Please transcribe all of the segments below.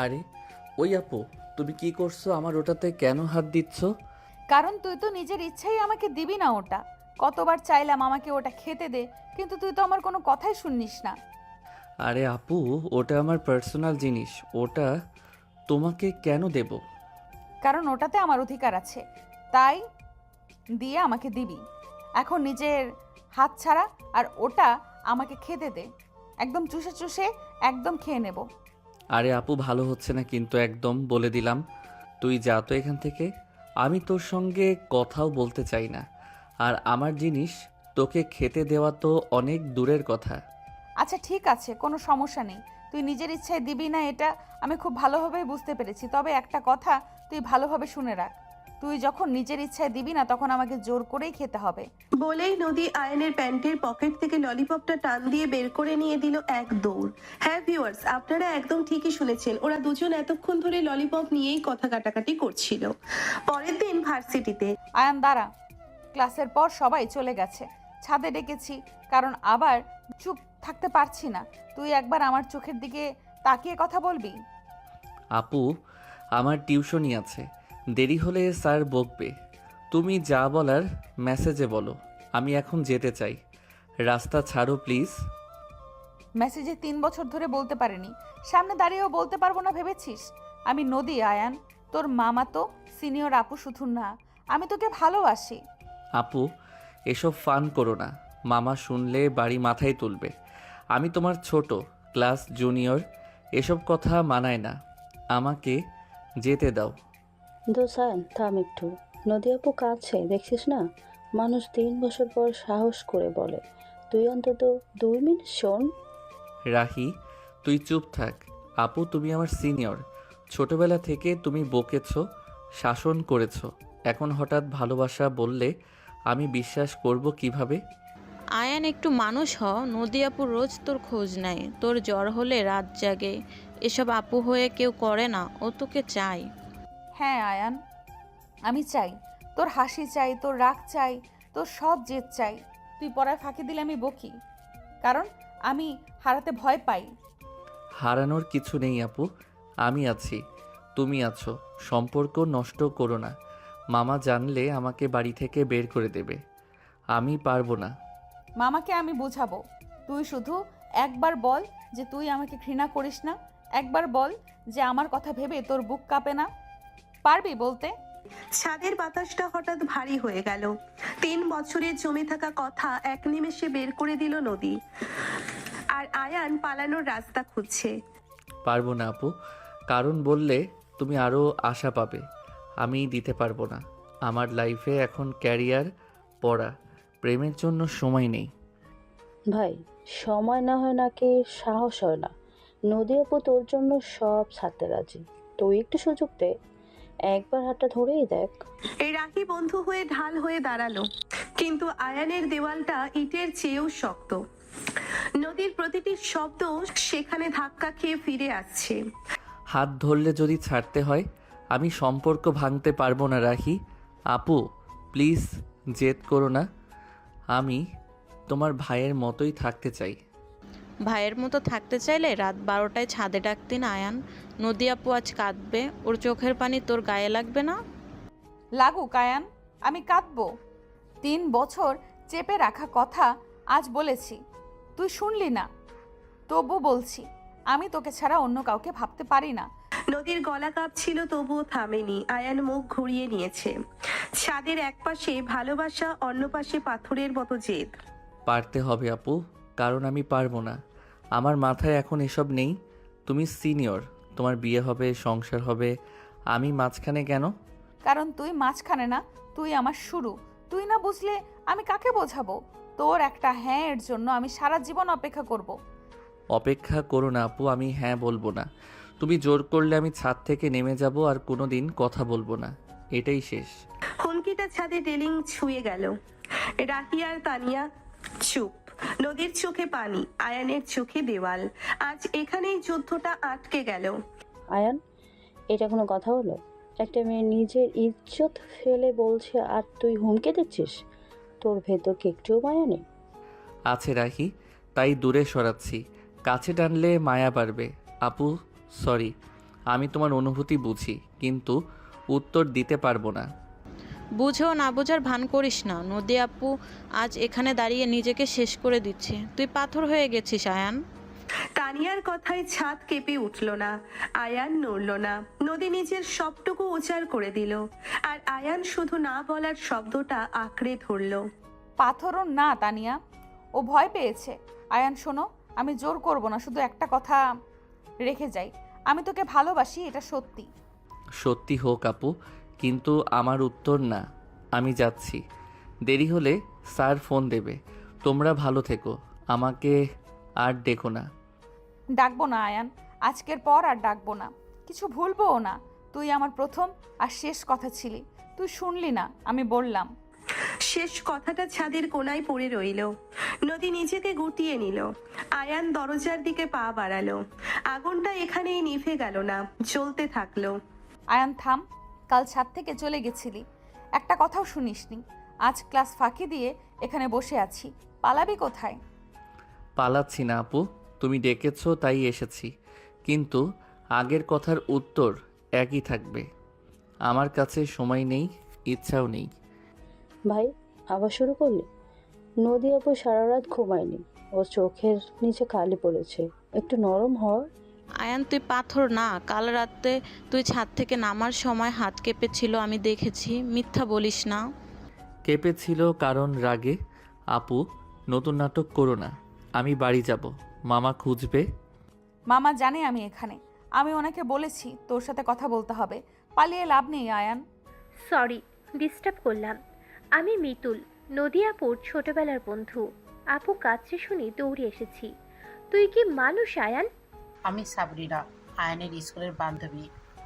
আরে ওই আপু, তুমি কি করছো? আমার ওটাতে কেন হাত দিচ্ছ? কারণ তুই তো নিজের ইচ্ছাই আমাকে দিবি না ওটা। কতবার চাইলাম আমাকে ওটা খেতে দে, কিন্তু তুই তো আমার কোনো কথাই শুননিস না। আরে আপু, ওটা আমার পার্সোনাল জিনিস, ওটা তোমাকে কেন দেব? কারণ ওটাতে আমার অধিকার আছে, তাই দিয়ে আমাকে দিবি। এখন নিজের হাত ছাড়া আর ওটা আমাকে খেতে দে। একদম চুষে চুষে একদম খেয়ে নেব। আরে আপু, ভালো হচ্ছে না কিন্তু, একদম বলে দিলাম। তুই যা তো এখান থেকে। আমি তোর সঙ্গে কথাও বলতে চাই না। আর আমার জিনিস তোকে খেতে দেওয়া তো অনেক দূরের কথা। আচ্ছা ঠিক আছে, কোনো সমস্যা নেই। তুই নিজের ইচ্ছায় দিবি না এটা আমি খুব ভালোভাবেই বুঝতে পেরেছি। তবে একটা কথা তুই ভালোভাবে শুনে রাখ, তুই যখন নিজের ইচ্ছায় দিবি না তখন আমাকে জোর করেই খেতে হবে। বলেই নদী আয়নের প্যান্টের পকেট থেকে ললিপপটা টান দিয়ে বের করে নিয়ে দিল এক দৌড়। হ্যাঁ ভিউয়ার্স, আপনারা একদম ঠিকই শুনেছেন, ওরা দুজন এতক্ষণ ধরে ললিপপ নিয়েই কথা কাটাকাটি করছিল। পরের দিন ভার্সিটিতে আয়ান দাঁড়া, ক্লাসের পর সবাই চলে গেছে, ছাদে ডেকেছি কারণ আবার চুপ থাকতে পারছি না। তুই একবার আমার চোখের দিকে তাকিয়ে কথা বলবি? আপু, আমার টিউশনি আছে, দেরি হলে স্যার বকবে। তুমি যা বলার মেসেজে বলো। আমি এখন যেতে চাই। রাস্তা ছাড়ো প্লিজ। মেসেজে 3 বছর ধরে বলতে পারিনি, সামনে দাঁড়িয়েও বলতে পারবো না ভেবেছিস? আমি নদী আয়ান, তোর মামা তো সিনিয়র আপু শুধু না, আমি তোকে ভালোবাসি। আপু, এসব ফান করো না। মামা শুনলে বাড়ি মাথায় তুলবে। আমি তোমার ছোট, ক্লাস জুনিয়র, এসব কথা মানায় না। আমাকে যেতে দাও। দোসান থাম একটু। নদী আপু কাছে দেখছিস না, মানুষ 3 বছর পর সাহস করে বলে। তুই অন্তত 2 মিনিট শোন। রাহি, তুই চুপ থাক। আপু, তুমি আমার সিনিয়র। ছোটবেলা থেকে তুমি বকেছো, শাসন করেছো। এখন হঠাৎ ভালোবাসা বললে আমি বিশ্বাস করব কিভাবে? আয়ান একটু মানুষ হ। নদী আপু রোজ তোর খোঁজ নেয়, তোর জ্বর হলে রাত জাগে। এসব আপু হয়ে কেউ করে না, ও তোকে চাই। হ্যাঁ আয়ান, আমি চাই, তোর হাসি চাই, তোর রাগ চাই, তোর সব জেদ চাই। তুই পড়ায় ফাঁকি দিলে আমি বকি, কারণ আমি হারাতে ভয় পাই। হারানোর কিছু নেই আপু, আমি আছি, তুমি আছো। সম্পর্ক নষ্ট করো না। মামা জানলে আমাকে বাড়ি থেকে বের করে দেবে। আমি পারবো না। মামাকে আমি বুঝাবো। তুই শুধু একবার বল যে তুই আমাকে ঘৃণা করিস না। একবার বল যে আমার কথা ভেবে তোর বুক কাঁপে না। পারবি বলতে? ছাদের বাতাসটা হঠাৎ ভারী হয়ে গেল। 3 বছরের জমে থাকা কথা এক নিমেষে বের করে দিল নদী। আর আয়ান পালানোর রাস্তা খুঁজছে। পারবো না আপু, কারণ বললে তুমি আরও আশা পাবে। আমি দিতে পারবো না। আমার লাইফে এখন ক্যারিয়ার, পড়া, প্রেমের জন্য সময় নেই। ভাই, সময় না হয় নাকি সাহস হয় না। নদী আপু তোর জন্য সব ছাড়তে রাজি, তুই একটু সুযোগ দে। একবার হাতটা ধরেই দেখ। এই রাহি বন্ধু হয়ে ঢাল হয়ে দাঁড়ালো, কিন্তু আয়ানের দেওয়ালটা ইটের চেয়েও শক্ত। নদীর প্রতিটি শব্দ সেখানে ধাক্কা খেয়ে ফিরে আসছে। হাত ধরলে যদি ছাড়তে হয়, আমি সম্পর্ক ভাঙতে পারবো না রাখি। আপু, প্লিজ জেদ করো না। আমি তোমার ভাইয়ের মতোই থাকতে চাই। ভাইয়ের মতো থাকতে চাইলে রাত 12টায় ছাদে ডাকতি না আয়ান। নদী আপু আজ কাঁদবে, ওর চোখের পানি তোর গায়ে লাগবে না? লাগুক আয়ান, আমি কাঁদবো। 3 বছর চেপে রাখা কথা আজ বলেছি, তুই শুনলি না। তবু বলছি, আমি তোকে ছাড়া অন্য কাউকে ভাবতে পারি না। নদীর গলা কাঁপছিল, তবুও থামেনি। আয়ান মুখ ঘুরিয়ে নিয়েছে। ছাদের এক পাশে ভালোবাসা, অন্য পাশে পাথরের মতো জেদ। পারতে হবে আপু, কারণ আমি পারবো না। আমার মাথায় এখন এসব নেই। তুমি সিনিয়র, তোমার বিয়ে হবে, সংসার হবে, আমি মাঝখানে কেন? কারণ তুই মাঝখানে না, তুই আমার শুরু। তুই না বুঝলে আমি কাকে বোঝাবো? তোর একটা হ্যাঁ এর জন্য আমি সারা জীবন অপেক্ষা করব। অপেক্ষা করো না আপু, আমি হ্যাঁ বলবো না। তুমি জোর করলে আমি ছাদ থেকে নেমে যাব আর কোনো দিন কথা বলবো না। এটাই শেষ। হুমকিটা ছাদে রেলিং ছুঁয়ে গেল। রাহি আর তানিয়া চুপ। নদীর চোখে পানি, আয়ানের চোখে দেওয়াল। আজ এখানেই যুদ্ধটা আটকে গেল। আয়ান, এটা কোনো কথা হলো? একটা মেয়ে নিজের ইজ্জত ফেলে বলছে আর তুই হুমকে দিচ্ছিস? তোর ভেতর কি একটুও মায়া নেই? আছে রাখি, তাই দূরে সরাচ্ছি। কাছে টানলে মায়া বাড়বে। আপু সরি, আমি তোমার অনুভূতি বুঝি, কিন্তু উত্তর দিতে পারবো না। বুঝেও না বোঝার ভান করিস না। নদী আপু আজ এখানে দাঁড়িয়ে নিজেকে শেষ করে দিচ্ছে। তুই পাথর হয়ে গেছিস আয়ান। তানিয়ার কথায় ছাদ কেঁপে উঠল না, আয়ান নড়ল না। নদী নিজের সবটুকু উজাড় করে দিল, আর আয়ান শুধু না বলার শব্দটা আঁকড়ে ধরল। পাথরও না তানিয়া, ও ভয় পেয়েছে। আয়ান শোনো, আমি জোর করব না, শুধু একটা কথা রেখে যাই, আমি তোকে ভালোবাসি, এটা সত্যি। সত্যি হোক আপু, কিন্তু আমার উত্তর না। আমি যাচ্ছি, দেরি হলে স্যার ফোন দেবে। তোমরা ভালো থেকো, আমাকে আর ডেকো না। ডাকবো না আয়ান, আজকের পর আর ডাকবো না, কিছু ভুলবও না। তুই আমার প্রথম আর শেষ কথা ছিলি, তুই শুনলি না, আমি বললাম। শেষ কথাটা ছাদের কোনায় পড়ে রইল। নদী নিজেকে গুটিয়ে নিল। আয়ান দরজার দিকে পা বাড়ালো। আগুনটা এখানেই নিভে গেল না, জ্বলতে থাকলো। আয়ান থাম, কাল ছাদ থেকে চলে গেছিলি, একটা কথাও শুনিসনি। আজ ক্লাস ফাঁকি দিয়ে এখানে বসে আছি, পালাবি কোথায়? পালাচ্ছি না আপু, তুমি ডেকেছো তাই এসেছি, কিন্তু আগের কথার উত্তর একই থাকবে। আমার কাছে সময় নেই, ইচ্ছাও নেই। ভাই, আবার শুরু করলি? নদী আপু সারা রাত ঘুমায়নি, ওর চোখের নিচে কালি পড়েছে, একটু নরম হওয়ার। আয়ান তুই পাথর না। কাল রাতে তুই ছাদ থেকে নামার সময় হাত কেঁপেছিল, আমি দেখেছি। মিথ্যা বলিস না। কেঁপেছিল কারণ রাগে। আপু, নতুন নাটক করো না। আমি বাড়ি যাব, মামা খুঁজবে। মামা জানে আমি এখানে, আমি ওনাকে বলেছি তোর সাথে কথা বলতে হবে, পালিয়ে লাভ নেই আয়ান। সরি, ডিস্টার্ব করলাম। আমি মিতুল, নদী আপুর ছোটবেলার বন্ধু। আপু কাছে শুনি দৌড়ে এসেছি। তুই কি মানুষ আয়ান? আমি সাবরিনা, আয়ানের স্কুলের বান্ধবী।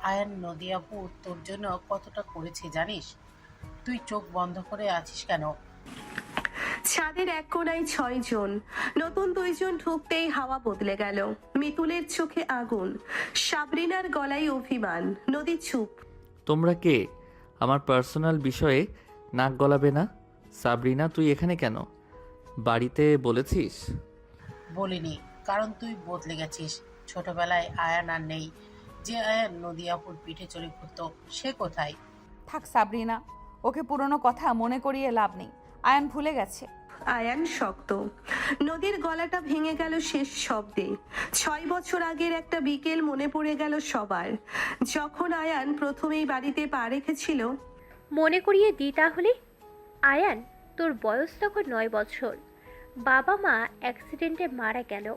আয়ান নদী আপু তোর জন্য কতটা করেছে জানিস? তুই চোখ বন্ধ করে আছিস কেন? ছাদের এক কোনায় 6 জন। নতুন 2 জন ঢুকতেই হাওয়া বদলে গেল। মিতুলের চোখে আগুন, সাবরিনার গলায় অভিমান। নদী চুপ। তোমরা কে? আমার পার্সোনাল বিষয়ে নাক গলাবে না। সাবরিনা, তুই এখানে কেন? বাড়িতে বলেছিস? বলিনি, কারণ তুই বদলে গেছিস। ছোটবেলায় আয়ান আর নেই। যে আয়ান নদী আপুর পিঠে চড়ে ঘুরতো, সে কোথায়? থাক সাবরিনা, ওকে পুরনো কথা মনে করিয়ে লাভ নেই, আয়ান ভুলে গেছে। আয়ান শক্ত। নদীর গলাটা ভেঙে গেল শেষ শব্দে। 6 বছর আগের একটা বিকেল মনে পড়ে গেল সবার, যখন আয়ান প্রথমেই বাড়িতে পা রেখেছিল। মনে করিয়ে দি তাহলে। আয়ান, তোর বয়স তখন 9 বছর। বাবা মা অ্যাক্সিডেন্টে মারা গেল।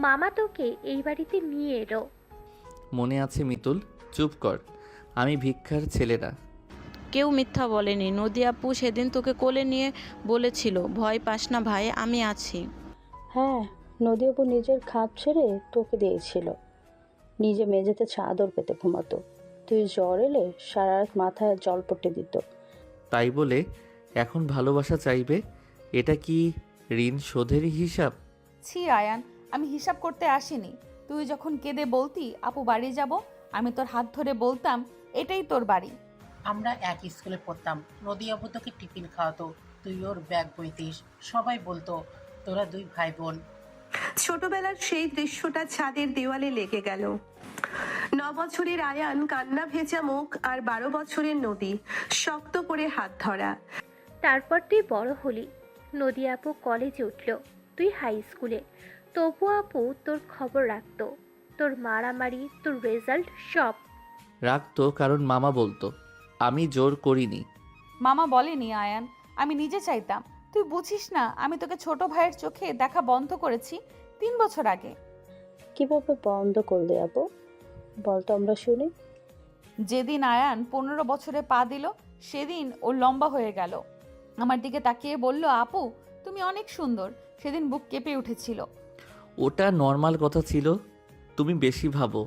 মামা তোকে এই বাড়িতে নিয়ে এলো। মনে আছে মিতুল? চুপ কর, আমি ভিক্ষার ছেলে না। কেউ মিথ্যা বলেনি। নদী আপু সেদিন তোকে কোলে নিয়ে বলেছিল, ভয় পাস না ভাই, আমি আছি। হ্যাঁ, নদী আপু নিজের খাপ ছেড়ে তোকে দিয়েছিল, নিজে মেঝেতে চাদর পেতে ঘুমাতো। তুই জ্বর এলে সারা রাত মাথায় জলপট্টি দিত। তাই বলে এখন ভালোবাসা চাইবে? এটা কি ঋণ শোধেরই হিসাব? ছি আয়ান, আমি হিসাব করতে আসিনি। তুই যখন কেঁদে বলতি আপু বাড়ি যাব, আমি তোর হাত ধরে বলতাম এটাই তোর বাড়ি। আমরা এক স্কুলে পড়তাম। নদী আপু তোকে টিফিন খাওয়াতো, তুই ওর ব্যাগ বইতিস। সবাই বলতো তোরা 2 ভাই বোন। ছোটবেলার সেই দৃশ্যটা ছাদের দেওয়ালে লেগে গেল। 9 বছরের আয়ান, কান্না ভেজা মুখ, আর 12 বছরের নদী, শক্ত করে হাত ধরা। তারপর তুই বড় হলি। নদী আপু কলেজে উঠল, তুই হাই স্কুলে। তবু আপু তোর খবর রাখতো, তোর মারামারি, তোর রেজাল্ট সব। রাখতো কারণ মামা বলতো, আমি জোর করিনি। মামা বলেনি আয়ান, আমি নিজে চাইতাম। তুই বুঝিস না, আমি তোকে ছোট ভাইয়ের চোখে দেখা বন্ধ করেছি 3 বছর আগে। কিভাবে বন্ধ করলে আপু? বলতো আমরা শুনি। যেদিন আয়ান 15 বছরে পা দিল, সেদিন ও লম্বা হয়ে গেল। আমার দিকে তাকিয়ে বলল, আপু তুমি অনেক সুন্দর। সেদিন বুক কেঁপে উঠেছিল। ওটা নর্মাল কথা ছিল, তুমি বেশি ভাবো।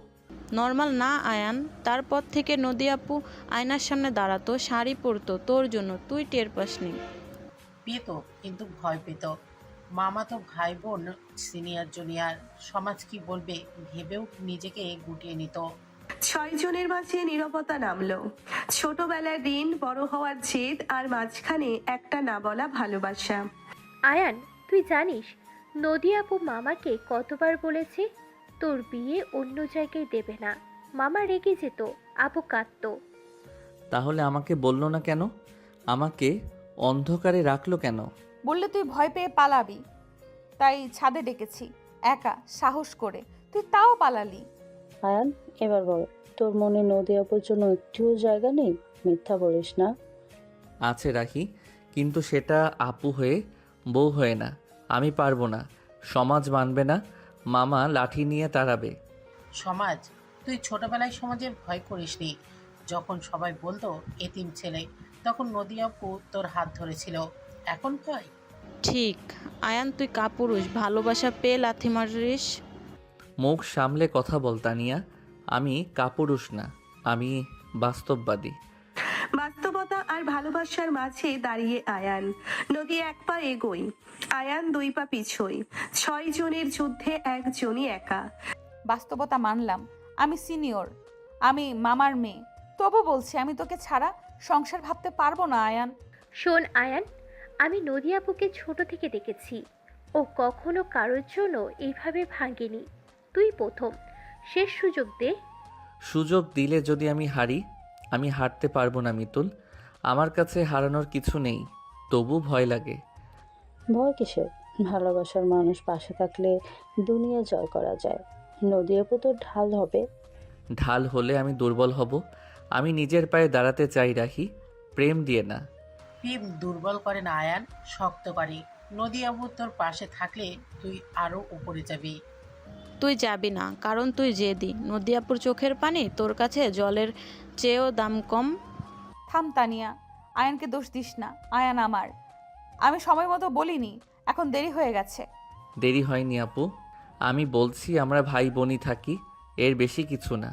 নর্মাল না আয়ান। তারপর থেকে নদী আপু আয়নার সামনে দাঁড়াতো, শাড়ি পরতো তোর জন্য, তুই টের পাসনি। পেতো, কিন্তু ভয় পেত। মামা তো ভাই বোন, সিনিয়র জুনিয়র, সমাজ কি বলবে ভেবেও নিজেকে গুটিয়ে নিত। 6 জনের মাঝে নীরবতা নামলো। ছোটবেলার ঋণ, বড় হওয়ার জেদ, আর মাঝখানে একটা না বলা ভালোবাসা। আয়ান, তুই জানিস নদী আপু মামাকে কতবার বলেছে তোর বিয়ে অন্য জায়গায় দেবে না, মামা রেগে যেত, আপু কাঁদতো। তাহলে আমাকে বললো না কেন? আমাকে অন্ধকারে রাখলো কেন? বললে তুই ভয় পেয়ে পালাবি, তাই ছাদে ডেকেছি একা সাহস করে, তুই তাও পালালি। আয়ান, এবার বল, তোর মনে নদী আপুর জন্য একটুও জায়গা নেই? মিথ্যা বলিস না। আছে রাখি, কিন্তু সেটা আপু হয়ে, বউ হয়ে না। আমি পারবো না, সমাজ মানবে না, মামা লাঠি নিয়ে তাড়াবে। সমাজ? তুই ছোটবেলায় সমাজের ভয় করিসনি। যখন সবাই বলতো এতিম ছেলে, তখন নদী আপু তোর হাত ধরেছিল। এখন ভয়? ঠিক। আয়ান, তুই কাপুরুষ, ভালোবাসা পেয়ে লাথি মারিস। মুখ সামলে কথা বল তানিয়া। আমি কাপুরুষ না, আমি বাস্তববাদী। বাস্তবতা আর ভালোবাসার মাঝে দাঁড়িয়ে আয়ান। নদী এক পা এগোই, আয়ান 2 পা পিছোই। 6 জনের যুদ্ধে একজনই একা। বাস্তবতা মানলাম, আমি সিনিয়র, আমি মামার মেয়ে, তবু বলছি আমি তোকে ছাড়া সংসার ভাবতে পারবো না আয়ান। শোন আয়ান, আমি নদী আপুকে ছোট থেকে দেখেছি। ও কখনো কারোর জন্য এইভাবে ভাঙেনি। তুই প্রথম, শেষ সুযোগ দে। সুযোগ দিলে যদি আমি হারি? আমি হারতে পারবো না মিতুল, আমার কাছে হারানোর কিছু নেই, তবু ভয় লাগে। ভয় কিসের? ভালোবাসার মানুষ পাশে থাকলে দুনিয়া জয় করা যায়। নদী আপু তোর ঢাল হবে। ঢাল হলে আমি দুর্বল হব। আমি নিজের পায়ে দাঁড়াতে চাই রাখি, প্রেম দিয়ে না। প্রেম দুর্বল করে না আয়ান, শক্ত করে। নদী আপু তোর পাশে থাকলে তুই আরো উপরে যাবি। তুই যাবি না, কারণ তুই জেদি। নদিয়াপুর চোখের পানি তোর কাছে জলের চেয়েও দাম কম। থাম তানিয়া, আয়ানকে দোষ দিস না, আয়ান আমার। আমি সময় মতো বলিনি, এখন দেরি হয়ে গেছে। দেরি হয়নি আপু, আমি বলছি আমরা ভাই বোনই থাকি, এর বেশি কিছু না।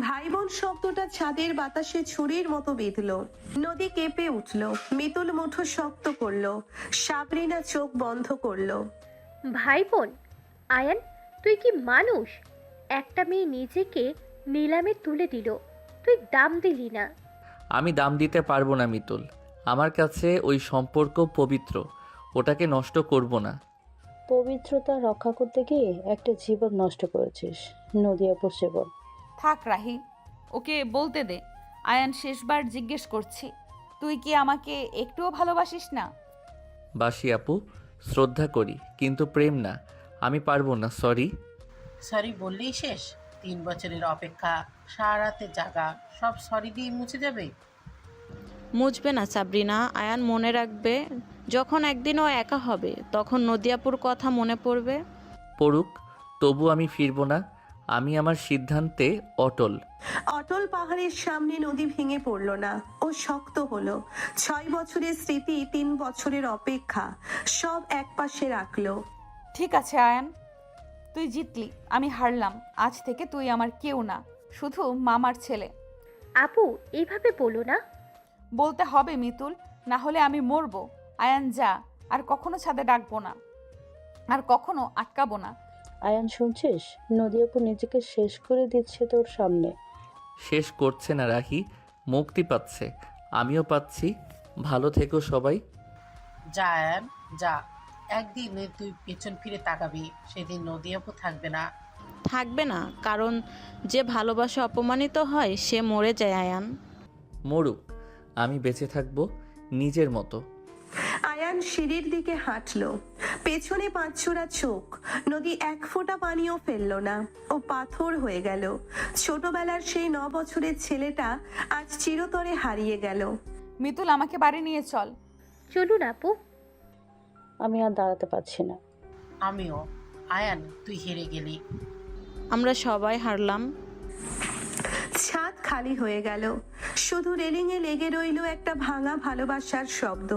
ভাই বোন শব্দটা ছাদের বাতাসে ছুরির মতো বিঁধলো। নদী কেঁপে উঠল, মিতুল মুঠো শক্ত করলো, সাবরিনা চোখ বন্ধ করলো। ভাই বোন? আয়ান, তুই কি মানুষ? একটা মেয়ে নিজেকে নিলামে তুলে দিল, তুই দাম দিলি না। আমি দাম দিতে পারবো না মিতুল, আমার কাছে ওই সম্পর্ক পবিত্র, ওটাকে নষ্ট করব না। পবিত্রতা রক্ষা করতে গিয়ে একটা জীবন নষ্ট করেছিস, নদী আপুর জীবন। থাক রাহি, ওকে বলতে দে। আয়ান শেষবার জিজ্ঞেস করছি, তুই কি আমাকে একটুও ভালোবাসিস না? বাসি আপু, শ্রদ্ধা করি, কিন্তু প্রেম না। আমি পারবো না, সরি। সরি বললেই শেষ? 3 বছরের অপেক্ষা, সারা রাতে জাগা, সব সরি দিয়ে মুছে যাবে? মুছবে না সাবরিনা। আয়ান মনে রাখবে, যখন একদিন ও একা হবে তখন নদিয়াপুর কথা মনে পড়বে। পড়ুক, তবু আমি ফিরবো না। আমি আমার সিদ্ধান্তে অটল। অটল পাহাড়ের সামনে নদী ভেঙে পড়লো না, ও শক্ত হলো। 6 বছরের স্মৃতি, 3 বছরের অপেক্ষা, সব একপাশে রাখলো। ঠিক আছে আয়ান, তুই জিতলি, আমি হারলাম। আজ থেকে তুই আমার কেউ না, শুধু মামার ছেলে। আপু, এইভাবে বলো না। বলতে হবে মিতুল, না হলে আমি মরবো। আয়ান যা, আর কখনো ছাদে ডাকবো না, আর কখনো আটকাবো না। আয়ান, শুনছিস? নদী আপু নিজেকে শেষ করে দিচ্ছে তোর সামনে। শেষ করছে না রাহি, মুক্তি পাচ্ছে, আমিও পাচ্ছি। ভালো থেকো সবাই। যা আয়ান যা, একদিন তুই পেছন ফিরে তাকাবি, সেদিন নদী আপু থাকবে না। থাকবে না, কারণ যে ভালোবাসা অপমানিত হয় সে মরে যায় আয়ান। মরুক, আমি বেঁচে থাকবো নিজের মতো। আয়ান সিঁড়ির দিকে হাঁটলো, পেছনে পাঁচছড়া চোখ। নদী এক ফোঁটা পানিও ফেললো না, ও পাথর হয়ে গেল। ছোটবেলার সেই 9 বছরের ছেলেটা আজ চিরতরে হারিয়ে গেল। মিতুল, আমাকে বাড়ি নিয়ে চল। চলুন আপু। আমি আর দাঁড়াতে পারছি না। আমিও। আয়ান, তুই হেরে গেলি। আমরা সবাই হারলাম। ছাদ খালি হয়ে গেল, শুধু রেলিং এ লেগে রইল একটা ভাঙা ভালোবাসার শব্দ।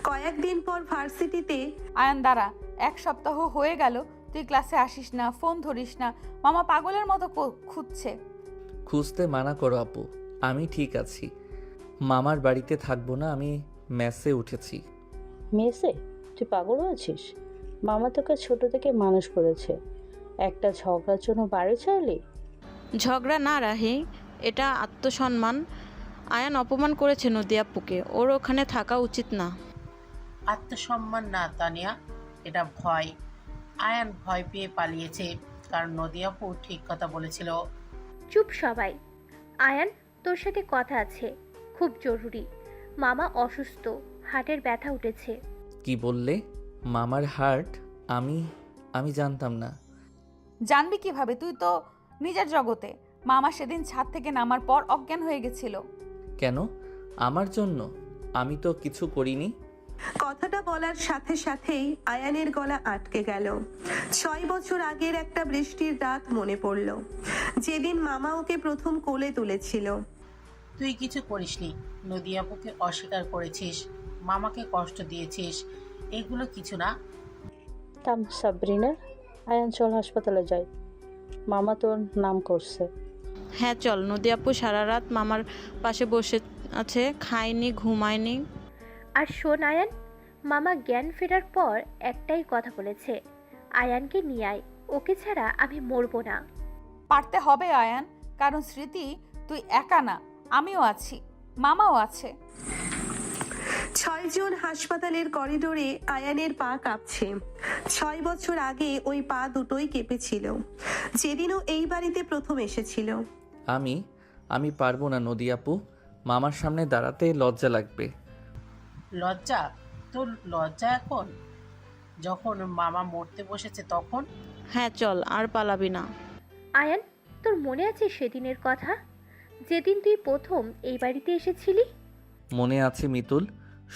কয়েকদিন পর ভার্সিটিতে। আয়ান দাঁড়া, 1 সপ্তাহ হয়ে গেল তুই ক্লাসে আসিস না, ফোন ধরিস না, মামা পাগলের মতো খুঁজছে। খুঁজতে মানা করো আপু, আমি ঠিক আছি। মামার বাড়িতে থাকবো না, আমি মেসে উঠেছি। মেসে? তুই পাগল হয়েছিস? মামা তোকে ছোট থেকে মানুষ করেছে, একটা ঝগড়ার জন্য বাড়ি ছাড়লি? ঝগড়া না রাহি, এটা আত্মসম্মান। আয়ান অপমান করেছে নদিয়াপুকে, ওর ওখানে থাকা উচিত না। আত্মসম্মান না তানিয়া, এটা ভয়। আয়ান ভয় পেয়ে পালিয়েছে, কারণ নদী আপু ঠিক কথা বলেছিল। চুপ সবাই। আয়ান, তোর সাথে কথা আছে, খুব জরুরি। মামা অসুস্থ, হার্টের ব্যথা উঠেছে। কি বললে? মামার হার্ট? আমি আমি জানতাম না। জানবি কিভাবে? তুই তো নিজের জগতে। মামা সেদিন ছাদ থেকে নামার পর অজ্ঞান হয়ে গেছিল। কেন? আমার জন্য? আমি তো কিছু করিনি। কথাটা বলার সাথে সাথেই আয়ানের গলা আটকে গেল। 6 বছর আগের একটা বৃষ্টির রাত মনে পড়ল, যেদিন মামা ওকে প্রথম কোলে তুলেছিল। তুই কিছু করিসনি, নদী আপুকে অস্বীকার করেছিস, মামাকে কষ্ট দিয়েছিস, এগুলো কিছু না। থাম সাবরিনা, আয়ান চল হাসপাতালে যাই, মামা তোর নাম করছে। হ্যাঁ চল। নদী আপু সারা রাত মামার পাশে বসে আছে, খায়নি, ঘুমায়নি। আর শোন আয়ান, মামা জ্ঞান ফেরার পর একটাই কথা বলেছে, আয়ানকে নিয়ে আয়, ওকে ছাড়া আমি মরবো না। পারতে হবে আয়ান, কারণ স্মৃতি তুই একা না, আমিও আছি, মামাও আছে। 6 জন হাসপাতালের করিডোরে আয়ানের পা কাঁপছে। 6 বছর আগে ওই পা দুটোই কেঁপেছিল, যেদিনও এই বাড়িতে প্রথম এসেছিল। আমি পারবো না নদী আপু। মামার সামনে দাঁড়াতে লজ্জা লাগবে। লজ্জা? তোর লজ্জা এখন? যখন মামা মরতে বসেছে তখন? হ্যাঁ চল, আর পালাবি না। আয়ান, তোর মনে আছে সেদিনের কথা, যেদিন তুই প্রথম এই বাড়িতে এসেছিলি? মনে আছে মিতুল,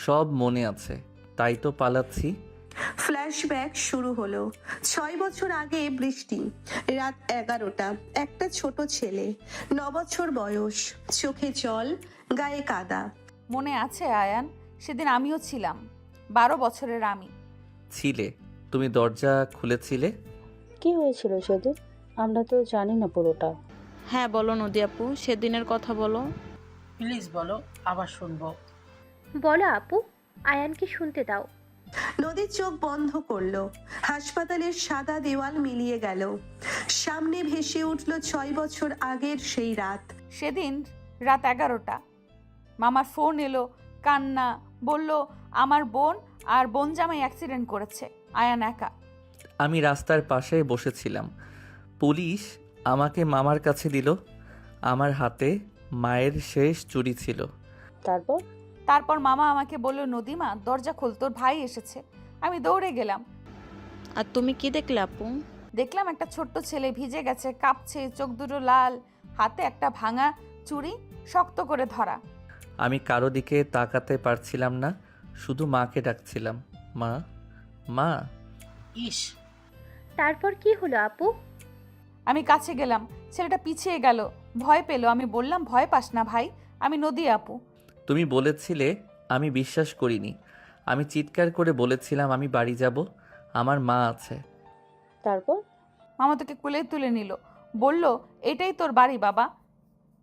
সব মনে আছে, তাই তো পালাচ্ছি। ফ্ল্যাশব্যাক শুরু হলো। 6 বছর আগে বৃষ্টি, রাত 11টা। একটা ছোট ছেলে, 9 বছর বয়স, চোখে জল, গায়ে কাদা। মনে আছে আয়ান, সেদিন আমিও ছিলাম, 12 বছরের আমি। ছিলে? তুমি দরজা খুলেছিলে? কি হয়েছিল সেদিন? আমরা তো জানি না পুরোটা। হ্যাঁ বলো নদী আপু, সেদিনের কথা বলো। প্লিজ বলো, আবার শুনবো। বলো আপু, আয়ানকে শুনতে দাও। নদীর চোখ বন্ধ করলো। হাসপাতালের সাদা দেওয়াল মিলিয়ে গেল। সামনে ভেসে উঠল 6 বছর আগের সেই রাত। সেদিন রাত 11টা। মামার ফোন এলো, কান্না, বলল আমার বোন আর বোন জামাই অ্যাক্সিডেন্ট করেছে, আয়ান একা। আমি রাস্তার পাশে বসেছিলাম। পুলিশ আমাকে মামার কাছে দিল। আমার হাতে মায়ের শেষ চুরি ছিল। তারপর? তারপর মামা আমাকে বলল, নদীমা দরজা খোল, তোর ভাই এসেছে। আমি দৌড়ে গেলাম। আর তুমি কি দেখলে আপু? দেখলাম একটা ছোট্ট ছেলে ভিজে গেছে, কাঁপছে, চোখ দুটো লাল, হাতে একটা ভাঙা চুড়ি শক্ত করে ধরা। আমি কারো দিকে তাকাতে পারছিলাম না, শুধু মাকে ডাকছিলাম, মা, মা। ইস! তারপর কি হলো আপু? আমি কাছে গেলাম, ছেলেটা পিছিয়ে গেল, ভয় পেল। আমি বললাম, ভয় পাস না ভাই, আমি নদী আপু। তুমি বলেছিলে, আমি বিশ্বাস করিনি। আমি চিৎকার করে বলেছিলাম আমি বাড়ি যাব, আমার মা আছে। তারপর? মামা তোকে কোলে তুলে নিল, বলল এটাই তোর বাড়ি বাবা,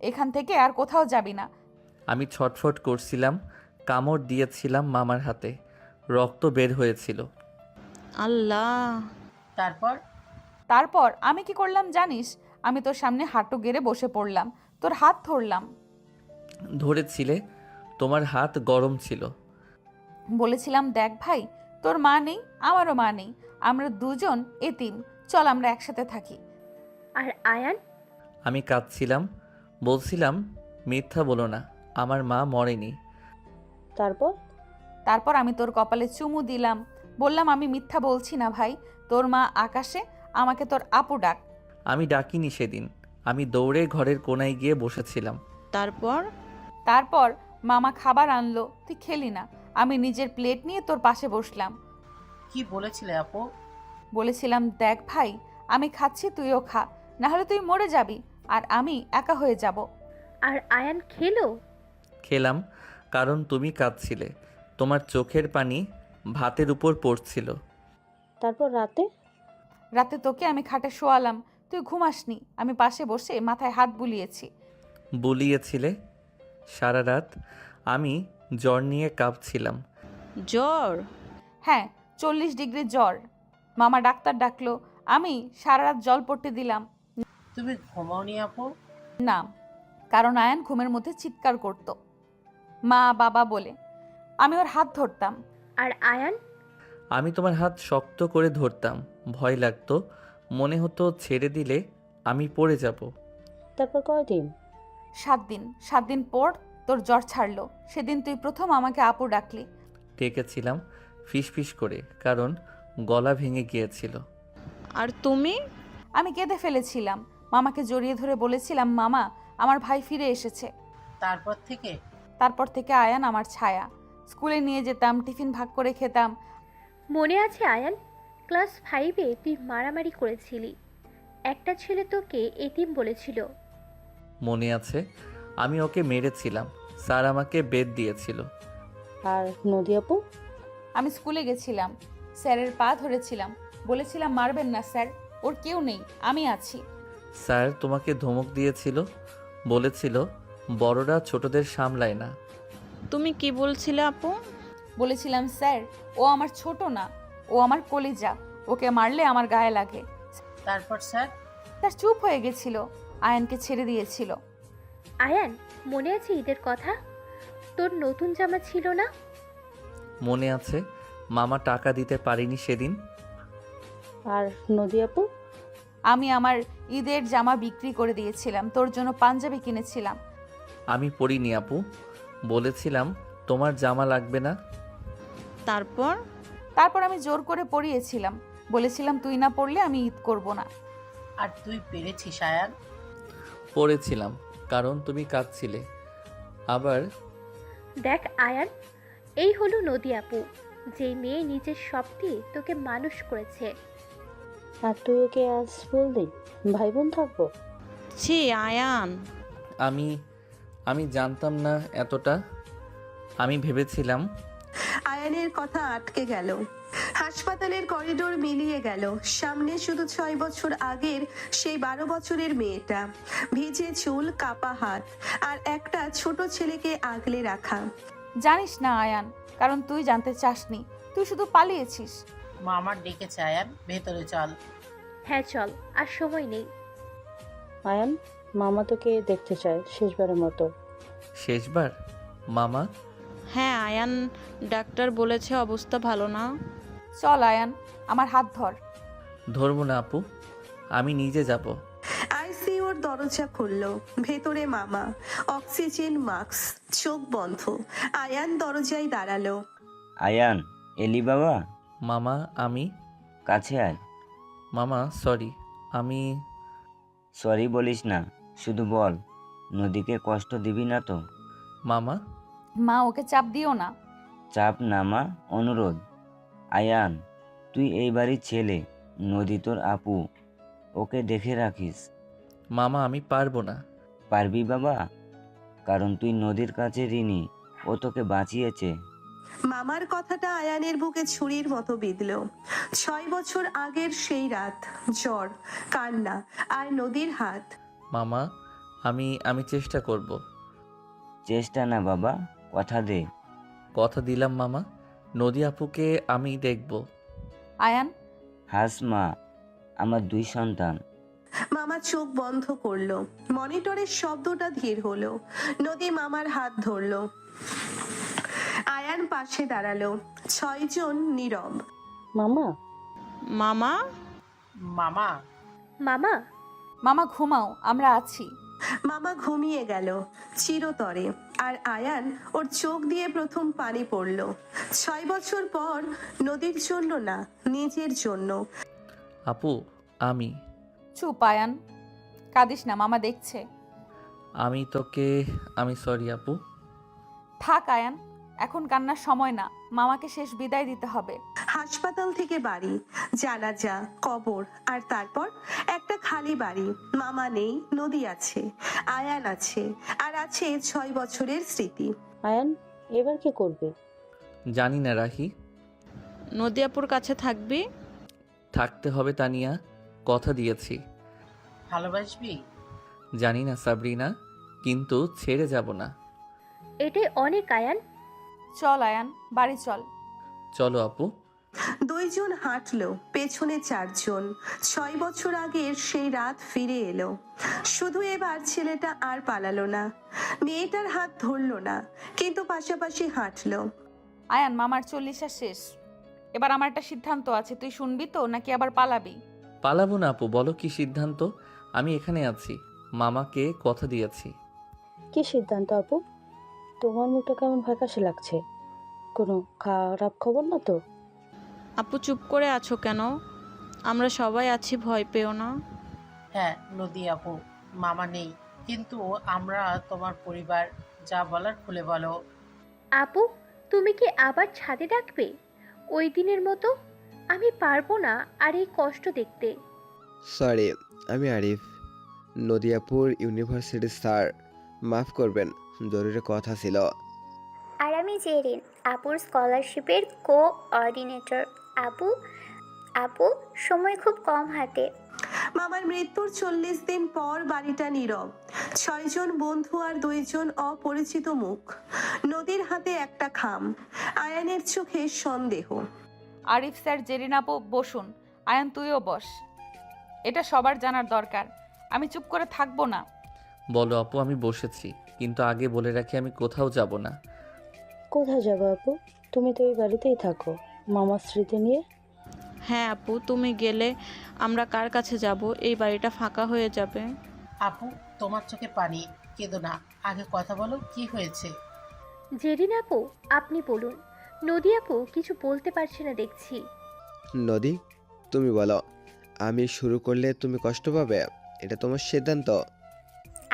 এখান থেকে আর কোথাও যাবি না। আমি ছটফট করছিলাম, কামড় দিয়েছিলাম মামার হাতে, রক্ত বের হয়েছিল। আল্লাহ! তারপর? তারপর আমি কি করলাম জানিস? আমি তোর সামনে হাঁটু গেড়ে বসে পড়লাম, তোর হাত ধরলাম, ধরেছিলে? তোমার হাত গরম ছিল। বলেছিলাম দেখ ভাই, তোর মা নেই, আমারও মা নেই, আমরা দুজন এতিম, চল আমরা একসাথে থাকি। আর আয়ান? আমি কাঁদছিলাম, বলছিলাম মিথ্যা বলো না, আমার মা মরেনি। তারপর? তারপর আমি তোর কপালে চুমু দিলাম, বললাম আমি মিথ্যা বলছি না ভাই, তোর মা আকাশে, আমাকে তোর আপু ডাক। আমি ডাকিনি সেদিন, আমি দৌড়ে ঘরের কোনায় গিয়ে বসেছিলাম। তারপর? তারপর মামা খাবার আনলো, তুই খেলি না, আমি নিজের প্লেট নিয়ে তোর পাশে বসলাম। কি বলেছিলে আপু? বলেছিলাম দেখ ভাই, আমি খাচ্ছি, তুইও খা, না হলে তুই মরে যাবি আর আমি একা হয়ে যাব। আর আয়ান খেলো? খেলাম, কারণ তুমি কাঁদছিলে, তোমার চোখের পানি ভাতের উপর পড়ছিল। তারপর রাতে? রাতে তোকে আমি খাটে শোয়ালাম, তুই ঘুমাসনি, আমি পাশে বসে মাথায় হাত বুলিয়েছি। বুলিয়েছিলে সারা রাত। আমি জ্বর নিয়ে কাঁপছিলাম। জ্বর? হ্যাঁ, 40 ডিগ্রি জ্বর। মামা ডাক্তার ডাকলো, আমি সারা রাত জল পড়তে দিলাম তুমি ঘুমাওনি আপু? না, কারণ আয়ান ঘুমের মধ্যে চিৎকার করত মা বাবা বলে। আমি ওর হাত ধরতাম। আর আয়ান? আমি তোমার হাত শক্ত করে ধরতাম, ভয় লাগতো, মনে হতো ছেড়ে দিলে আমি পড়ে যাব। তারপর কয়দিন? 7 দিন। 7 দিন পর তোর জ্বর ছাড়লো। সেদিন তুই প্রথম আমাকে আপু ডাকলি। ডেকেছিলাম ফিস করে, কারণ গলা ভেঙে গিয়েছিল। আর তুমি? আমি কেঁদে ফেলেছিলাম। মামাকে জড়িয়ে ধরে বলেছিলাম, মামা আমার ভাই ফিরে এসেছে। তারপর থেকে আয়ান আমার ছায়া। স্কুলে নিয়ে যেতাম, টিফিন ভাগ করে খেতাম। মনে আছে আয়ান, ক্লাস 5-এ তুই মারামারি করেছিলি, একটা ছেলে তোকে এতিম বলেছিল। মনে আছে, আমি ওকে মেরেছিলাম। স্যার আমাকে বেদ দিয়েছিল। আর নদী আপু? আমি স্কুলে গেছিলাম, স্যারের পা ধরেছিলাম, বলেছিলাম মারবেন না স্যার, ওর কেউ নেই, আমি আছি। স্যার তোমাকে ধমক দিয়েছিল, বলেছিল বড়রা ছোটদের সামলায় না। তুমি কি বলছিলে আপু? বলেছিলাম স্যার ও আমার ছোট না, ও আমার কলিজা, ওকে মারলে আমার গায়ে লাগে। তারপর স্যার? স্যার চুপ হয়ে গেছিল, আয়ানকে ছেড়ে দিয়েছিল। আয়ান, মনে আছে ঈদের কথা? তোর নতুন জামা ছিল না? মনে আছে, মামা টাকা দিতে পারিনি সেদিন। আর নদী আপু? আমি আমার ঈদের জামা বিক্রি করে দিয়েছিলাম, তোর জন্য পাঞ্জাবি কিনেছিলাম। আমি পরিনি আপু, বলেছিলাম তোমার জামা লাগবে না। তারপর আমি জোর করে পরিয়েছিলাম, বলেছিলাম তুই না পরলে আমি ঈদ করব না। আর তুই পেরেছিস আয়ান? পরেছিলাম, কারণ তুমি কাঁদছিলে। আবার দেখ আয়ান, এই হলো নদী আপু, যেই মেয়ে নিজের সব দিয়ে তোকে মানুষ করেছে। আর তুই ওকে আজ বললি ভাই বোন থাকবো? ছি আয়ান। আমি জানতাম না এতটা। আমি ভেবেছিলাম আয়ানের কথা আটকে গেল। হাসপাতালের করিডোর মিলিয়ে গেল। সামনে শুধু 6 বছর আগের সেই 12 বছরের মেয়েটা, ভিজে চুল, কাপা হাত, আর একটা ছোট ছেলেকে আগলে রাখা। জানিস না আয়ান, কারণ তুই জানতে চাসনি, তুই শুধু পালিয়েছিস। মামার ডেকেছে আয়ান, ভেতরে চল। হ্যাঁ চল, আর সময় নেই। আয়ান, মামা তোকে দেখতে চায় শেষবারের মতো। শেষবার? মামা? হ্যাঁ আয়ান, ডাক্তার বলেছে অবস্থা ভালো না। চল আয়ান, আমার হাত ধর। ধরবো না আপু, আমি নিজে যাব। আইসিইউর দরজা খুলল। ভেতরে মামা, অক্সিজেন মাস্ক, চোখ বন্ধ। আয়ান দরজায় দাঁড়ালো। আয়ান, এলি বাবা? মামা আমি। কাছে আয়। মামা সরি, আমি। সরি বলিস না, শুধু বল নদীকে কষ্ট দিবি না তো? মামা। মা ওকে চাপ দিও না। চাপ না মা, অনুরোধ। আয়ান, তুই এই বাড়ির ছেলে, নদী তোর আপু, ওকে দেখে রাখিস। মামা আমি পারবো না। পারবি বাবা, কারণ তুই নদীর কাছে ঋণী, ও তোকে বাঁচিয়েছে। মামার কথাটা আয়ানের বুকে ছুরির মতো বিঁধল। 6 বছর আগের সেই রাত, জ্বর, কান্না, আর নদীর হাত। মামা আমি চেষ্টা করব। চেষ্টা না বাবা, কথা দে। কথা দিলাম মামা, নদী আপুকে আমি দেখব। আয়ান। হাস মা, আমার 2 সন্তান। মামা চোখ বন্ধ করলো। মনিটরের শব্দটা ধীর হলো। নদী মামার হাত ধরলো। আয়ান পাশে দাঁড়ালো। 6 জন নীরব। মামা? মামা? মামা? মামা? মামা ঘুমাও, আমরা আছি। মামা ঘুমিয়ে গেল চিরতরে। আর আয়ান, ওর চোখ দিয়ে প্রথম পানি পড়ল। 6 বছর পর, নদীর জন্য না, নিজের জন্য। আপু আমি। চুপ আয়ান, কাঁদিস না, মামা দেখছে। আমি সরি আপু। থাক আয়ান, এখন কান্নার সময় না, মামাকে শেষ বিদায় দিতে হবে। হাসপাতাল থেকে বাড়ি, জানাজা, কবর, আর তারপর একটা খালি বাড়ি। মামা নেই, নদী আছে, আয়ান আছে, আর আছে 6 বছরের স্মৃতি। আয়ান, এবার কি করবে? জানি না রাহি। নদী আপুর কাছে থাকবি? থাকতে হবে তানিয়া, কথা দিয়েছি। ভালোবাসবি? জানি না সাবরিনা, কিন্তু ছেড়ে যাব না। এটাই অনেক আয়ান। চল আয়ান, বাড়ি চল। চলো আপু। 2 জন হাঁটলো, পেছনে 4 জন। 6 বছর আগের সেই রাত ফিরে এলো। শুধু এবার ছেলেটা আর পালালো না, মেয়েটার হাত ধরলো না, কিন্তু পাশাপাশি হাঁটলো। আয়ান, মামার 40 শেষ। এবার আমার একটা সিদ্ধান্ত আছে, তুই শুনবি তো নাকি আবার পালাবি? পালাবো না আপু, বলো কি সিদ্ধান্ত। আমি এখানে আছি। মামাকে কথা দিয়েছি। কি সিদ্ধান্ত আপু? তোমার মুখটা কেমন ফ্যাকাশে লাগছে, কোনো খারাপ খবর না তো? আপু চুপ করে আছো কেন? আমরা সবাই আছি, ভয় পেও না। হ্যাঁ নদী আপু, মামা নেই, কিন্তু আমরা তোমার পরিবার, যা বলার খুলে বলো। আপু, তুমি কি আবার ছাদে ডাকবে ওই দিনের মতো? আমি পারবো না আর এই কষ্ট দেখতে। সরি, আমি আরিফ, নদিয়াপুর ইউনিভার্সিটির স্যার। মাফ করবেন, জরুরি কথা ছিল। আর আমি জেরিন, আপুর স্কলারশিপের কোঅর্ডিনেটর। আপু আপু সময় খুব কম হাতে। মামার মৃত্যুর 40 দিন পর বাড়িটা নীরব। 6 জন বন্ধু আর 2 জন অপরিচিত মুখ। নদীর হাতে একটা খাম, আয়ানের চোখে সন্দেহ। আরিফ স্যার, জেরিন আপু বসুন। আয়ান তুইও বস, এটা সবার জানার দরকার। আমি চুপ করে থাকবো না। বলো আপু, আমি বসেছি, কিন্তু আগে বলে রাখি আমি কোথাও যাব না। কোথায় যাবে আপু? তুমি তো এই বাড়িতেই থাকো মামার স্মৃতি নিয়ে। হ্যাঁ আপু, তুমি গেলে আমরা কার কাছে যাব? এই বাড়িটা ফাঁকা হয়ে যাবে। আপু তোমার চোখে পানি, কেঁদো না, আগে কথা বলো, কি হয়েছে? জেরিন আপু, আপনি বলুন। নদী আপু কিছু বলতে পারছে না দেখছি। নদী, তুমি বলো। আমি শুরু করলে তুমি কষ্ট পাবে, এটা তোমার সিদ্ধান্ত।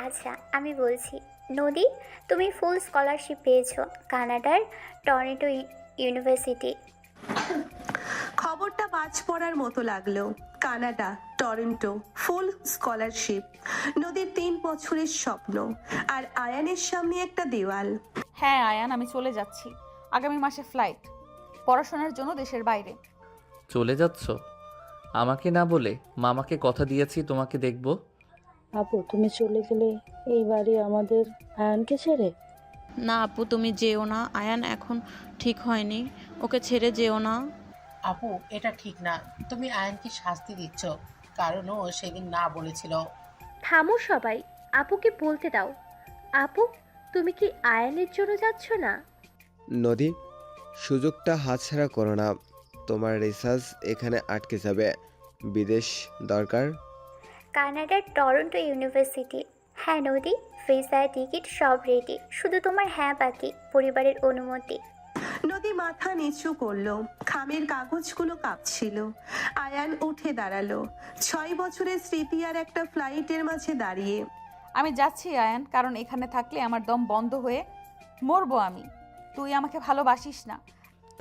আচ্ছা আমি বলছি। নদী, তুমি ফুল স্কলারশিপ পেয়েছো কানাডার টরন্টো ইউনিভার্সিটি। খবরটা বাজ পড়ার মতো লাগলো। কানাডা, টরন্টো, ফুল স্কলারশিপ। নদীর 3 বছরের স্বপ্ন, আর আয়ানের সামনে একটা দেওয়াল। হ্যাঁ আয়ান, আমি চলে যাচ্ছি। আগামী মাসে ফ্লাইট, পড়াশোনার জন্য দেশের বাইরে। চলে যাচ্ছ? আমাকে না বলে? মামাকে কথা দিয়েছি তোমাকে দেখব। আপু তুমি চলে গেলে এই বাড়ি আমাদের আয়ানকে ছেড়ে? না আপু, তুমি যেও না। আয়ান এখন ঠিক হয়নি, ওকে ছেড়ে যেও না। আপু এটা ঠিক না, তুমি আয়নকে শাস্তি দিচ্ছ, কারণ ও সেদিন না বলেছিল। থামো সবাই, আপুকে বলতে দাও। আপু, তুমি কি আয়ানের জন্য যাচ্ছ না? নদী, সুযোগটা হাতছাড়া করো না। তোমার রিসার্চ এখানে আটকে যাবে। বিদেশ দরকার। কানাডার টরন্টো ইউনিভার্সিটি। হ্যাঁ নদী, ভিসা টিকিট সব রেডি, শুধু তোমার হ্যাঁ বাকি, পরিবারের অনুমতি। নদী মাথা নিচু করলো, খামের কাগজগুলো কাঁপছিল। আয়ান উঠে দাঁড়ালো। 6 বছরের স্মৃতি আর একটা ফ্লাইটের মাঝে দাঁড়িয়ে। আমি যাচ্ছি আয়ান, কারণ এখানে থাকলে আমার দম বন্ধ হয়ে মরবো আমি। তুই আমাকে ভালোবাসিস না।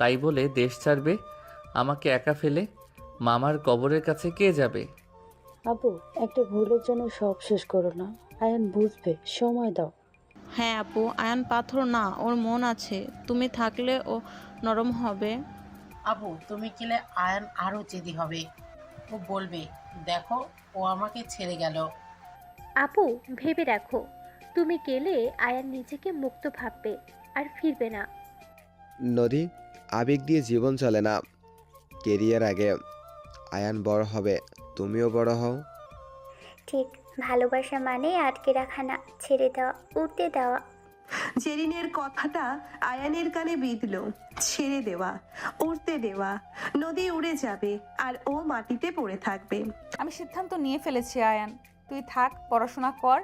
তাই বলে দেশ ছাড়বে আমাকে একা ফেলে? মামার কবরের কাছে কে যাবে? আপু একটা ভুলের জন্য সব শেষ করো না। আয়ান বুঝবে, সময় দাও। হ্যাঁ আপু, আয়ান পাথর না, ওর মন আছে। তুমি থাকলে ও নরম হবে। আপু তুমি গেলে আয়ন আরো জেদি হবে, ও বলবে দেখো ও আমাকে ছেড়ে গেল। আপু ভেবে দেখো, তুমি গেলে আয়ান নিজেকে মুক্ত ভাববে আর ফিরবে না। নদী, আবেগ দিয়ে জীবন চলে না, কেরিয়ার আগে। আয়ান বড় হবে, তুমিও বড় হও। ঠিক, ভালোবাসা মানে আটকে রাখা না, ছেড়ে দেওয়া, উঠতে দেওয়া। জেরিনের কথাটা আয়ানের কানে বিঁধল। ছেড়ে দেওয়া, উড়তে দেওয়া। নদী উড়ে যাবে আর ও মাটিতে পড়ে থাকবে। আমি সিদ্ধান্ত নিয়ে ফেলেছি আয়ান, তুই থাক, পড়াশোনা কর,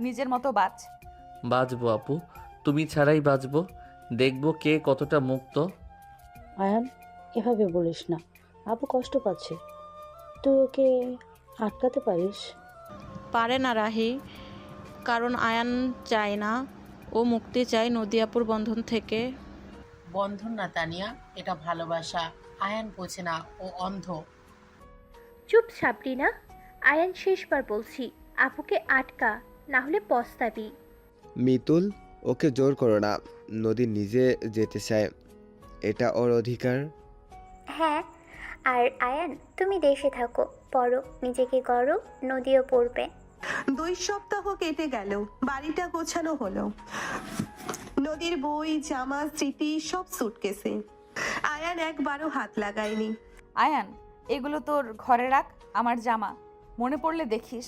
নিজের মতো বাঁচ। বাঁচবো আপু, তুমি ছাড়াই বাঁচবো। দেখবো কে কতটা মুক্ত। আয়ান এভাবে বলিস না, আপু কষ্ট পাচ্ছে। তুই ওকে আটকাতে পারিস? পারে না রাহি, কারণ আয়ান চায় না, ও মুক্তি চায় নদিয়াপুর বন্ধন থেকে। বন্ধন না তানিয়া, এটা ভালোবাসা। আয়ান বোঝে না, ও অন্ধ। চুপ সাবরিনা, আয়ান শেষবার বলছি, আপুকে আটকা, না হলে পস্তাবি। মিতুল, ওকে জোর করো না। নদী নিজে যেতে চায়, এটা ওর অধিকার। হ্যাঁ, আর আয়ান তুমি দেশে থাকো, পড়ো, নিজেকে গড়ো, নদীও পড়বে। 2 সপ্তাহ কেটে গেল, বাড়িটা গোছানো হলো। নদীর বই, জামা, স্মৃতি সব সুটকেসে। আয়ান একবারও হাত লাগায়নি। আয়ান, এগুলো তোর ঘরে রাখ, আমার জামা, মনে পড়লে দেখিস।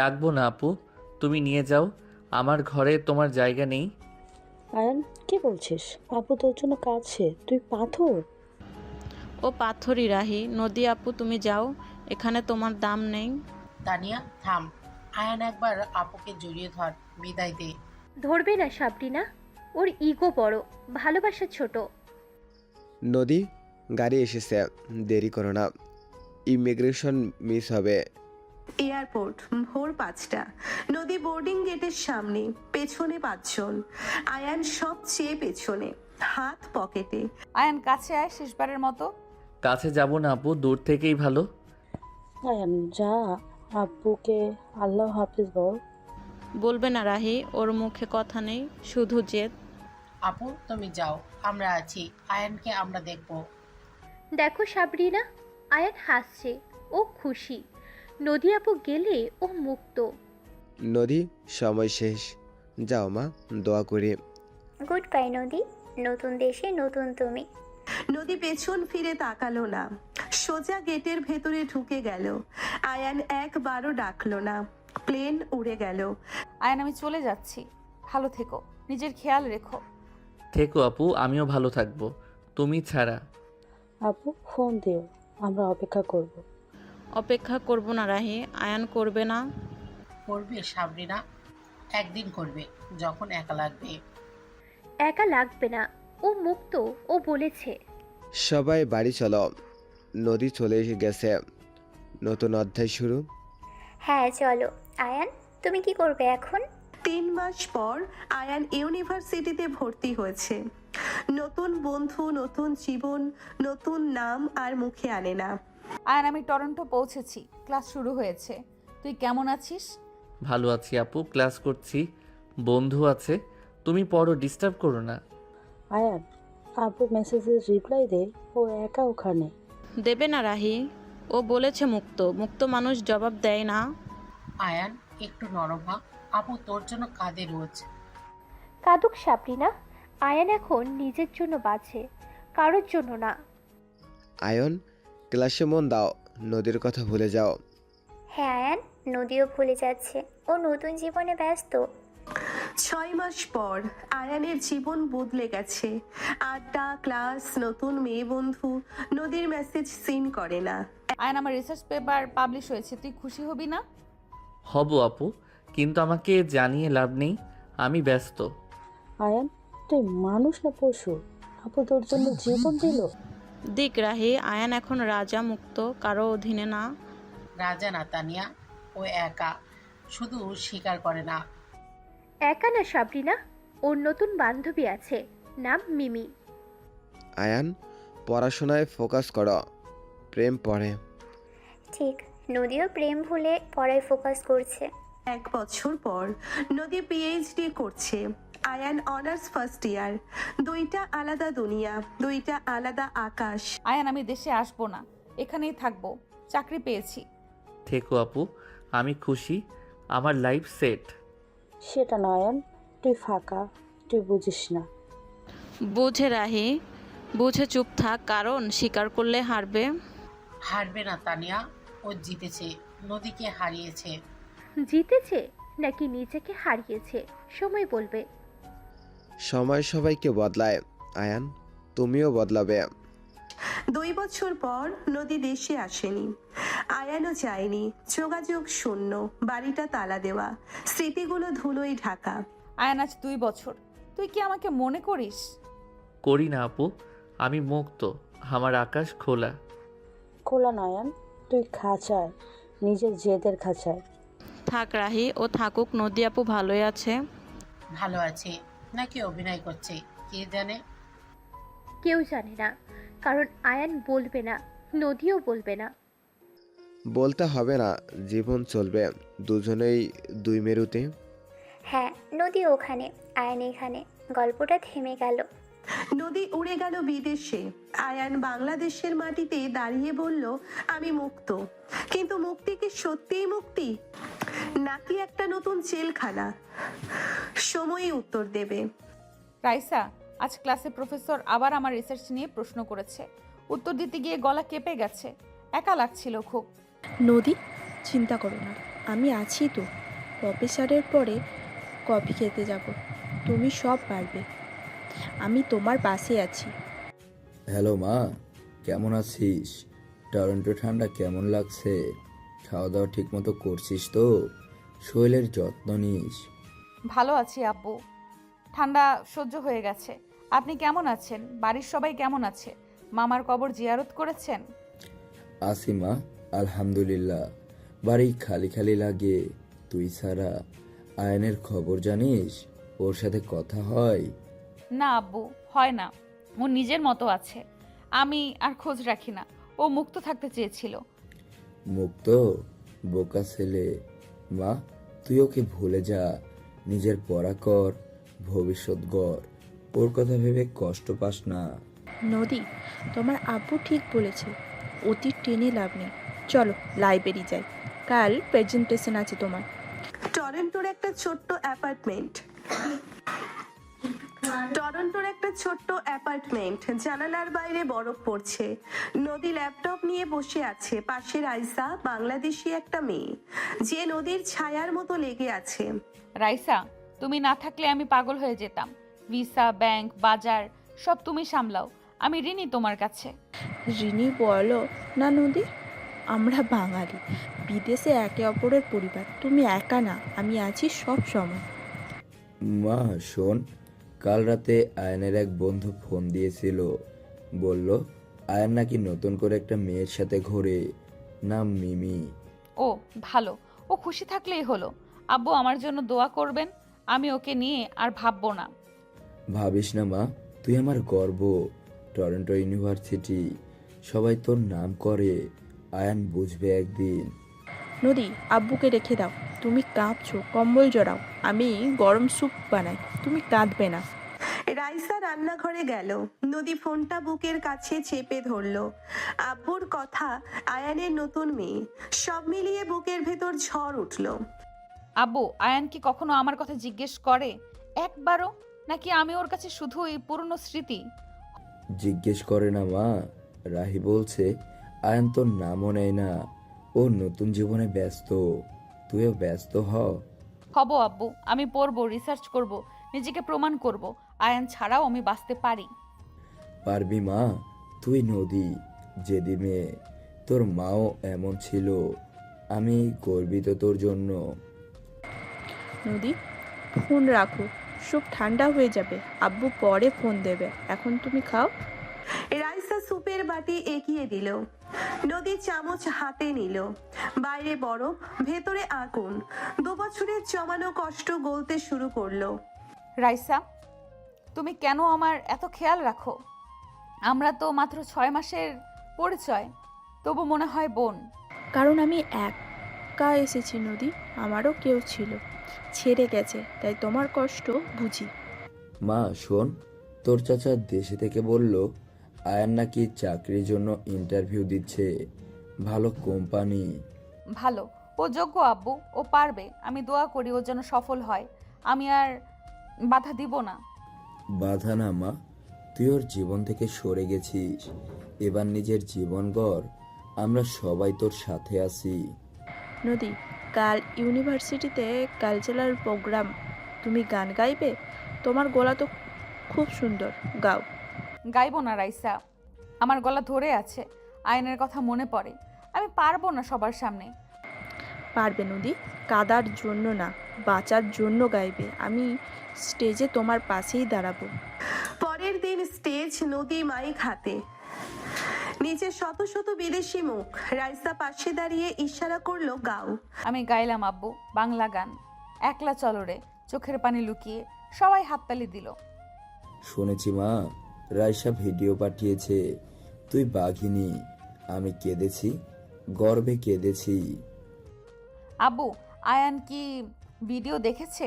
রাখবো না আপু, তুমি নিয়ে যাও। আমার ঘরে তোমার জায়গা নেই। আয়ান কি বলছিস? আপু তোর জন্য কাঁদছে, তুই পাথর। ও পাথরই রাহি। নদী আপু তুমি যাও, এখানে তোমার দাম নেই। তানিয়া থাম, আয়ান একবার আপুকে জড়িয়ে ধর, বিদায় দে। ধরবে না সাবরিনা, ওর ইগো বড়, ভালোবাসা ছোট। নদী, গাড়ি এসেছে, দেরি করো না, ইমিগ্রেশন মিস হবে। এয়ারপোর্ট, ভোর 5টা। নদী বোর্ডিং গেটের সামনে, পেছনে 5 জন। আয়ান সবচেয়ে পেছনে, হাত পকেটে। আয়ান কাছে আয় শেষবারের মতো। কাছে যাব না আপু, দূর থেকেই ভালো। আয়ান যা, আব্বুকে আল্লাহ হাফিজ বল। বলবে না রাহি, ওর মুখে কথা নেই, শুধু জেদ। আপু তুমি যাও, আমরা আছি, আয়ানকে আমরা দেখব। দেখো সাবরিনা, আয়ান হাসছে, ও খুশি। নদী আপু গেলে ও মুক্ত। নদী, সময় শেষ, যাও মা, দোয়া করি। গুড বাই নদী, নতুন দেশে নতুন তুমি। নদী পেছন ফিরে তাকালো না, সোজা গেটের ভেতরে ঢুকে গেল। আয়ান একবারও ডাকলো না, প্লেন উড়ে গেল। আয়ান আমি চলে যাচ্ছি, ভালো থেকো, নিজের খেয়াল রেখো। থেকো আপু, আমিও ভালো থাকবো তুমি ছাড়া। আব্বু ফোন দিও, আমরা অপেক্ষা করব। অপেক্ষা করব না রাহি, আয়ান করবে না। করবে সাবরিনা, একদিন করবে, যখন একা লাগবে। একা লাগবে না, ও মুক্ত, ও বলেছে। সবাই বাড়ি চলো, নদী চলে গেছে, নতুন অধ্যায় শুরু। হ্যাঁ চলো। আয়ান তুমি কি করবে এখন? 3 মাস পর আয়ান ইউনিভার্সিটিতে ভর্তি হয়েছে। নতুন বন্ধু, নতুন জীবন, নতুন নাম আর মুখে আনে না। আয়ান আমি টরন্টো পৌঁছেছি, ক্লাস শুরু হয়েছে। তুই কেমন আছিস? ভালো আছি আপু, ক্লাস করছি, বন্ধু আছে, তুমি পড়ো, ডিস্টার্ব করো না। আয়ান আব্বু মেসেজের রিপ্লাই দে, ও একা ওখানে। দেবে না রাহি, ও বলেছে মুক্ত, মুক্ত মানুষ জবাব দেয় না। আয়ান একটু নরম হ, আপু তোর জন্য কাঁদে রোজ। কাদুক সাবরিনা, আয়ান এখন নিজের জন্য বাঁচে, কারোর জন্য না। আয়ন, ক্লাসে মন দাও, নদীর কথা ভুলে যাও। হ্যাঁ আয়ান, নদীও ভুলে যাচ্ছে, ও নতুন জীবনে ব্যস্ত। 6 মাস পর আয়ানের জীবন বদলে গেছে। আড্ডা, ক্লাস, নতুন মেয়ে বন্ধু। নদীর মেসেজ সিন করে না। আয়ান আমার রিসার্চ পেপার পাবলিশ হয়েছে, তুই খুশি হবি না? হব আপু, কিন্তু আমাকে জানিয়ে লাভ নেই, আমি ব্যস্ত। আয়ান তুই মানুষ না পশু? আপু তোর জন্য জীবন দিল। দিক রাহি, আয়ান এখন রাজা, মুক্ত, কারো অধীনে না। রাজা না তানিয়া, ও একা, শুধু স্বীকার করে না। একা না সাবরিনা, ওর নতুন বান্ধবী আছে, নাম মিমি। আয়ান, পড়াশোনায় ফোকাস করো, প্রেম পড়ে। ঠিক, নদীও প্রেম ভুলে পড়ায় ফোকাস করছে। 1 বছর পর নদী পিএইচডি করছে। Ayaan honours first year. 2টা আলাদা দুনিয়া, 2টা আলাদা আকাশ। আয়ান আমি দেশে আসবো না, এখানেই থাকবো, চাকরি পেয়েছি। থেকো আপু, আমি খুশি, আমার লাইফ সেট। সেটা না আয়ান, তুই ফাঁকা, তুই বুঝিস না। বুঝে রাহি, বুঝে চুপ থাক, কারণ স্বীকার করলে হারবে। হারবে না তানিয়া, ও জিতেছে, নদীকে হারিয়েছে। জিতেছে নাকি নিজেকে হারিয়েছে, সময় বলবে। সময় সবাইকে বদলায় আয়ান, তুমিও বদলাবে। 2 বছর পর নদী দেশে আসেনি। আয়ানও যায়নি, যোগাযোগ শূন্য, বাড়িটা তালা দেওয়া, স্মৃতিগুলো ধুলোয় ঢাকা। আয়ান আজ 2 বছর, তুই কি আমাকে মনে করিস? করি না আপু, আমি মুক্ত, আমার আকাশ খোলা। খোলা নয়ন, তুই খাঁচায়, নিজের জেদের খাঁচায়। থাক রাহি, ও থাকুক, নদী আপু ভালোই আছে। ভালো আছে নাকি অভিনয় করছে কে জানে। কেউ জানে না, কারণ আয়ান বলবে না, নদীও বলবে না। বলতে হবে না, জীবন চলবে, দুজনেই 2 মেরুতে। হ্যাঁ, নদী ওখানে, আয়ান এখানে, গল্পটা থেমে গেল। নদী উড়ে গেল বিদেশে। আয়ান বাংলাদেশের মাটিতে দাঁড়িয়ে বলল, আমি মুক্ত। কিন্তু মুক্তি কি সত্যিই মুক্তি, নাকি একটা নতুন জেলখানা? সময়ই উত্তর দেবে। রাইসা, আজ ক্লাসে প্রফেসর আবার আমার রিসার্চ নিয়ে প্রশ্ন করেছে। উত্তর দিতে গিয়ে গলা কেঁপে গেছে, একা লাগছিল খুব। নদী, চিন্তা করো না, আমি আছি তো। প্রফেসরের পরে কফি খেতে যাব, তুমি সব পারবে, আমি তোমার পাশে আছি। হ্যালো মা, কেমন আছিস? টরন্টো ঠান্ডা কেমন লাগছে? খাওয়া দাওয়া ঠিক মতো করছিস তো? শরীরের যত্ন নিস। ভালো আছি আব্বু, ঠান্ডা সহ্য হয়ে গেছে। আপনি কেমন আছেন? বাড়ির সবাই কেমন আছে? মামার কবর জিয়ারত করেছেন? আসিমা, আলহামদুলিল্লাহ। বাড়ি খালি খালি লাগে। তুই ছাড়া আয়নের খবর জানিস? ওর সাথে কথা হয়? না আব্বু, হয় না। ও নিজের মতো আছে, আমি আর খোঁজ রাখি না। ও মুক্ত থাকতে চেয়েছিল। মুক্ত? বোকা ছেলে। মা, তুই ওকে ভুলে যা। নিজের পড়া কর, ভবিষ্যৎ গড়। ওর কথা ভেবে কষ্ট পাস না। নদী, তোমার আব্বু ঠিক বলেছে, অতীত টেনে লাভ নেই। চলো লাইব্রেরি যাই, কাল প্রেজেন্টেশন আছে তোমার। টরন্টোর একটা ছোট্ট অ্যাপার্টমেন্ট, জানালার বাইরে বরফ পড়ছে। নদী ল্যাপটপ নিয়ে বসে আছে, পাশে রাইসা, বাংলাদেশি একটা মেয়ে, যে নদীর ছায়ার মতো লেগে আছে। রাইসা, তুমি না থাকলে আমি পাগল হয়ে যেতাম। ভিসা, ব্যাংক, বাজার সব তুমি সামলাও। আমি ঋণী তোমার কাছে। রিনি বলো না নদী, আমরা বাঙালি, বিদেশে একে অপরের পরিবার। তুমি একা না, আমি আছি সব সময়। মা শোন, কাল রাতে আয়নের এক বন্ধু ফোন দিয়েছিল। বলল আয়ন নাকি নতুন করে একটা মেয়ের সাথে ঘোরে, নাম মিমি। ও ভালো, ও খুশি থাকলেই হলো। আব্বু আমার জন্য দোয়া করবেন, আমি ওকে নিয়ে আর ভাববো না। ভাবিস না মা, তুই আমার গর্ব। টরন্টো ইউনিভার্সিটি, সবাই তোর নাম করে। আয়ান বুঝবে একদিন। নদী, আব্বুকে রেখে দাও। তুমি কাঁপছো, কম্বল জড়াও, আমি গরম স্যুপ বানাই, তুমি কাঁদবে না। রাইসা রান্নাঘরে গেল, নদী ফোনটা বুকের কাছে চেপে ধরলো। আব্বুর কথা, আয়ানের নতুন মেয়ে, সব মিলিয়ে বুকের ভেতর ঝড় উঠলো। আব্বু, আয়ান কি কখনো আমার কথা জিজ্ঞেস করে একবারও? নাকি আমি ওর কাছে শুধুই পুরনো স্মৃতি? জিজ্ঞেস করে না মা। রাহি বলছে আয়ান তোর নামও নেয় না। ও নতুন জীবনে ব্যস্ত, তুইও ব্যস্ত হ। হব আব্বু, আমি পড়বো, রিসার্চ করব, নিজেকে প্রমাণ করব। আয়ান ছাড়াও আমি বাঁচতে পারি। পারবি মা, তুই নদী, জেদি মেয়ে। তোর মাও এমন ছিল। আমি গর্বিত তোর জন্য। নদী, ফোন রাখো, স্যুপ ঠান্ডা হয়ে যাবে, আব্বু পরে ফোন দেবে, এখন তুমি খাও। রাইসা সুপের বাটি এগিয়ে দিল, নদী চামচ হাতে নিল। বাইরে বরফ, ভেতরে আগুন, 2 বছরের জমানো কষ্ট গলতে শুরু করলো। রাইসা, তুমি কেন আমার এত খেয়াল রাখো? আমরা তো মাত্র 6 মাসের পরিচয়, তবু মনে হয় বোন। কারণ আমি একা এসেছি নদী, আমারও কেউ ছিল, ছেড়ে গেছে, তাই তোমার কষ্ট বুঝি। মা শোন, তোর চাচা দেশে থেকে বলল আয়ান নাকি চাকরির জন্য ইন্টারভিউ দিচ্ছে, ভালো কোম্পানি। ভালো, ও যোগ্য আব্বু, ও পারবে। আমি দোয়া করি ও যেন সফল হয়। আমি আর বাধা দিব না। বাধা না মা, তুই ওর জীবন থেকে সরে গেছিস, এবার নিজের জীবন গড়। আমরা সবাই তোর সাথে আছি। নদী, কাল ইউনিভার্সিটিতে কালচারাল প্রোগ্রাম, তুমি গান গাইবে? তোমার গলা তো খুব সুন্দর, গাও। গাইবো না রাইসা, আমার গলা ধরে আছে। আয়নের কথা মনে পড়ে, আমি পারবো না সবার সামনে। পারবে নদী, কাদার জন্য না, বাঁচার জন্য গাইবে। আমি স্টেজে তোমার পাশেই দাঁড়াবো। পরের দিন স্টেজ, নদী মাইক হাতে, নিচে শত শত বিদেশি মুখ। রাইসা পাশে দাঁড়িয়ে ইশারা করলো, গাও। আমি গাইলাম আব্বু বাংলা গান, একলা চলরে, চোখের পানি লুকিয়ে। সবাই হাততালি দিল। শুনেছি মা, রাইসা ভিডিও পাঠিয়েছে। তুই বাঘিনী, আমি কেঁদেছি, গর্বে কেঁদেছি। আব্বু, আয়ান কি ভিডিও দেখেছে?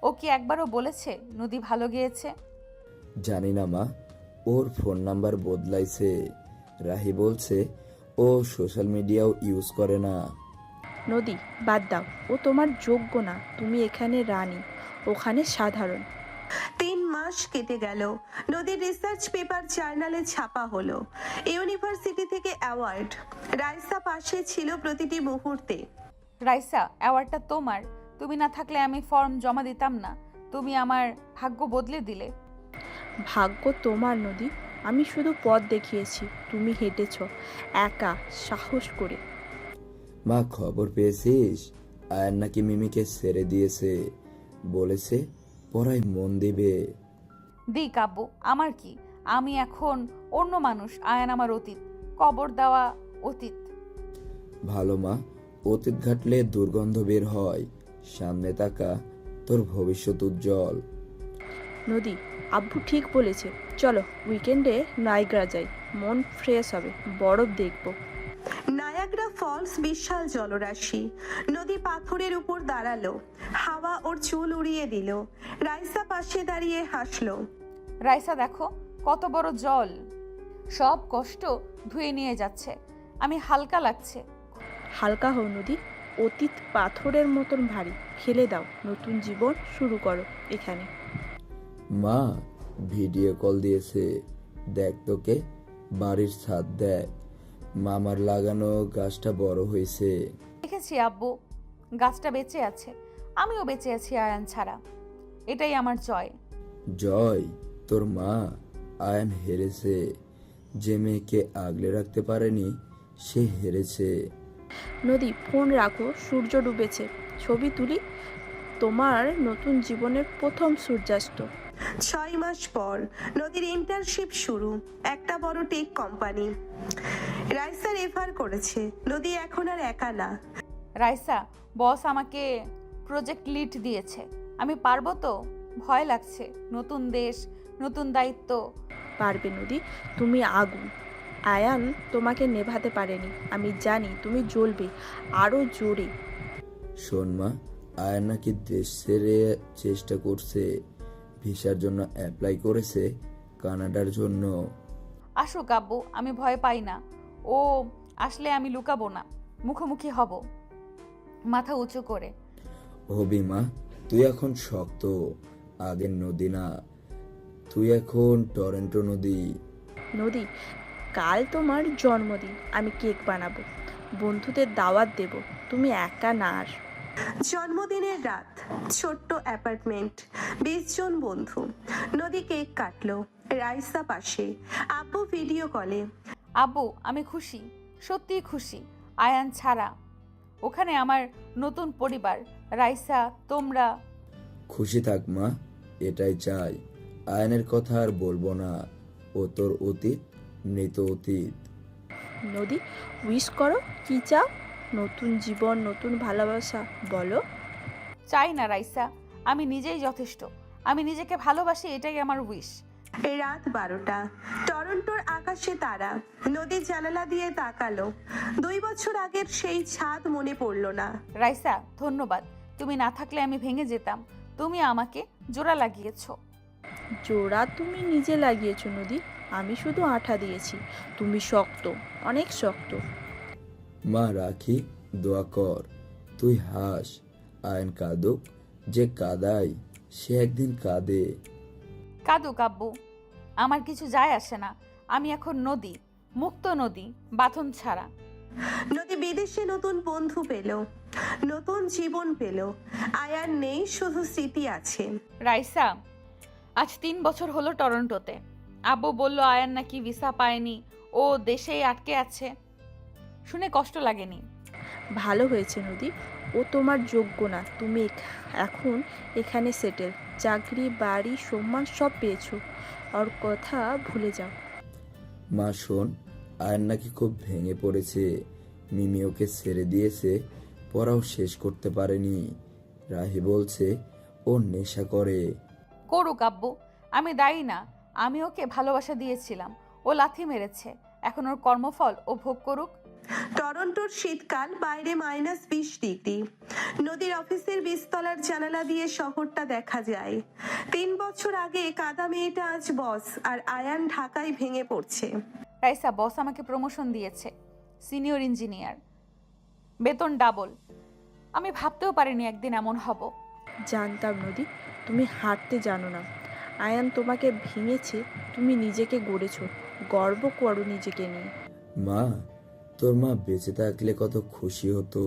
ও কি একবারও বলেছে নদী ভালো গেয়েছে? জানি না মা, ওর ফোন নাম্বার বদলাইছে। রাহি বলছে ও সোশ্যাল মিডিয়াও ইউজ করে না। নদী, বাদ দাও, ও তোমার যোগ্য না। তুমি এখানে রানী, ওখানে সাধারণ। 3 মাস কেটে গেল, নদীর রিসার্চ পেপার জার্নালে ছাপা হলো। ইউনিভার্সিটি থেকে অ্যাওয়ার্ড, রাইসা পাশে ছিল প্রতিটি মুহূর্তে। রাইসা, অ্যাওয়ার্ডটা তোমার। তুমি না থাকলে আমি ফর্ম জমা দিতাম না। তুমি আমার ভাগ্য বদলে দিলে। ভাগ্য তোমার নদী, আমি শুধু পথ দেখিয়েছি, তুমি হেঁটেছ একা, সাহস করে। মা খবর পেয়েছিস? আয়ান নাকি মিমিকে ছেড়ে দিয়েছে, বলেছে পড়ায় মন দিবে। দিক আব্বু, আমার কি? আমি এখন অন্য মানুষ। আয়ান আমার অতীত, কবর দেওয়া অতীত। ভালো মা, অতীত ঘাটলে দুর্গন্ধ বের হয়, সামনে তাকা, তোর ভবিষ্যৎ উজ্জ্বল। নদী, আব্বু ঠিক বলেছে, চলো উইকেন্ডে নাইগ্রা যাই, মন ফ্রেশ হবে, বরফ দেখবো। নায়াগ্রা ফলস বিশাল জলরাশি। নদী পাথরের উপর দাঁড়ালো, হাওয়া ওর চুল উড়িয়ে দিল। রাইসা পাশে দাঁড়িয়ে হাসলো। রাইসা দেখো কত বড় জল, সব কষ্ট ধুয়ে নিয়ে যাচ্ছে। আমি হালকা লাগছে। হালকা হও নদী, অতীত পাথরের মতন ভারী, ফেলে দাও, নতুন জীবন শুরু করো এখানে। মা ভিডিও কল দিয়েছে, দেখ তোকে, বাড়ির ছাদ দেখ, মামার লাগানো গাছটা বড় হয়েছে। দেখেছি আব্বু, গাছটা বেঁচে আছে, আমিও বেঁচে আছি আয়ান ছাড়া। এটাই আমার জয়। জয়? তোর মা? আয়ান হেরেছে। যে মেয়েকে আগলে রাখতে পারেনি সে হেরেছে। নদী, ফোন রাখো, সূর্য ডুবেছে, ছবি তুলি, তোমার নতুন জীবনের প্রথম সূর্যাস্ত। 6 মাস পর নদীর ইন্টার্নশিপ শুরু, একটা বড় টেক কোম্পানি। রাইসা রেফার করেছে। নদী এখন আর একা না। রাইসা, বস আমাকে প্রজেক্ট লিড দিয়েছে। আমি পারবো তো? ভয় লাগছে। নতুন দেশ, নতুন দায়িত্ব। পারবে নদী, তুমি আগুন। আয়ান তোমাকে নেভাতে পারেনি, আমি জানি তুমি জ্বলবে আরো জোরে। শোন মা, আয়ান নাকি দেশ ছেড়ে চেষ্টা করছে, ভিসার জন্য অ্যাপ্লাই করেছে, কানাডার জন্য। আসুক আব্বু, আমি ভয় পাই না। ও আসলে আমি লুকাবো না, মুখোমুখি হব, মাথা উঁচু করে। হবি মা, তুই এখন শক্ত, আগের নদী না, তুই এখন টরন্টো নদী। নদী, কাল তোমার জন্মদিন, আমি কেক বানাবো, বন্ধুদের দাওয়াত দেব, তুমি একা না আর। জন্মদিনের রাত, ছোট্ট অ্যাপার্টমেন্ট, 20 জন বন্ধু। নদী কেক কাটলো, রাইসা পাশে, আব্বু ভিডিও কলে। আব্বু, আমি খুশি, সত্যিই খুশি। আয়ান ছাড়া ওখানে আমার নতুন পরিবার। রাইসা, তোমরা। খুশি থাক মা, এটাই চাই। আয়নের কথা আর বলবো না, ও তোর অতীত, মৃত অতীত। নদী, উইশ করো, কি চাও? নতুন জীবন, নতুন ভালোবাসা, বলো। চাই না রাইসা, আমি নিজেই যথেষ্ট। আমি নিজেকে ভালোবাসি, এটাই আমার উইশ। রাত 12টা, টরন্টোর আকাশে তারা। নদী জানালা দিয়ে তাকালো। 2 বছর আগের সেই ছাদ মনে পড়লো না। রাইসা, ধন্যবাদ। তুমি না থাকলে আমি ভেঙে যেতাম। তুমি আমাকে জোড়া লাগিয়েছো। জোড়া তুমি নিজে লাগিয়েছো নদী, আমি শুধু আঠা দিয়েছি। তুমি শক্ত, অনেক শক্ত। মা রাখি, দোয়া কর, তুই হাস, আয়ন কাঁদুক, যে কাদাই সে একদিন কাঁদে। কাঁদুক আব্বু, আমার কিছু যায় আসে না। আমি এখন নদী, মুক্ত নদী, বাঁধন ছাড়া। নদী বিদেশে নতুন বন্ধু পেল, নতুন জীবন পেল। আয়ার নেই, শুধু স্মৃতি আছে। রাইসা, আজ 3 বছর হলো টরন্টোতে। আব্বু বলল আয়ান নাকি ভিসা পায়নি, ও দেশেই আটকে আছে। শুনে কষ্ট লাগেনি। ভালো হয়েছে নদী, ও তোমার যোগ্য না। তুমি এখন এখানে সেটেল, চাকরি, বাড়ি, সম্মান সব পেয়েছো। ওর কথা ভুলে যাও। মা শোন, আয়ন নাকি খুব ভেঙে পড়েছে, মিমি ওকে ছেড়ে দিয়েছে, পড়াও শেষ করতে পারেনি। রাহি বলছে ও নেশা করে। করুক আব্বু, আমি দায়ী না। আমি ওকে ভালোবাসা দিয়েছিলাম, ও লাথি মেরেছে। এখন ওর কর্মফল ও ভোগ করুক। টরন্টোর শীতকাল, বাইরে -20 ডিগ্রি। নদীর অফিসের 20 তলার জানালা দিয়ে শহরটা দেখা যায়। 3 বছর আগে কাদা মেয়েটা আজ বস, আর আয়ান ঢাকায় ভেঙে পড়ছে। রাইসা, বস আমাকে প্রমোশন দিয়েছে, সিনিয়র ইঞ্জিনিয়ার, বেতন ডাবল। আমি ভাবতেও পারিনি একদিন এমন হব। জানতাম নদী, তুমি হাঁটতে জানো না। আয়ান তোমাকে ভেঙেছে, তুমি নিজেকে গড়েছো, গর্ব করো নিজেকে নিয়ে। মা, তোর মা বেঁচে থাকলে কত খুশি হতো।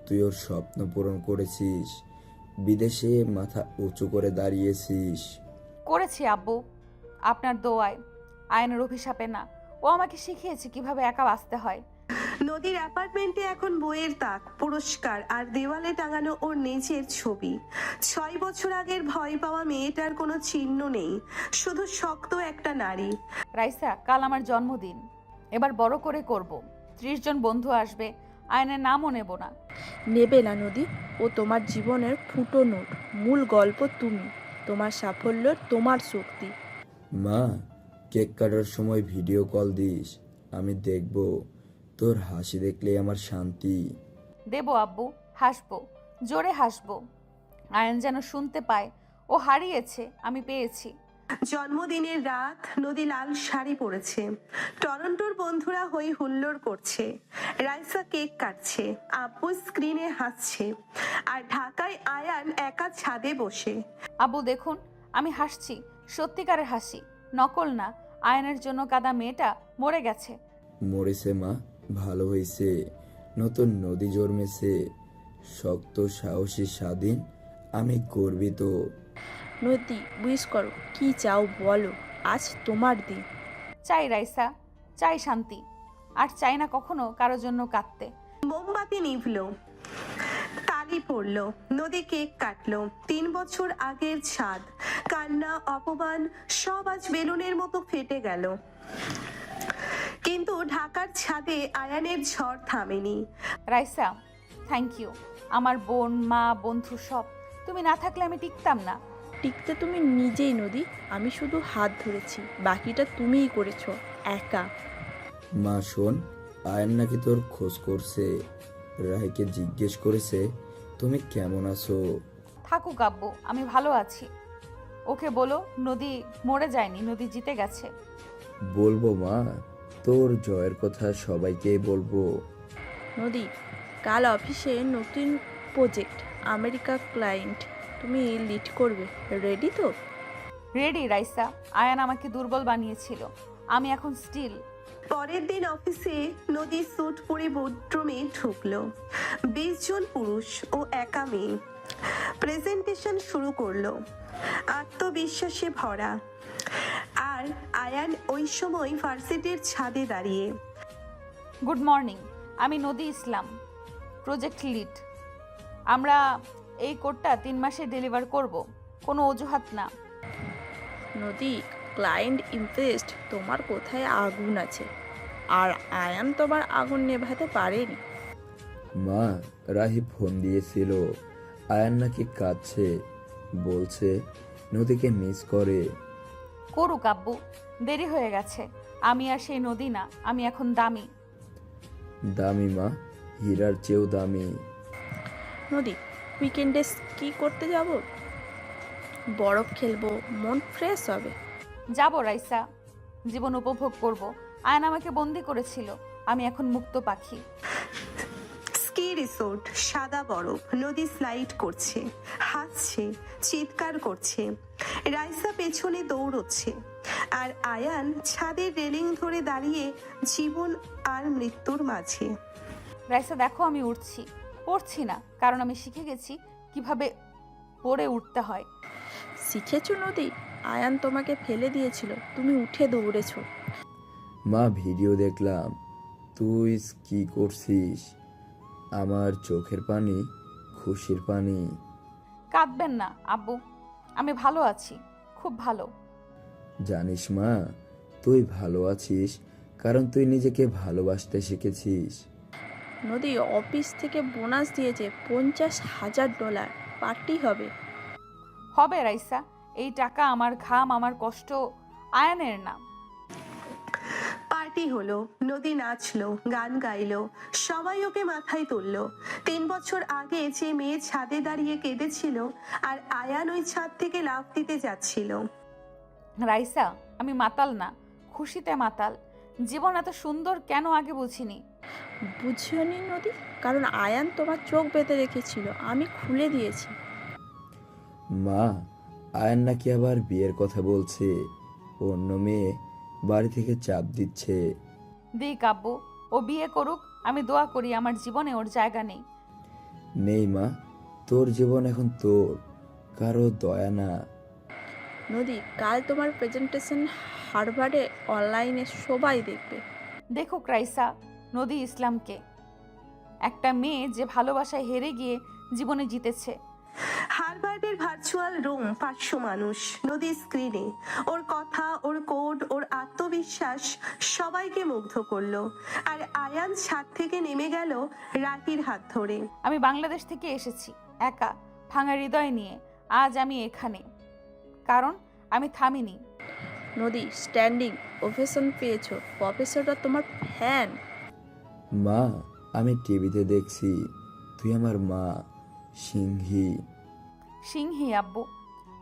তুই ওর স্বপ্ন পূরণ করেছিস, বিদেশে মাথা উঁচু করে দাঁড়িয়েছিস। করেছি আব্বু, আপনার দোয়ায়, আয়নের অভিশাপে না। ও আমাকে শিখিয়েছে কিভাবে একা বাঁচতে হয়। নদীর অ্যাপার্টমেন্টে এখন বইয়ের তাক, পুরস্কার আর দেওয়ালে টাঙানো ওর নিজের ছবি। 6 বছর আগের ভয় পাওয়া মেয়েটার কোনো চিহ্ন নেই, শুধু শক্ত একটা নারী। রাইসা, কাল আমার জন্মদিন, এবার বড় করে করব। 30 জন বন্ধু আসবে, আয়নের নামও নেব না। নেবে না নদী, ও তোমার জীবনের ফুটো নোট, মূল গল্প তুমি, তোমার সাফল্য, তোমার শক্তি। মা, কেক কাটার সময় ভিডিও কল দিস, আমি দেখব। তোর হাসি দেখলেই আমার শান্তি। দেবো আব্বু, হাসবো, জোরে হাসবো। আয়ন যেন শুনতে পায় ও হারিয়েছে, আমি পেয়েছি। জন্মদিনের রাত, নদী লাল শাড়ি পরেছে। টরন্টোর বন্ধুরা হই হুল্লোড় করছে। রাইসা কেক কাটছে, আব্বু স্ক্রিনে হাসছে, আর ঢাকায় আয়ান একা ছাদে বসে। আব্বু দেখুন, আমি হাসছি, সত্যিকারের হাসি, নকল না। আয়নের জন্য কাদা মেয়েটা মরে গেছে। মরেছে মা, ভালো হয়েছে। নতুন নদী জন্মেছে, শক্ত, সাহসী, স্বাধীন। আমি গর্বিত। নদী, উইশ করো, কি চাও বলো, আজ তোমার দিন। চাই রাইসা, চাই শান্তি, আর চাই না কখনো কারো জন্য কাঁদতে। মোমবাতি নিভলো, তালি পড়লো, নদী কেক কাটলো। 3 বছর আগের ছাদ, কান্না, অপমান সব আজ বেলুনের মতো ফেটে গেল। কিন্তু ঢাকার ছাদে আয়ানের ঝড় থামেনি। Raisa, thank you. আমার বোন, মা, বন্ধু সব। তুমি না থাকলে আমি টিকতাম না। টিকতে তুমি নিজেই নদী, আমি শুধু হাত ধরেছি, বাকিটা তুমিই করেছো একা। মা শোন, আয়ন নাকি তোর খোঁজ করছে, রায়কে জিজ্ঞেস করেছে তুমি কেমন আছো। থাকুক আব্বু, আমি ভালো আছি। ওকে বলো নদী মরে যায়নি, নদী জিতে গেছে। বলবো মা, তোর জয়ের কথা সবাইকেই বলবো। নদী, কাল অফিসে নতুন প্রজেক্ট, আমেরিকা ক্লায়েন্ট, তুমি লিড করবে, রেডি তো? রেডি রাইসা। আয়ান আমাকে দুর্বল বানিয়েছিল, আমি এখন স্টিল। পরের দিন অফিসে নদী স্যুট পরে বোর্ডরুমে ঢুকলো। 20 জন পুরুষ ও একা মেয়ে। প্রেজেন্টেশন শুরু করলো, আত্মবিশ্বাসে ভরা। আর আয়ান ওই সময় ভার্সিটির ছাদে দাঁড়িয়ে। গুড মর্নিং, আমি নদী ইসলাম, প্রজেক্ট লিড। আমরা এই কোডটা 3 মাসে ডেলিভার করব, কোনো অজুহাত না। নদী, ক্লায়েন্ট ইমপ্রেসড, তোমার কোথায় আগুন আছে, আর আয়ান তোমার আগুন নেভাতে পারেনি। মা, রাহি ফোন দিয়েছিল, আয়ান নাকি কাঁদছে, বলছে নদীকে মিস করে। করুক আব্বু, দেরি হয়ে গেছে। আমি আর সেই নদী না, আমি এখন দামি। দামি মা, হীরার চেয়েও দামি। নদী, উইকেন্ডে কি করতে যাব? বরফ খেলবো, মন ফ্রেশ হবে। যাব রাইসা, জীবন উপভোগ করব। আয়ন আমাকে বন্দি করেছিল, আমি এখন মুক্ত পাখি। স্কি রিসোর্ট, সাদা বরফ, নদী স্লাইড করছে, হাসছে, চিৎকার করছে। রাইসা পেছনে দৌড়চ্ছে, আর আয়ান ছাদের রেলিং ধরে দাঁড়িয়ে, জীবন আর মৃত্যুর মাঝে। রাইসা দেখো, আমি উঠছি, পড়ছি না, কারণ আমি শিখে গেছি কিভাবে পড়ে উঠতে হয়। শিখেছো নদী? আয়ান তোমাকে ফেলে দিয়েছিল, তুমি উঠে দৌড়েছো। মা, ভিডিও দেখলাম, তুই কি করছিস। আমার চোখের পানি, খুশির পানি। কাঁদবেন না আব্বু, আমি ভালো আছি, খুব ভালো। জানিস মা, তুই ভালো আছিস কারণ তুই নিজেকে ভালোবাসতে শিখেছিস। নদী, অফিস থেকে বোনাস দিয়েছে $50,000, পার্টি হবে। হবে রাইসা, এই টাকা আমার ঘাম, আমার কষ্ট, আয়নের না। পার্টি হলো, নদী নাচলো, গান গাইলো, সবাই ওকে মাথায় তুললো। 3 বছর আগে যে মেয়ে ছাদে দাঁড়িয়ে কেঁদেছিল, আর আয়ান ওই ছাদ থেকে লাফ দিতে যাচ্ছিল। রাইসা, আমি মাতাল না, খুশিতে মাতাল। জীবন এত সুন্দর কেন আগে বুঝিনি। বুঝিওনি নদী, কারণ আয়ান তোমার চোখ বেঁধে রেখেছিল, আমি খুলে দিয়েছি। মা, আয়ান নাকি আবার বিয়ের কথা বলছে, অন্য মেয়ে বাড়ি থেকে চাপ দিচ্ছে। দিক আব্বু, ও বিয়ে করুক, আমি দোয়া করি আমার জীবনে ওর জায়গা নেই। নেই মা, তোর জীবন এখন তোর, কারো দয়া না। নদী, কাল তোমার প্রেজেন্টেশন হার্ভার্ডে অনলাইনে সবাই দেখবে। দেখুক রাইসা, নদী ইসলামকে, একটা মেয়ে যে ভালোবাসায় হেরে গিয়ে জীবনে জিতেছে। হারবার্ডের ভার্চুয়াল রুম, 500 মানুষ, নদীর স্ক্রিনে। ওর কথা, ওর কোড, ওর আত্মবিশ্বাস সবাইকে মুগ্ধ করলো। আর আয়ান ছাদ থেকে নেমে গেল রাকির হাত ধরে। আমি বাংলাদেশ থেকে এসেছি একা, ভাঙা হৃদয় নিয়ে। আজ আমি এখানে কারণ আমি থামিনি। নদী স্ট্যান্ডিং ওভেশন পেয়েছো, প্রফেসররা তোমার ফ্যান। মা, আমি টিভিতে দেখছি তুই আমার মা, সিংহী। সিংহী আব্বু।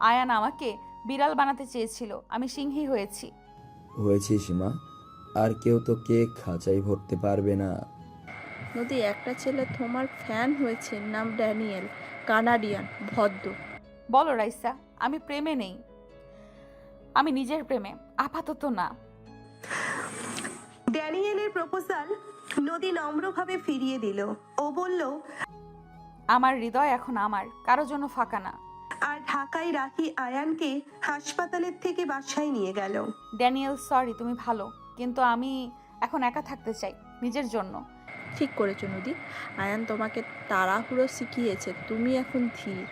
আয়ান আমাকে বিড়াল বানাতে চেয়েছিল, আমি সিংহী হয়েছি। হয়েছিস মা, আর কেউ তো কেক খাঁচাই ভরতে পারবে না। নদী একটা ছেলে তোমার ফ্যান হয়েছে, নাম ড্যানিয়েল, কানাডিয়ান, ভদ্র। বলো রাইসা, আমি প্রেমে নেই। আমি নিজের প্রেমে, আপাতত না। ড্যানিয়েলের প্রপোজাল নদী নম্রভাবে ফিরিয়ে দিল। ও বলল, আমার হৃদয় এখন আমার, কারো জন্য ফাঁকা না। আর ঢাকায় রাখি আয়ানকে হাসপাতালের থেকে বাসায় নিয়ে গেল। ড্যানিয়েল সরি, তুমি ভালো, কিন্তু আমি এখন একা থাকতে চাই নিজের জন্য। ঠিক করেছো নদী, আয়ান তোমাকে তাড়াহুড়ো শিখিয়েছে, তুমি এখন ধীর।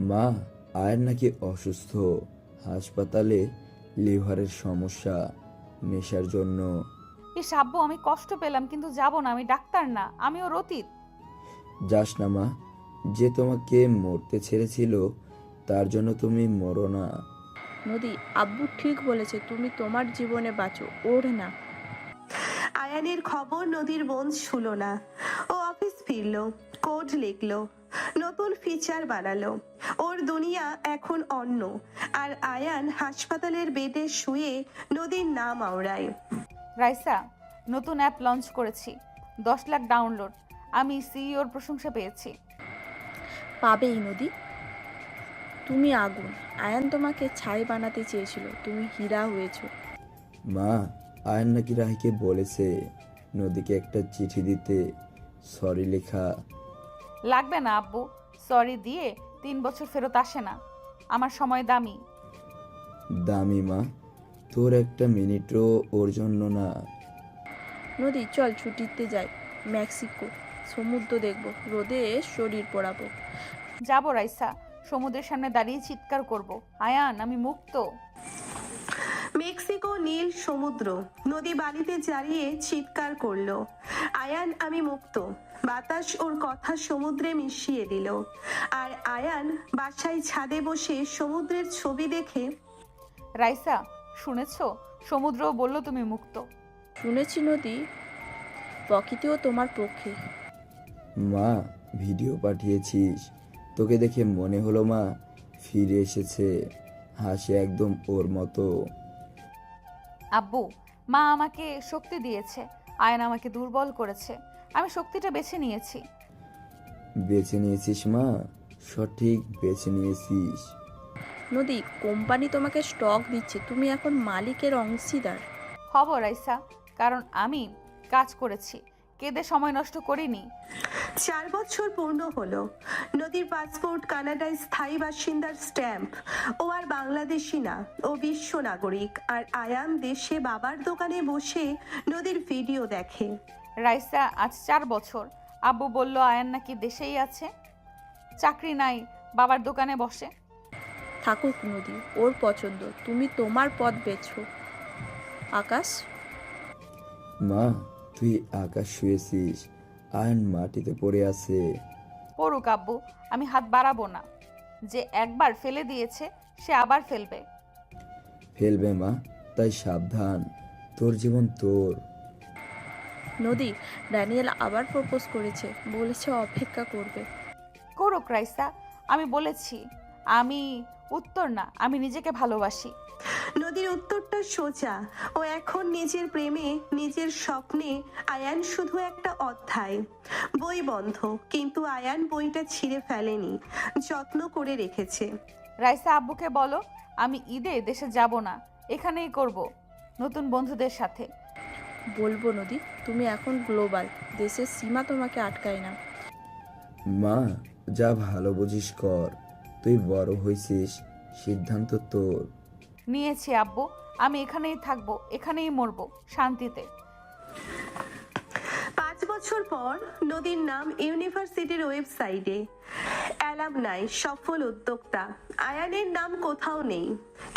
মা, আয়ান নাকি অসুস্থ, হাসপাতালে লিভারের সমস্যা, নেশার জন্য। ইস আব্বু, আমি কষ্ট পেলাম, কিন্তু যাব না, আমি ডাক্তার না, আমিও রতীত। যাস না মা, যে তোমাকে মরতে ছেড়েছিল তার জন্য তুমি মরো না। নদী আব্বু ঠিক বলেছে, তুমি তোমার জীবনে বাঁচো, ওর না। আয়ানের খবর নদীর বোন ছুল না। ও অফিস ফিরলো, কোড লিখলো, নতুন ফিচার বানালো। ওর দুনিয়া এখন অন্য। আর আয়ান হাসপাতালের বেডে শুয়ে নদীর নাম আওড়ায়। রাইসা, নতুন অ্যাপ লঞ্চ করেছি, 10 লাখ ডাউনলোড। আমি সিইওর প্রশংসা পেয়েছি। পাবেই নদী, তুমি আগুন। আয়ান তোমাকে ছাই বানাতে চেয়েছিল, তুমি হীরা হয়েছো। মা, আয়ান নাকি রাহিকে বলেছে নদীকে একটা চিঠি দিতে, সরি লেখা। লাগবে না আব্বু, সরি দিয়ে 3 বছর ফেরত আসে না। আমার সময় দামি। দামি মা, তোর একটা মিনিটও ওর জন্য না। নদী চল ছুটিতে যাই, মেক্সিকো, সমুদ্র দেখবো, রোদে শরীর পোড়াবো। যাবো রাইসা, সমুদ্রের সামনে দাঁড়িয়ে চিৎকার করব, আয়ান আমি মুক্ত। মেক্সিকো, নীল সমুদ্র, নদী বালিতে দাঁড়িয়ে চিৎকার করলো, আয়ান আমি মুক্ত। বাতাস ওর কথা সমুদ্রে মিশিয়ে দিল। আর আয়ান বাসায় ছাদে বসে সমুদ্রের ছবি দেখে, রাইসা শুনেছো, সমুদ্রও বলল তুমি মুক্ত। শুনেছি নদী, প্রকৃতিও তোমার পক্ষে। মা, ভিডিও পাঠিয়েছিস, তোকে দেখে মনে হলো মা ফিরে এসেছে, হাসি একদম ওর মতো। আব্বু, মা আমাকে শক্তি দিয়েছে, আয়ান আমাকে দুর্বল করেছে, আমি শক্তিটা বেছে নিয়েছি। বেছে নিয়েছিস মা, সঠিক বেছে নিয়েছিস। নদী কোম্পানি তোমাকে স্টক দিচ্ছে, তুমি এখন মালিকের অংশীদার। হব রাইসা, কারণ আমি কাজ করেছি, কেঁদে সময় নষ্ট করিনি। 4 বছর পূর্ণ হলো। নদীর পাসপোর্ট, কানাডায় স্থায়ী বাসিন্দার স্ট্যাম্প। ও আর বাংলাদেশি না, ও বিশ্ব নাগরিক। আর আয়ান দেশে বাবার দোকানে বসে নদীর ভিডিও দেখে। রাইসা আজ 4 বছর। আব্বু বলল আয়ান নাকি দেশেই আছে, চাকরি নাই, বাবার দোকানে বসে। থাকুক নদী, ওর পছন্দ, তুমি তোমার পথ বেছো। আকাশ, মা, তুই আকাশ শুয়েছিস, আয়ন মাটিতে পড়ে আছে। পড়ুক আব্বু, আমি হাত বাড়াবো না। যে একবার ফেলে দিয়েছে সে আবার ফেলবে। ফেলবে মা, তাই সাবধান, তোর জীবন তোর। নদী ড্যানিয়েল আবার প্রপোজ করেছে, বলেছে অপেক্ষা করবে। করুক রাইসা, আমি বলেছি আমি উত্তর না, আমি নিজেকে ভালোবাসি। নদীর উত্তরটা সোজা। ও এখন নিজের প্রেমে, নিজের স্বপ্নে। আয়ান শুধু একটা অধ্যায়, বই বন্ধ, কিন্তু আয়ান বইটা ছিঁড়ে ফেলেনি, যত্ন করে রেখেছে। রাইসা আব্বুকে বলো আমি ঈদে দেশে যাব না, এখানেই করব নতুন বন্ধুদের সাথে। বলবো নদী, তুমি এখন গ্লোবাল, দেশের সীমা তোমাকে আটকায় না। মা, যা ভালো বুঝিস কর, তুই বড় হয়েছিস, সিদ্ধান্ত তোর। নিয়েছি আব্বু, আমি এখানেই থাকবো, এখানেই মরবো শান্তিতে। বছর পর নদীর নাম ইউনিভার্সিটির ওয়েবসাইটে। অ্যালামনাই, সফল উদ্যোক্তা। আয়ানের নাম কোথাও নেই,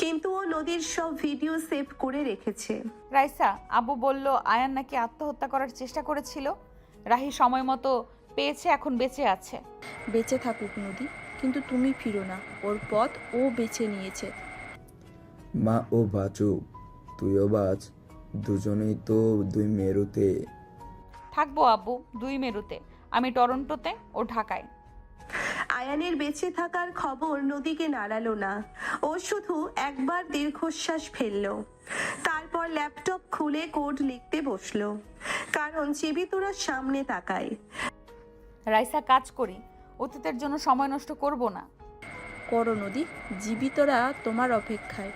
কিন্তু ও নদীর সব ভিডিও সেভ করে রেখেছে। রাইসা, আব্বু বলল আয়ান নাকি আত্মহত্যা করার চেষ্টা করেছিল। রাহি সময় মতো পেয়েছে, এখন বেঁচে আছে। বেঁচে থাকুক নদী, কিন্তু তুমি ফিরো না। ওর পথ ও বেছে নিয়েছে। মা ও বাঁচুক, তুইও বাঁচ, দুজনেই তো দুই মেরুতে। থাকবো আব্বু 2 মেরুতে, আমি টরন্টোতে, ও ঢাকায়। আয়ানের বেঁচে থাকার খবর নদীকে নাড়ালো না। ও শুধু একবার দীর্ঘশ্বাস ফেলল, তারপর ল্যাপটপ খুলে কোড লিখতে বসলো, কারণ জীবিতরা সামনে তাকায়। রাইসা, কাজ করি, অতীতের জন্য সময় নষ্ট করব না। করো নদী, জীবিতরা তোমার অপেক্ষায়।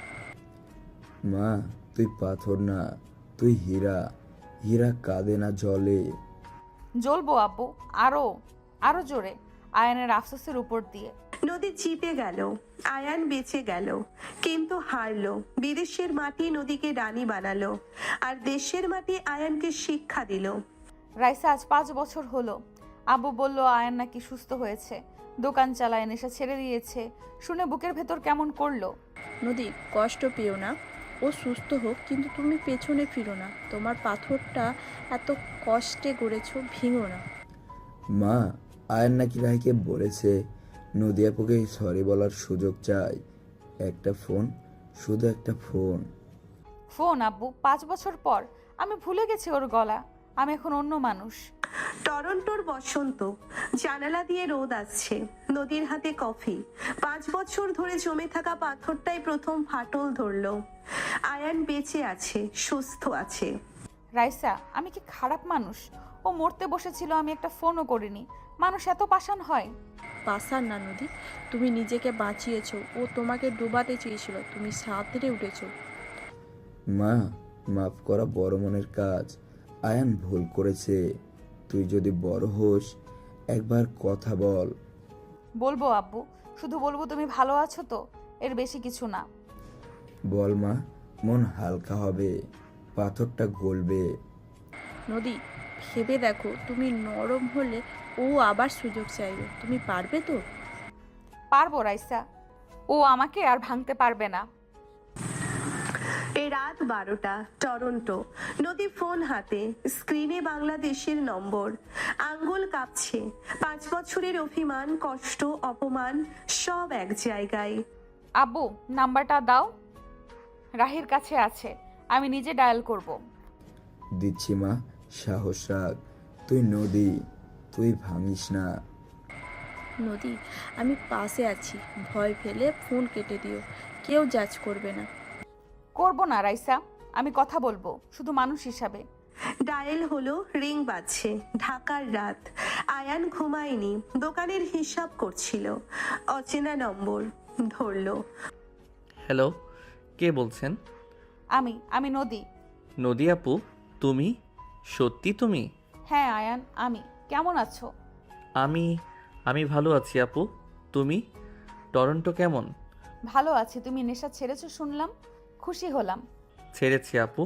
মা তুই পাথর না, তুই হীরা। হীরা কাঁদে না, জলে। জ্বলবো আব্বু, আরো আরো জোরে, আয়ানের আফসোসের উপর দিয়ে। নদী জিতে গেল, আয়ান বেঁচে গেল, কিন্তু হারলো। বিদেশের মাটি নদীকে রানী বানালো, আর দেশের মাটি আয়ানকে শিক্ষা দিল। রাইসা, আজ 5 বছর হলো। আব্বু বলল আয়ান নাকি সুস্থ হয়েছে, দোকান চালায়, নেশা ছেড়ে দিয়েছে। শুনে বুকের ভেতর কেমন করলো। নদী, কষ্ট পেও না। ও সুস্থ হোক, কিন্তু তুমি পেছনে ফিরো না। তোমার পাথরটা এত কষ্টে গড়েছ, ভেঙো না। মা আয়ান নাকি রায়কে বলেছে নদী আপুকে সরি বলার সুযোগ চাই। একটা ফোন, শুধু একটা ফোন। ফোন আব্বু, 5 বছর পর। আমি ভুলে গেছি ওর গলা। আমি এখন অন্য মানুষ। টরন্টোর বসন্ত, জানালা দিয়ে রোদ আসছে, নদীর হাতে কফি। 5 বছর ধরে জমে থাকা পাথরটাই প্রথম ফাটল ধরলো। আয়ান বেঁচে আছে, সুস্থ আছে। রাইসা, আমি কি খারাপ মানুষ? ও মরতে বসেছিল, আমি একটা ফোনও করিনি। মানুষ এত পাষাণ হয়? পাসার না নদী, তুমি নিজেকে বাঁচিয়েছো। ও তোমাকে ডুবাতে চেয়েছিল, তুমি সাঁতরে উঠেছো। মা মাফ করা বড় মনের কাজ। আয়ান ভুল করেছে। তুই যদি বড় হোস একবার কথা বল। বলবো আব্বু, শুধু বলবো তুমি ভালো আছো তো, এর বেশি কিছু না। বল মা, মন হালকা হবে, পাথরটা গলবে। নদী, ভেবে দেখো, তুমি নরম হলে ও আবার সুযোগ চাইবে। তুমি পারবে তো? পারবো রাইসা, ও আমাকে আর ভাঙতে পারবে না। এই রাত 12টা, টরন্টো। নদী ফোন হাতে, স্ক্রিনে বাংলাদেশের নম্বর। আঙ্গুল কাঁপছে। 5 বছরের অভিমান, কষ্ট, অপমান সব এক জায়গায়। আব্বু, নাম্বারটা দাও। রাহির কাছে আছে, আমি নিজে ডায়াল করব। দিচ্ছি মা, সাহস রাখ। তুই নদী, তুই ভাঙিস না। নদী, আমি পাশে আছি। ভয় ফেলে ফোন কেটে দিও, কেউ জাজ করবে না। করব না রাইসা, আমি কথা বলবো শুধু মানুষ হিসাবে। ডায়েল হলো, রিং বাজছে। ঢাকার রাত। আয়ান ঘুমায়নি, দোকানের হিসাব করছিল। অচেনা নম্বর, ধরলো। হ্যালো, কে বলছেন? আমি নদী। নদী আপু, তুমি? সত্যি তুমি? হ্যাঁ আয়ান, আমি। কেমন আছো? আমি ভালো আছি আপু। তুমি? টরন্টো কেমন? ভালো আছি। তুমি নেশা ছেড়েছো শুনলাম, খুশি হলাম। ছেড়েছি আপু,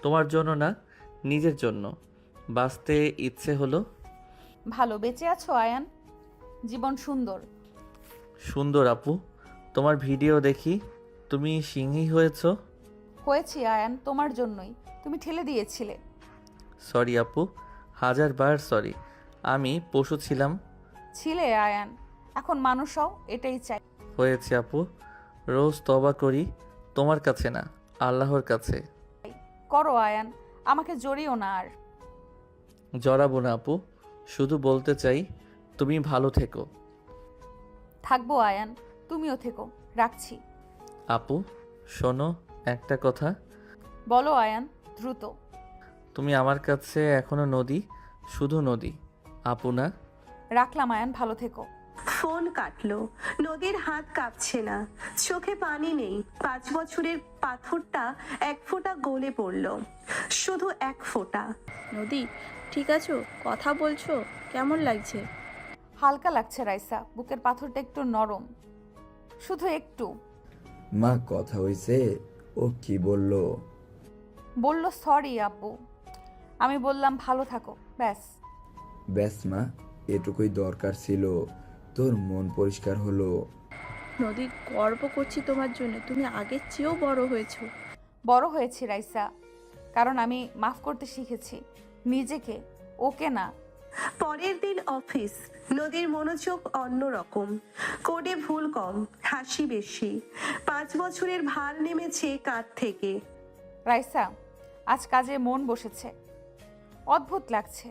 তোমার জন্য না, নিজের জন্য। বাঁচতে ইচ্ছে হলো। ভালো বেঁচে আছো আয়ান? জীবন সুন্দর। সুন্দর আপু, তোমার ভিডিও দেখি, তুমি সিংহী হয়েছো। হয়েছি আয়ান, তোমার জন্যই। তুমি ঠেলে দিয়েছিলে। সরি আপু, 1000বার সরি। আমি পশু ছিলাম। ছিলে আয়ান, এখন মানুষ হও, এটাই চাই। হয়েছে আপু, রোজ তওবা করি, তোমার কাছে না, আল্লাহর কাছে। করো আয়ান, আমাকে জড়িও না আর। জড়াবো না আপু, শুধু বলতে চাই তুমি ভালো থেকো। থাকবো আয়ান, তুমিও থেকো। রাখছি। আপু শোনো, একটা কথা। বলো আয়ান, দ্রুত। তুমি আমার কাছে এখনো নদী, শুধু নদী, আপু না। রাখলাম আয়ান, ভালো থেকো। ফোন কাটলো। নদীর হাত কাঁপছে না, চোখে পানি নেই। 5 বছরের পাথরটা 1 ফোঁটা গলে পড়লো, শুধু 1 ফোঁটা। নদী, ঠিক আছো? কথা বলছো? কেমন লাগছে? হালকা লাগছে রাইসা, বুকের পাথরটা একটু নরম, শুধু একটু। মা কথা হয়েছে? ও কি বললো? বলল সরি আব্বু। আমি বললাম ভালো থাকো, ব্যাস। ব্যাস মা, এটুকুই দরকার ছিল। তোর মন পরিষ্কার হলো। নদী, গর্ব করছি তোমার জন্য, তুমি আগের চেয়েও বড় হয়েছো। বড় হয়েছি রাইসা, কারণ আমি মাফ করতে শিখেছি নিজেকে, ওকে না। পরের দিন অফিস। নদীর মনোযোগ অন্যরকম, কোডে ভুল কম, হাসি বেশি। 5 বছরের ভার নেমেছে কাঁধ থেকে। রাইসা, আজ কাজে মন বসেছে, অদ্ভুত লাগছে।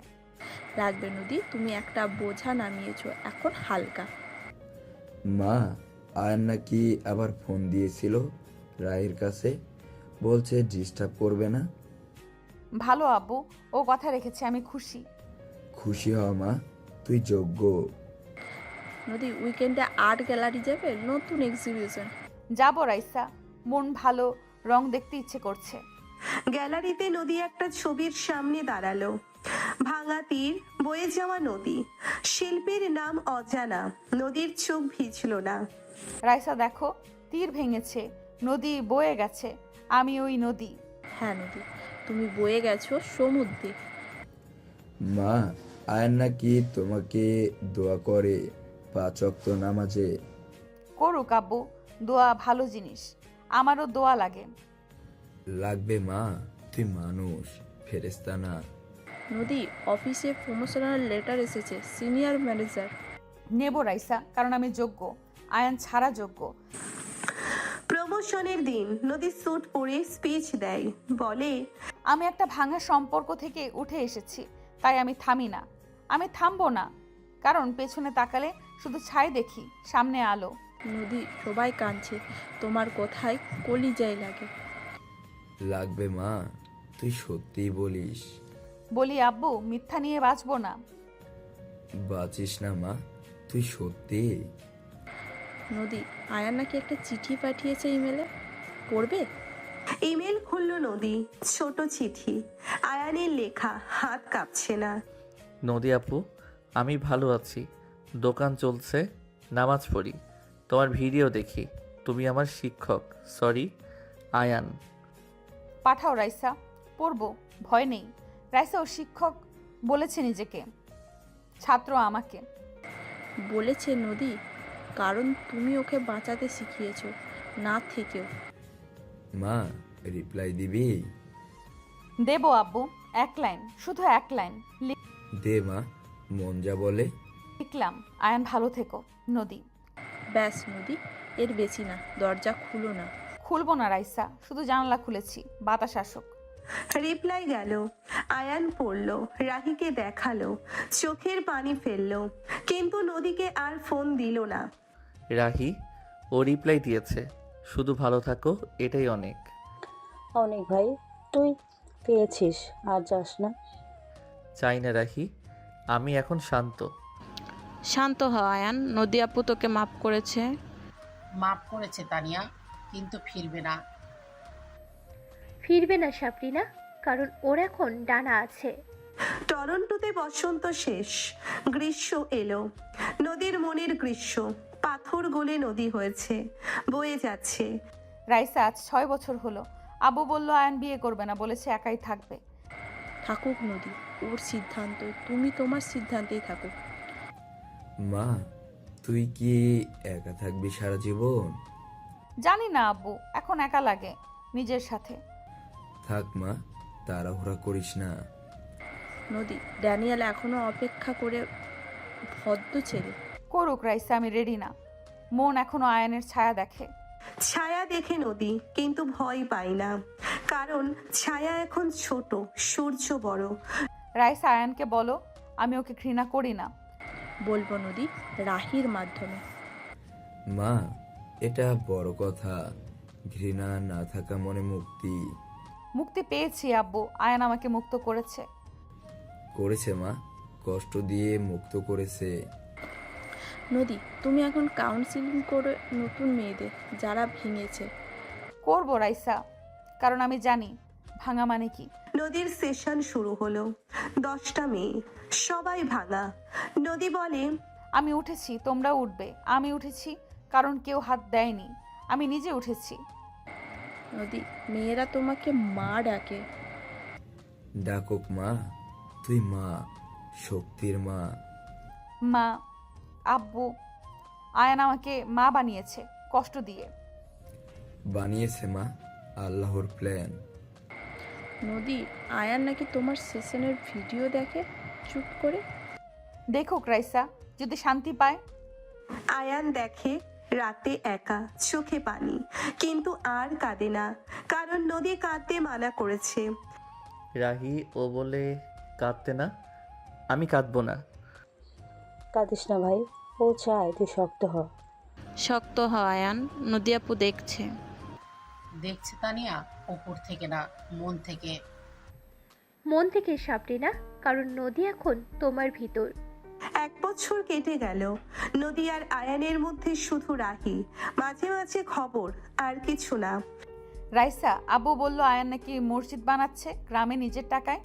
লাগবে নদী, তুমি একটা বোঝা নামিয়েছো, এখন হালকা। মা, আয়ান নাকি আবার ফোন দিয়েছিল রায়ের কাছে, বলছে ডিস্টার্ব করবে না। ভালো আব্বু, ও কথা রেখেছে, আমি খুশি। খুশি হ মা, তুই যোগ্য। নদী, উইকেন্ডে আর্ট গ্যালারি যাবে, নতুন এক্সিবিশন। যাবো রাইসা, মন ভালো, রং দেখতে ইচ্ছে করছে। গ্যালারিতে নদী একটা ছবির সামনে দাঁড়ালো। ভাঙা তীর, বয়ে যাওয়া নদী, শিল্পীর নাম অজানা। নদীর চোখ ভিজল না। রাইসা দেখো, তীর ভেঙেছে, নদী বয়ে গেছে, আমি ওই নদী। হ্যাঁ নদী, তুমি বয়ে গেছো সমুদ্রে। মা, আয়ান নাকি তোমাকে দোয়া করে 5 ওয়াক্ত নামাজে। করুক আব্বু, দোয়া ভালো জিনিস, আমারও দোয়া লাগে। লাগবে মা, তুই মানুষ, ফেরেশতা না। নদী, অফিসে প্রমোশনাল লেটার এসেছে, সিনিয়র ম্যানেজার। নেব রাইসা, কারণ আমি যোগ্য, আয়ান ছাড়া যোগ্য। প্রমোশনের দিন নদী স্যুট পরে স্পিচ দেয়, বলে, আমি একটা ভাঙা সম্পর্ক থেকে উঠে এসেছি, তাই আমি থামি না, আমি থামবো না, কারণ পেছনে তাকালে শুধু ছাই দেখি, সামনে আলো। নদী, সবাই কাঁদছে, তোমার কথায় কলিজায় লাগে। লাগবে মা, তুই সত্যিই বলিস। বলি আব্বু, মিথ্যা নিয়ে বাঁচবো না। বাঁচিস না মা, তুই সত্যি। নদী, আয়ান নাকি একটা চিঠি পাঠিয়েছে ইমেলে, পড়বে? ইমেল খুলল নদী, ছোট চিঠি, আয়ানের লেখা, হাত কাঁপছে না। নদী আপু, আমি ভালো আছি, দোকান চলছে, নামাজ পড়ি, তোমার ভিডিও দেখি, তুমি আমার শিক্ষক। সরি আয়ান। পাঠাও রাইসা, পড়বো, ভয় নেই। রাইসা ও শিক্ষক বলেছে নিজেকে, ছাত্র আমাকে। বলেছে নদী, কারণ তুমি ওকে বাঁচাতে শিখিয়েছো, না থেকেও। মা, রিপ্লাই দিবি? দেবো আব্বু, 1 লাইন, শুধু 1 লাইন দে মা, মন যা বলে। লিখলাম, আয়ান ভালো থেকো। নদী। ব্যাস নদী, এর বেশি না, দরজা খুলো না। খুলবো না রাইসা, শুধু জানলা খুলেছি, বাতাস আসুক। রিপ্লাই গেল। আয়ান পড়ল, রাহিকে দেখালো, চোখের পানি ফেললো, কিন্তু নদীকে আর ফোন দিল না। রাহি, ও রিপ্লাই দিয়েছে, শুধু ভালো থাকো, এটাই অনেক। অনেক ভাই, তুই পেয়েছিস, আর যাস না। চাই না রাহি, আমি এখন শান্ত। শান্ত হ আয়ান, নদী আপু তোকে মাফ করেছে। মাফ করেছে তানিয়া, কিন্তু ফিরবে না। ফিরবে না সাবরিনা, কারণ ওর এখন ডানা আছে। টরন্টোতে বসন্ত শেষ, গ্রীষ্ম এলো। নদীর মনের গ্রীষ্ম, পাথর গলে নদী হয়েছে, বয়ে যাচ্ছে। রাইসা আজ 6 বছর হলো। আব্বু বলল আয়ান বিয়ে করবে না, বলেছে একাই থাকবে। থাকুক নদী, ওর সিদ্ধান্ত, তুমি তোমার সিদ্ধান্তেই থাকো। মা, তুই কি একা থাকবি সারা জীবন? জানি না আব্বু, এখন একা লাগে নিজের সাথে। থাক মা, তাড়াহুড়া করিস না। নদী, ড্যানিয়েল এখনো অপেক্ষা করে, ভদ্র ছেলে। করুক রাইসা, আমি রেডি না। মন এখনো আয়ানের ছায়া দেখে। ছায়া দেখে নদী কিন্তু ভয় পায় না, কারণ ছায়া এখন ছোট, সূর্য বড়। রাইসা আয়ানকে বলো আমি ওকে ঘৃণা করি না। বলবো নদী, রাহির মাধ্যমে। মা, এটা বড় কথা, ঘৃণা না থাকা মনে মুক্তি। মুক্তি পেয়েছি আব্বু, আয়ান আমাকে মুক্ত করেছে। করেছে মা, কষ্ট দিয়ে মুক্ত করেছে। নদী, তুমি এখন কাউন্সিলিং করে নতুন মেয়েদের, যারা ভেঙেছে। করবো রাইসা, কারণ আমি জানি ভাঙা মানে কি। নদীর সেশন শুরু হলো। 10টা মেয়ে, সবাই ভাঙা। নদী বলে, আমি উঠেছি, তোমরাও উঠবে। আমি উঠেছি কারণ কেউ হাত দেয়নি, আমি নিজে উঠেছি। নদী, মেয়েরা তোমাকে মা ডাকে। ডাকুক মা, তুই মা, শক্তির মা। মা, আব্বু, আয়ান আমাকে মা বানিয়েছে কষ্ট দিয়ে। বানিয়েছে মা, আল্লাহর প্ল্যান। নদী, আয়ান নাকি তোমার সেশনের ভিডিও দেখে চুপ করে। দেখুক রাইসা, যদি শান্তি পায়। আয়ান দেখে রাতে একা, চোখে পানি, কিন্তু আর কাঁদে না, কারণ নদী কাঁদতে মানা করেছে। রাহি ও বলে কাঁদতে না, আমি কাঁদবো না। কাঁদিস না ভাই, ও চায় তুই শক্ত হ। শক্ত হ আয়ান, নদী আপু দেখছে। দেখছে তানিয়া, উপর থেকে না, মন থেকে। মন থেকে সাবরিনা, কারণ নদী এখন তোমার ভিতর। 1 বছর কেটে গেল। নদী আর আয়ানের মধ্যে শুধু রাহি, মাঝে মাঝে খবর, আর কিছু না। রাইসা, আব্বু বলল আয়ান নাকি মসজিদ বানাচ্ছে গ্রামে নিজের টাকায়।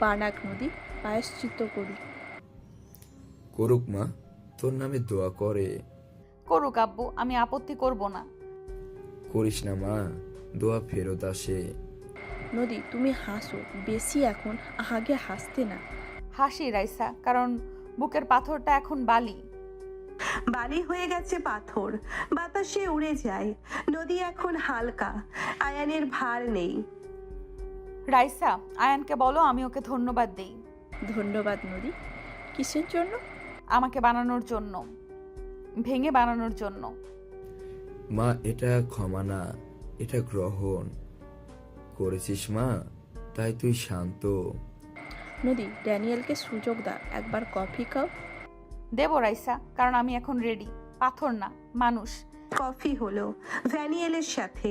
বানাক নদী, প্রায়শ্চিত্ত করি। করুক মা, তোর নামে দোয়া করে। করুক আব্বু, আমি আপত্তি করব না। করিস না মা, দোয়া ফেরত আসে। নদী তুমি হাসো বেশি এখন, আগে হাসতে না। হাসি রাইসা, কারণ বুকের পাথরটা এখন বালি। বালি হয়ে গেছে পাথর, বাতাসে উড়ে যায়। নদী এখন হালকা, আয়ানের ভার নেই। রাইসা, আয়ানকে বলো আমি ওকে ধন্যবাদ দেই। ধন্যবাদ নদী, কিসের জন্য? আমাকে বানানোর জন্য, ভেঙে বানানোর জন্য। মা, এটা ক্ষমা না, এটা গ্রহণ করেছিস মা, তাই তুই শান্ত। নদী, ড্যানিয়েলকে সুযোগ দাও, একবার কফি খাও। দেবো রাইসা, কারণ আমি এখন রেডি। পাথর না, মানুষ। কফি হলো ভ্যানিয়েলের সাথে।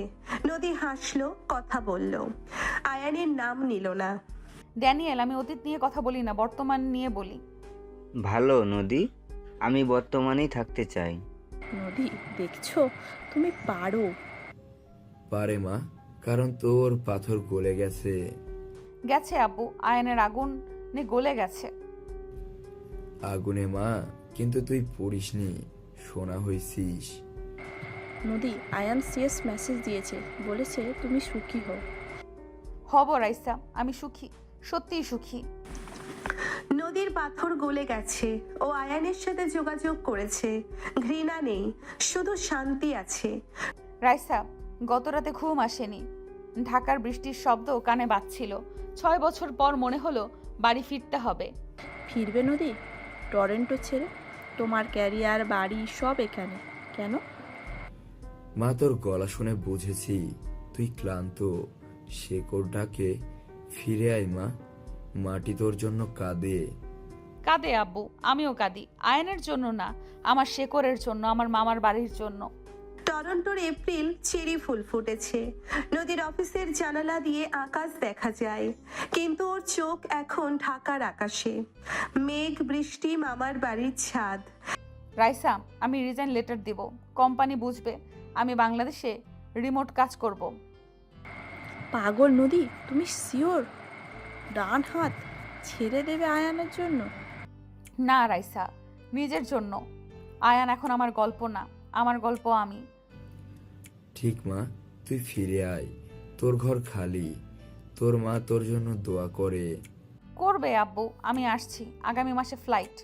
নদী হাসলো, কথা বলল, আয়ানের নাম নিল না। ড্যানিয়েল, আমি অতীত নিয়ে কথা বলি না, বর্তমান নিয়ে বলি। ভালো নদী, আমি বর্তমানেই থাকতে চাই। নদী দেখছো, তুমি পারো। পারে মা, কারণ তোর পাথর গলে গেছে। গেছে আব্বু, আয়নের আগুন গলে গেছে। আগুনে মা, কিন্তু তুই পড়িসনি, সোনা হয়েছিস। নদী, আয়ান সিএস মেসেজ দিয়েছে, বলেছে তুমি সুখী হও। হব রাইসা, আমি সুখী, সত্যিই সুখী। নদীর পাথর গলে গেছে, ও আয়ানের সাথে যোগাযোগ করেছে। ঘৃণা নেই, শুধু শান্তি আছে। রাইসা, গত রাতে ঘুম আসেনি। ঢাকার বৃষ্টির শব্দ কানে বাজছিল। 6 বছর পর মনে হলো বাড়ি ফিরতে হবে। ফিরবে নদী টরন্টো ছেড়ে? তোমার ক্যারিয়ার, বাড়ি সব এখানে, কেন? মা, তোর গলা শুনে বুঝেছি তুই ক্লান্ত। শেকড়টাকে ফিরে আয় মা, মাটি তোর জন্য কাঁদে। কাঁদে আব্বু, আমিও কাঁদি। আয়নের জন্য না, আমার শেকড়ের জন্য, আমার মামার বাড়ির জন্য। টরন্টোর এপ্রিল, চেরি ফুল ফুটেছে। নদীর অফিসের জানালা দিয়ে আকাশ দেখা যায়, কিন্তু ওর চোখ এখন ঢাকার আকাশে। মেঘ, বৃষ্টি, মামার বাড়ির ছাদ। রাইসা, আমি রিজাইন লেটার দিব। কোম্পানি বুঝবে আমি বাংলাদেশে রিমোট কাজ করব। পাগল নদী, তুমি শিওর? ডান হাত ছেড়ে দেবে আয়ানের জন্য? না রাইসা, নিজের জন্য। আয়ান এখন আমার গল্প না, আমার গল্প আমি। ঠিক মা, তুই ফিরে আয়, তোর ঘর খালি। তোর মা তোর জন্য দোয়া করে। করবে আব্বু, আমি আসছি। আগামী মাসে ফ্লাইট।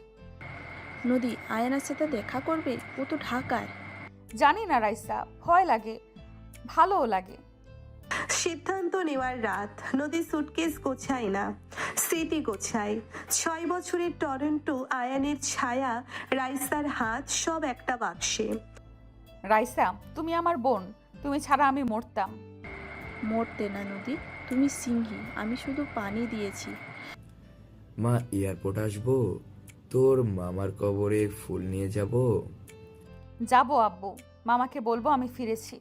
নদী, আয়ানের সাথে দেখা করবে? ও তো ঢাকায়। জানি না রাইসা, ভয় লাগে, ভালোও লাগে। সিদ্ধান্ত নেওয়ার রাত। নদী সুটকেস গোছায় না, স্মৃতি গোছায়। 6 বছরের টরন্টো, আয়ানের ছায়া, রাইসার হাত, সব একটা বাক্সে। রাইসা, তুমি আমার বোন, তুমি ছাড়া আমি মরতাম। মরতে না নদী, তুমি সিংহী, আমি শুধু পানি দিয়েছি। মা, এয়ারপোর্ট আসবো, তোর মামার কবরে ফুল নিয়ে যাব। যাবো আব্বু, মামাকে বলবো আমি ফিরেছি।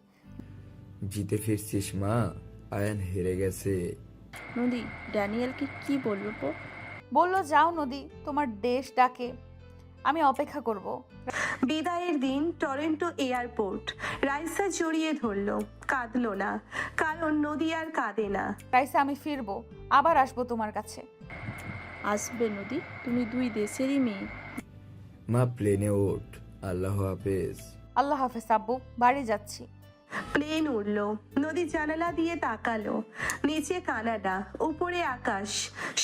জিতে ফিরছিস মা, আয়ান হেরে গেছে। নদী, ড্যানিয়েলকে কি বলবো? বললো যাও নদী, তোমার দেশ ডাকে, আমি অপেক্ষা করব। বিদায়ের দিন, টরন্টো এয়ারপোর্ট। রাইসা জড়িয়ে ধরলো, কাঁদলো না, কারণ নদী আর কাঁদে না। রাইসা, আমি ফিরবো, আবার আসবো তোমার কাছে। আসবে নদী, তুমি 2 দেশেরই মেয়ে। মা, প্লেনে ওঠ, আল্লাহ হাফেজ। আল্লাহ হাফেজ আব্বু, বাড়ি যাচ্ছি। প্লেন উড়ল। নদী জানালা দিয়ে তাকালো। নিচে কানাডা, উপরে আকাশ,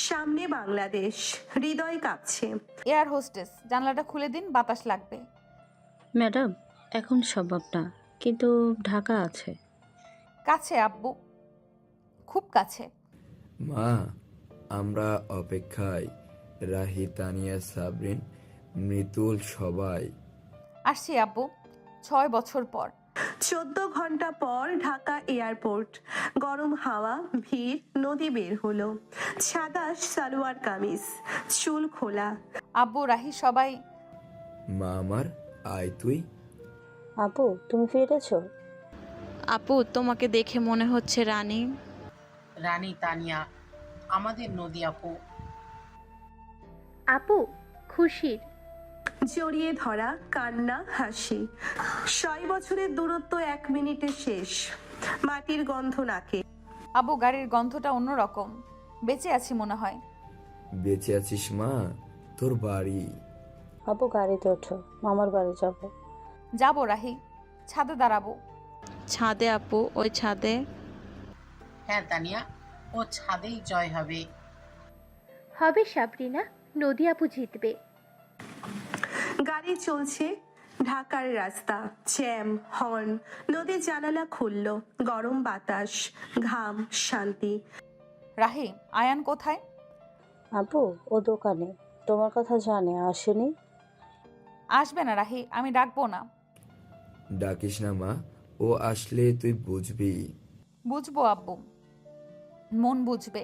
সামনে বাংলাদেশ। হৃদয় কাঁপছে। এয়ার হোস্টেস, জানলাটা খুলে দিন, বাতাস লাগবে। ম্যাডাম, এখন সম্ভব না, কিন্তু ঢাকা আছে। কাছে আব্বু, খুব কাছে। মা, আমরা অপেক্ষায়। রাহি, তানিয়া, সাবরিন, মৃতুল, সবাই। আসছি আব্বু, 6 বছর পর। 14 ঘন্টা পর ঢাকা এয়ারপোর্ট। গরম হাওয়া, ভিড়। নদী বের হলো। সাদা সালোয়ার কামিজ, চুল খোলা। আব্বু, রাহি, সবাই। মা আমার, আয় তুই। আপু, তুমি ফিরেছো? আপু, তোমাকে দেখে মনে হচ্ছে রানী। রানী তানিয়া, আমাদের নদী আপু। আপু, খুশির। জড়িয়ে ধরা, কান্না, হাসি। 6 বছরের দূরত্ব 1 মিনিটে শেষ। মাটির গন্ধ নাকে। আব্বু, গাড়ির গন্ধটা অন্যরকম। বেঁচে আছি মনে হয়। বেঁচে আছিস মা? তোর বাড়ি। আপু, গাড়িতে ওঠো, মামার বাড়ি যাব। যাবো রাহি, ছাদে দাঁড়াবো। ছাদে আপু, ওই ছাদে। হ্যাঁ তানিয়া, ও ছাদেই জয় হবে। হবে সাবরিনা, নদী আপু জিতবে। গাড়ি চলছে। ঢাকার রাস্তা, জ্যাম, হর্ন। নদীর জানালা খুলল। গরম বাতাস, ঘাম, শান্তি। রাহি, আয়ান কোথায়? আপু, ও দোকানে, তোমার কথা জানে, আসেনি। আসবে না রাহি, আমি ডাকবো না। ডাকিস না মা, ও আসলে তুই বুঝবি। বুঝবো আব্বু, মন বুঝবে।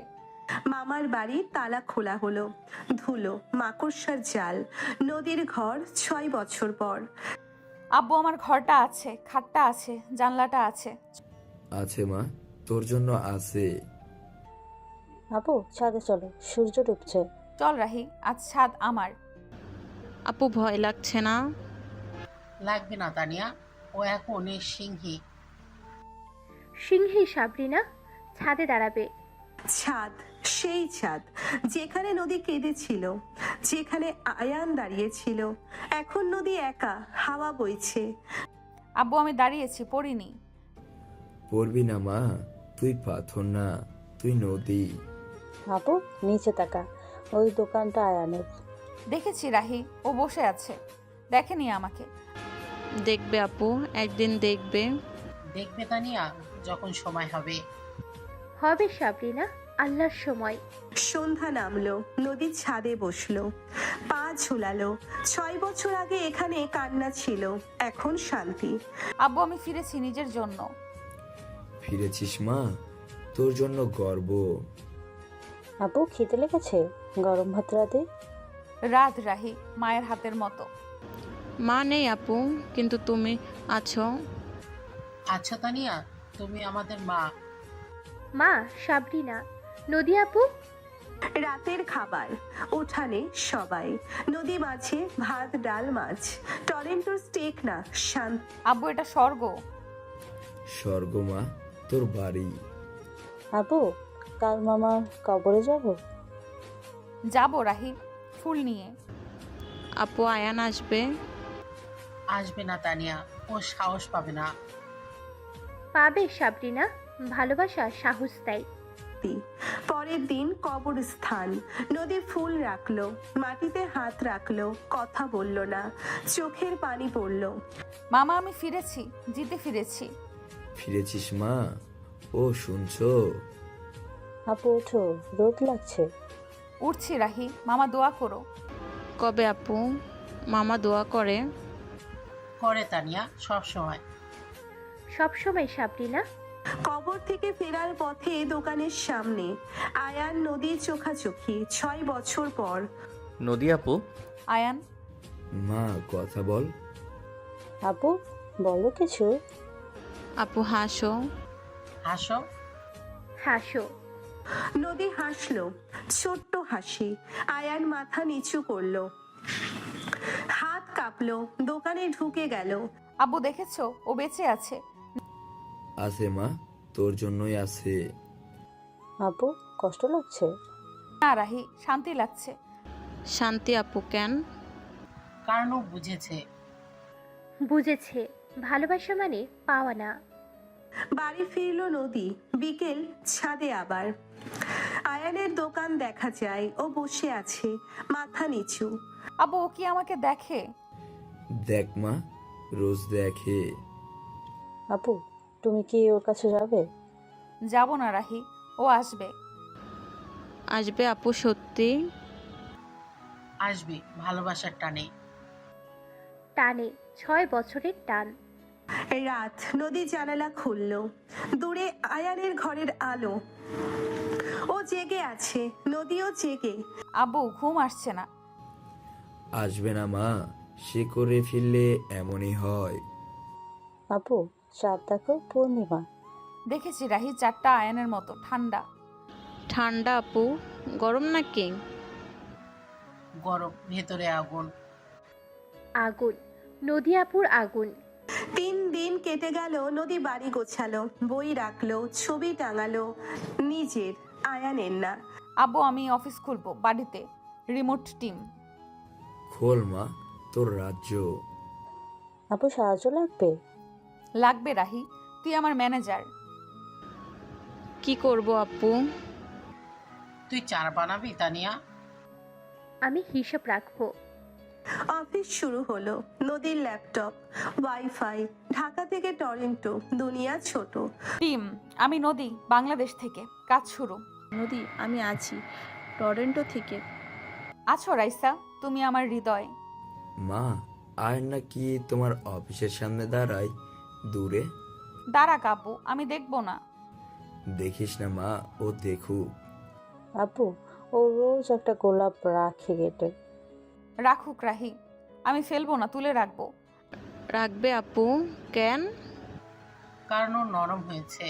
মামার বাড়ি তালা খোলা হলো। ধুলো, মাকড়সার জাল। নদীর ঘর 6 বছর পর। আব্বু, আমার ঘরটা আছে, খাটটা আছে, জানলাটা আছে। আছে মা, তোর জন্য আছে। আপু, ছাদে চলো, সূর্য ডুবছে। চল রাহি, আজ ছাদ আমার। আপু, ভয় লাগছে না? লাগবে না তানিয়া, ও এখন সিংহী। সিংহী সাবরিনা, ছাদে দাঁড়াবে। ছাদ, সেই ছাদ যেখানে নদী কেঁদেছিল, যেখানে আয়ান দাঁড়িয়েছিল। এখন নদী একা, হাওয়া বইছে। আব্বু, আমি দাঁড়িয়েছি, পড়িনি। পড়বি না মা, তুই পাথর না, তুই নদী। আপু, নিচে তাকা, ওই দোকানটা আয়ানের। দেখেছি রাহি, ও বসে আছে, দেখেনি আমাকে। দেখবে আপু, একদিন দেখবে। দেখবে তানিয়া, যখন সময় হবে। হবে সাবরিনা, আল্লাহর সময়। সন্ধ্যা নামলো। নদীর ছাদে বসলো, পা ঝুলালো। 6 বছর আগে এখানে কান্না ছিল, এখন শান্তি। আব্বু, আমি ফিরেছি নিজের জন্য। ফিরেছিস মা, তোর জন্য গর্ব। আপু, খিদে লেগেছে? গরম ভাত রাতে। রাত রাহি, মায়ের হাতের মতো। মা নেই আপু, কিন্তু তুমি আছো। আচ্ছা তানিয়া, তুমি আমাদের মা। মা, সাবরিনা, নদী আপু। রাতের খাবার, উঠানে সবাই। নদী মাঝে ভাত, ডাল, মাছ। টরেন্টোর স্টেক না, শান্ত। আব্বু, এটা স্বর্গ। স্বর্গ মা, তোর বাড়ি। আপু, কাল মামার কবরে যাব। যাবো রাহি, ফুল নিয়ে। আপু, আয়ান আসবে। আসবে না তানিয়া, ও সাহস পাবে না। পাবে সাবরিনা, ভালোবাসা সাহস দেয়। পরের দিন কবরস্থান। নদী ফুল রাখলো, মাটিতে হাত রাখলো, কথা বলল না। চোখের পানি পড়লো। মামা, আমি ফিরেছি, জিতে ফিরেছি। ফিরেছিস মা? ও শুনছো? আপু, ওঠো, রোদ লাগছে। উঠছি রাহি, মামা দোয়া করো। কবে আপু? মামা দোয়া করে। করে তানিয়া, সব সময়। সবসময় সাবরিনা। কবর থেকে ফেরার পথে দোকানের সামনে আয়ান নদীর চোখাচোখি। 6 বছর পর। নদী আপু, আয়ান, মা কথা বল। আপু, বলো কিছু। আপু, হাসো। হাসো। হাসো। নদী হাসলো, ছোট্ট হাসি। আয়ান মাথা নিচু করলো, হাত কাঁপলো। দোকানে ঢুকে গেল। আব্বু দেখেছো, ও বেঁচে আছে। আছে মা, তোর জন্যই আছে। আপু, কষ্ট লাগছে? না রাহি, শান্তি লাগছে। শান্তি আপু, কেন? কারণ ও বুঝেছে। বুঝেছে, ভালোবাসা মানে পাওয়া না। বাড়ি ফিরল নদী। বিকেল, ছাদে আবার আয়ানের দোকান দেখা যায়। ও বসে আছে, মাথা নিচু। আব্বু ও কি আমাকে দেখে? দেখ মা, রোজ দেখে। আপু, তুমি কি ওর কাছে যাবে? যাব না রাহি, ও আসবে। আসবে আপু, সত্যি? আসবে ভালোবাসার টানে। টানে, 6 বছরের টান। রাত, নদী জানালা খুলল। দূরে আয়ানের ঘরের আলো। ও জেগে আছে, নদীও জেগে। আব্বু ঘুম আসছে না। আসবে না মা, সে করে ফিরলে এমনই হয়। আপু, চাঁদ দেখো, পূর্ণিমা। দেখেছি রাহি, চারটা আয়নের মতো ঠান্ডা। ঠান্ডা আপু? গরম নাকি? গরম, ভেতরে আগুন। আগুন, নদী আপুর আগুন। 3 দিন কেটে গেল। নদী বাড়ি গোছালো, বই রাখলো, ছবি টাঙালো। নিজের, আয়ানের না। আব্বু আমি অফিস খুলবো বাড়িতে, রিমোট টিম। খোল মা, তোর রাজ্য। আপু, সাহায্য লাগবে? লাগবে রাহি, তুই আমার ম্যানেজার। কি করব আপু? তুই চার বানাবি তানিয়া? আমি হিসাব রাখবো। অফিস শুরু হলো। নদীর ল্যাপটপ, ওয়াইফাই। ঢাকা থেকে টরন্টো, দুনিয়া ছোট। টিম, আমি নদী, বাংলাদেশ থেকে। কাজ শুরু। নদী, আমি আছি টরন্টো থেকে। আছো রাইসা, তুমি আমার হৃদয়। মা, আর নাকি তোমার অফিসের সামনে দাঁড়ায় দূরে? দাঁড়া কাব্বু, আমি দেখবো না। দেখিস না মা, ও দেখুক। আপু, ও রোজ একটা গোলাপ রাখে গেটে। রাখুক রাহি, আমি ফেলবো না, তুলে রাখবো। রাখবে আপু? কেন? কারণ ও নরম হয়েছে।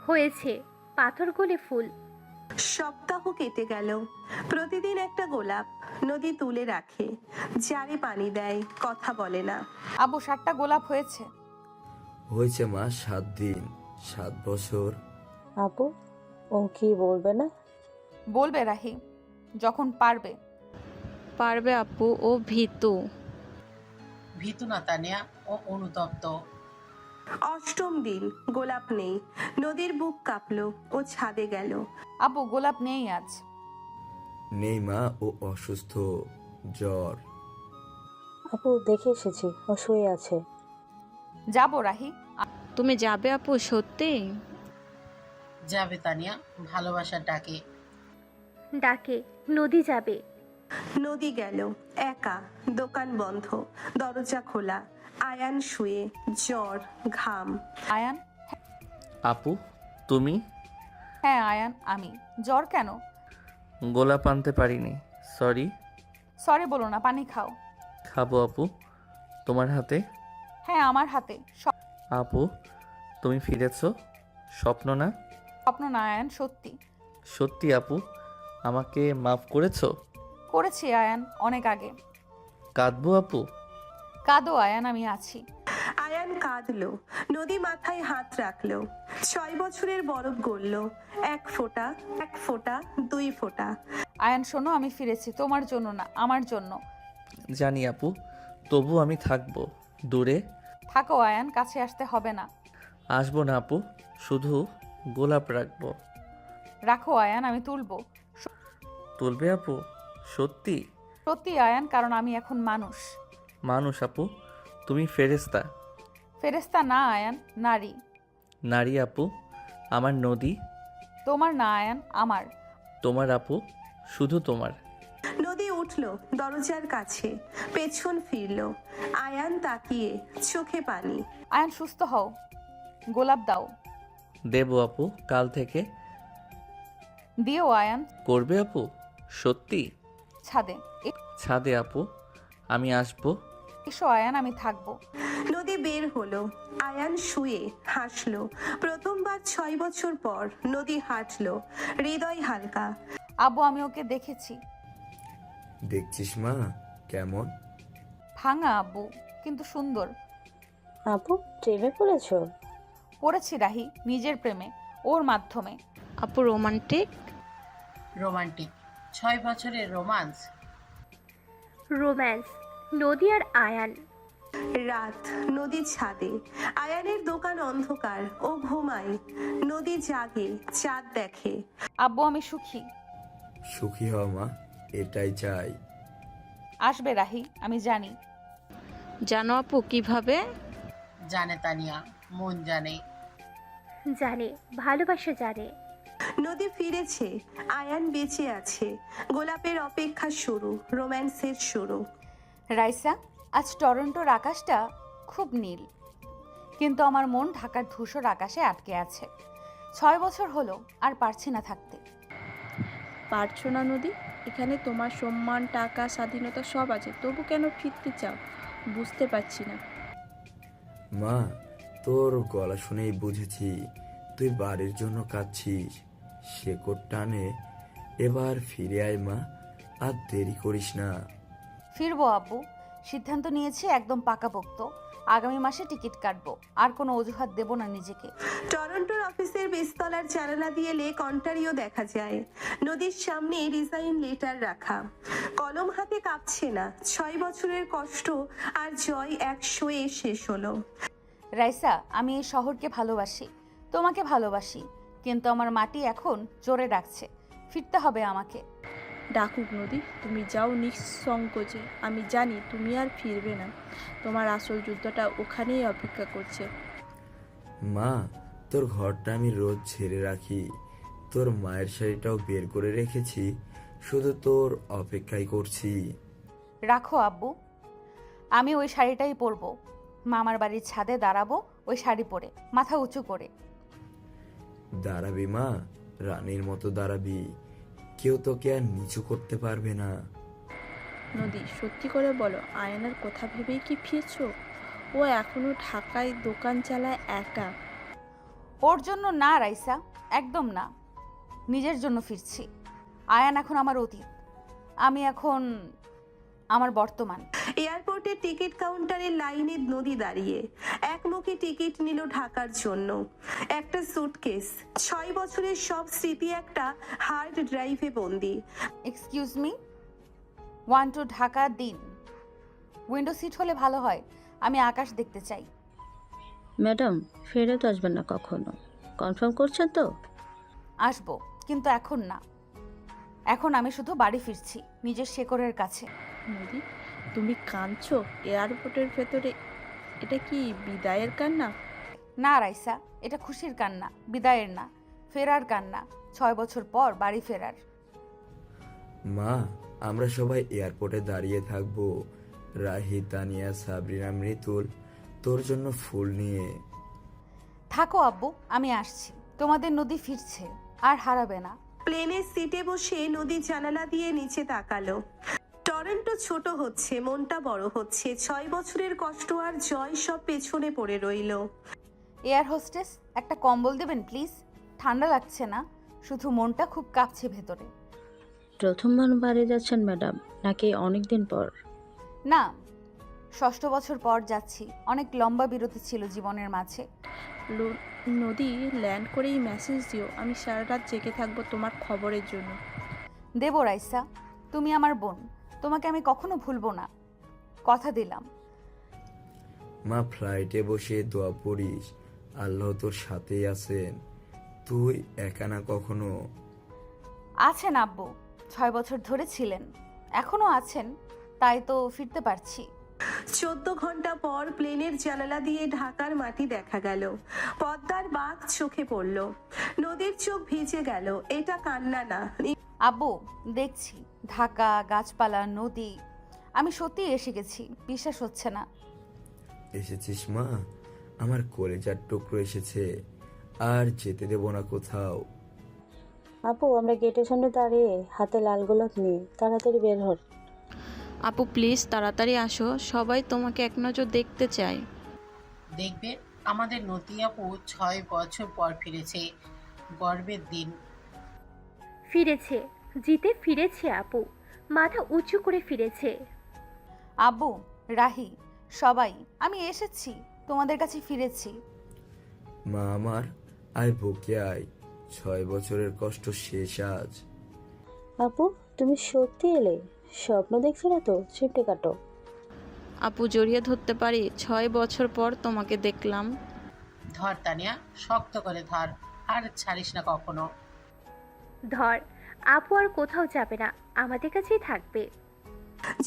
হয়েছে, পাথর গলে ফুল। সপ্তাহ কেটে গেল। প্রতিদিন একটা গোলাপ। নদী তুলে রাখে, জারে পানি দেয়, কথা বলে না। আব্বু 7টা গোলাপ হয়েছে। হয়েছে মা, 7 দিন, 7 বছর। আপু, ও কি বলবে না? বলবে রাহি, যখন পারবে। পারবে আপু, ও ভীতু। ভীতু না তানিয়া, ও অনুতপ্ত। 8ম দিন, গোলাপ নেই। নদীর বুক কাঁপলো। ও ছাদে গেল। আব্বু গোলাপ নেই আজ। নেই মা, ও অসুস্থ, জ্বর। আপু, দেখে এসেছি, ও শুয়ে আছে। যাবো রাহি। তুমি যাবে আপু, সত্যি? যাবে তানিয়া, ভালোবাসার ডাকে। ডাকে, নদী যাবে। নদী গেল, একা। দোকান বন্ধ, দরজা খোলা। আয়ান শুয়ে, জ্বর, ঘাম। আয়ান? আপু তুমি? হ্যাঁ আয়ান, আমি। জ্বর কেন? গোলাপ আনতে পারিনি, সরি। সরি বলো না, পানি খাও। খাবো আপু, তোমার হাতে। হ্যাঁ আমার হাতে। আপু তুমি ফিরেছো? স্বপ্ন না? স্বপ্ন না আয়ান, সত্যি। সত্যি আপু, আমাকে মাফ করেছো? করেছি আয়ান, অনেক আগে। কাঁদবো আপু? কাঁদো আয়ান, আমি আছি। আয়ান কাঁদলো। নদী মাথায় হাত রাখলো। 6 বছরের বরফ গড়ল। 1 ফোঁটা, 1 ফোঁটা, 2 ফোঁটা। আয়ান শোনো, আমি ফিরেছি তোমার জন্য না, আমার জন্য। জানি আপু, তবু আমি থাকবো দূরে। থাকো আয়ান, কাছে আসতে হবে না। আসবো না আপু, শুধু গোলাপ রাখবো। রাখো আয়ান, আমি তুলবো। তুলবে আপু? সত্যি? সত্যি আয়ান, কারণ আমি এখন মানুষ। মানুষ আপু? তুমি ফেরেশতা। ফেরেশতা না আয়ান, নারী। নারী আপু, আমার নদী। তোমার না আয়ান, আমার। তোমার আপু, শুধু তোমার। নদী উঠল দরজার কাছে, পেছন ফিরল। আয়ান তাকিয়ে, চোখে পানি। আয়ান সুস্থ হও, গোলাপ দাও। দেবো আপু, কাল থেকে। দিও আয়ান। করবে আপু? সত্যি? ছাদে ছাদে আপু, আমি আসবো। এসো আয়ান, আমি থাকবো। নদী বের হলো। আয়ান শুয়ে হাসলো। প্রথমবার 6 বছর পর নদী হাঁটলো। হৃদয় হালকা। আব্বু আমি ওকে দেখেছি। দেখছিস মা, কেমন? ভাঙা আব্বু, কিন্তু সুন্দর। আপু, ট্রেনে পড়েছো? পড়েছি রাহি, নিজের প্রেমে, ওর মাধ্যমে। আপু রোমান্টিক? রোমান্টিক? 6 বছরের রোমান্স? রোম্যান্স, নদী আর আয়ান। রাত, নদীর ছাদে। আয়ানের দোকান অন্ধকার, ও ঘুমায়। নদী জাগে, চাঁদ দেখে। আব্বু আমি সুখী। সুখী হও মা, এটাই চাই। আসবে রাহি, আমি জানি। জানো আপু কিভাবে? জানে তানিয়া, মন জানে। জানে, ভালোবাসা জানে। নদী ফিরেছে, আয়ান বেঁচে আছে। গোলাপের অপেক্ষা শুরু, রোম্যান্সের শুরু। রাইসা, আজ টরন্টোর আকাশটা খুব নীল, কিন্তু আমার মন ঢাকার ধূসর আকাশে আটকে আছে। 6 বছর হলো, আর পারছি না থাকতে। পারছো না নদী? এখানে তোমার সম্মান, টাকা, স্বাধীনতা সব আছে, তবু কেন ফিরতে চাও বুঝতে পারছি না। মা, তোর গলা শুনেই বুঝেছি তুই বাড়ির জন্য কাঁদছিস। শেকড় টানে, এবার ফিরে আয় মা, আর দেরি করিস না। ফিরবো আব্বু, সিদ্ধান্ত নিয়েছি একদম পাকাপোক্ত। আগামী মাসে টিকিট কাটবো, আর কোনো অজুহাত দেব না নিজেকে। টরন্টোর অফিসের বেস্তলার জানালা দিয়ে লেক অন্টারিও দেখা যায়। নদীর সামনে রিজাইন লেটার রাখা, কলম হাতে কাঁপছে না। 6 বছরের কষ্ট আর জয় 100-এ শেষ হলো। রাইসা, আমি এই শহরকে ভালোবাসি, তোমাকে ভালোবাসি, কিন্তু আমার মাটি এখন জোরে ডাকছে। ফিরতে হবে আমাকে। ডাকুক নদী, তুমি যাও নিঃসংকোচে। আমি জানি তুমি আর ফিরবে না, তোমার আসল যুদ্ধটা ওখানেই অপেক্ষা করছে। মা, তোর ঘরটা আমি রোজ ছেড়ে রাখি। তোর মায়ের শাড়িটাও বের করে রেখেছি, শুধু তোর অপেক্ষাই করছি। রাখো আব্বু, আমি ওই শাড়িটাই পরবো। মামার বাড়ির ছাদে দাঁড়াবো ওই শাড়ি পরে, মাথা উঁচু করে। দাঁড়াবি মা, রানীর মতো দাঁড়াবি, কেউ তোকে আর নিচু করতে পারবে না। নদী, সত্যি করে বলো, আয়নার কথা ভেবেই কি ফিরছো? ও এখনো ঢাকায় দোকান চালায় একা। ওর জন্য না রাইসা, একদম না। নিজের জন্য ফিরছি। আয়ান এখন আমার অতীত, আমি এখন আমার বর্তমান। এয়ারপোর্টের টিকিট কাউন্টারের লাইনে নদী দাঁড়িয়ে একমুখী টিকিট নিল ঢাকার জন্য। একটা সুটকেস, 6 বছরের সব স্মৃতি একটা হার্ড ড্রাইভে বন্দি। এক্সকিউজ মি, 1 টু ঢাকা দিন। উইন্ডো সিট হলে ভালো হয়, আমি আকাশ দেখতে চাই। ম্যাডাম, ফেরত আসবেন না কখনো, কনফার্ম করছেন তো? আসবো, কিন্তু এখন না। এখন আমি শুধু বাড়ি ফিরছি, নিজের শেকড়ের কাছে। নদী, তুমি কাঁদছো এয়ারপোর্টের ভেতরে? এটা কি বিদায়ের কান্না? না রাইসা, এটা খুশির কান্না, বিদায়ের না, ফেরার কান্না। 6 বছর পর বাড়ি ফেরার। মা, আমরা সবাই এয়ারপোর্টে দাঁড়িয়ে থাকবো, রাহি, তানিয়া, সাবরিনা, মৃতুল, তোর জন্য ফুল নিয়ে। থাকো আব্বু, আমি আসছি। তোমাদের নদী ফিরছে, আর হারাবে না। প্লেনের সিটে বসে নদী জানালা দিয়ে নিচে তাকালো। টরন্টো ছোট হচ্ছে, মনটা বড় হচ্ছে। 6 বছরের কষ্ট আর জয় সব পেছনে পড়ে রইল। এয়ার হোস্টেস, একটা কম্বল দেবেন প্লিজ? ঠান্ডা লাগছে না, শুধু মনটা খুব কাঁপছে ভেতরে। প্রথমবার বাড়ি যাচ্ছেন ম্যাডাম, নাকি অনেক দিন পর? না, 6 বছর পর যাচ্ছি। অনেক লম্বা বিরতি ছিল জীবনের মাঝে। নদী, ল্যান্ড করেই মেসেজ দিও, আমি সারা রাত জেগে থাকবো তোমার খবরের জন্য। দেব রাইসা, তুমি আমার বোন, তোমাকে আমি কখনো ভুলবো না, কথা দিলাম। মা, ফ্লাইটে বসে দোয়া পড়িস, আল্লাহ তোর সাথেই আছেন, তুই একা না কখনো। আছেন আব্বু, 6 বছর ধরে ছিলেন, এখনো আছেন, তাই তো ফিরতে পারছি। 14 ঘন্টা পর প্লেনের জানালা দিয়ে ঢাকার মাটি দেখা গেল। পদ্মার বাঁক চোখে পড়ল। নদীর চোখ ভিজে গেল। এটা কান্না না। আব্বু, দেখছি ঢাকা, গাছপালা, নদী। আমি সত্যি এসে গেছি, বিশ্বাস হচ্ছে না। এসেছিস মা, আমার কলেজার টুকরো এসেছে, আর যেতে দেব না কোথাও। আপু, আমরা গেটের সামনে দাঁড়িয়ে হাতে লাল গোলাপ নিয়ে, তাড়াতাড়ি বের হন। আপু প্লিজ তাড়াতাড়ি আসো, সবাই তোমাকে এক নজর দেখতে চায়। দেখবে, আমাদের নদী আপু 6 বছর পর ফিরেছে, গর্বের দিন। ফিরেছে, জিতে ফিরেছে আপু, মাথা উঁচু করে ফিরেছে। আব্বু, রাহি, সবাই, আমি এসেছি, তোমাদের কাছে ফিরেছি। মা আমার, আয় বুকে আয়, 6 বছরের কষ্ট শেষ আজ। আপু, তুমি সত্যি এলে? স্বপ্ন দেখছো না তো? চিমটে কাটো। আপু জড়িয়ে ধরতে পারি? 6 বছর পর তোমাকে দেখলাম। ধর তানিয়া, শক্ত করে ধর, আর ছাড়িস না কখনো। ধর, আপু আর কোথাও যাবে না, আমাদের কাছেই থাকবে।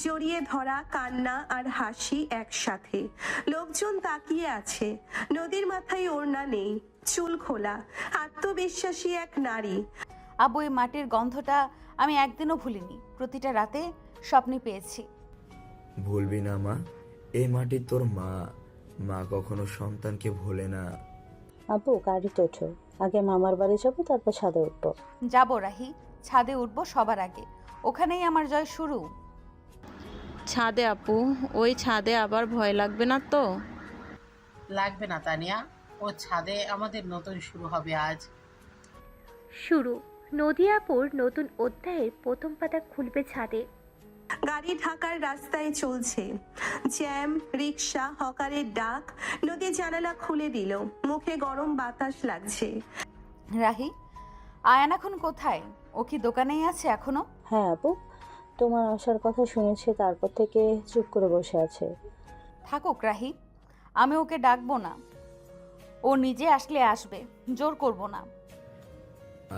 জড়িয়ে ধরা, কান্না আর হাসি একসাথে। লোকজন তাকিয়ে আছে। নদীর মাথায় ওড়না নেই, চুল খোলা, আত্মবিশ্বাসী এক নারী। আব্বু, এই মাটির গন্ধটা আমি একদিনও ভুলিনি। প্রতিটা রাতে স্বপ্নে পেয়েছি। ভুলবি না মা, এই মাটি তোর মা। মা কখনো সন্তানকে ভোলে না। আপু গাড়িতে ওঠো, আগে মামার বাড়ি যাবো, তারপর ছাদে উঠবো। যাবো রাহি, ছাদে উঠবো সবার আগে। ওখানেই আমার জয় শুরু। ছাদে আপু? ওই ছাদে আবার ভয় লাগবে না তো? লাগবে না তানিয়া, ও ছাদে আমাদের নতুন শুরু হবে আজ। শুরু। নদী আপুর নতুন অধ্যায়ের প্রথম পাতা খুলবে ছাদে। গাড়ি ঢাকার রাস্তায় চলছে। জ্যাম, রিক্সা, হকারের ডাক। নদী জানালা খুলে দিল, মুখে গরম বাতাস লাগছে। রাহি, আয়ান এখন কোথায়? ও কি দোকানেই আছে এখনো? হ্যাঁ আপু, তোমার আসার কথা শুনেছি, তারপর থেকে চুপ করে বসে আছে। থাকুক রাহি, আমি ওকে ডাকবো না। ও নিজে আসলে আসবে, জোর করব না।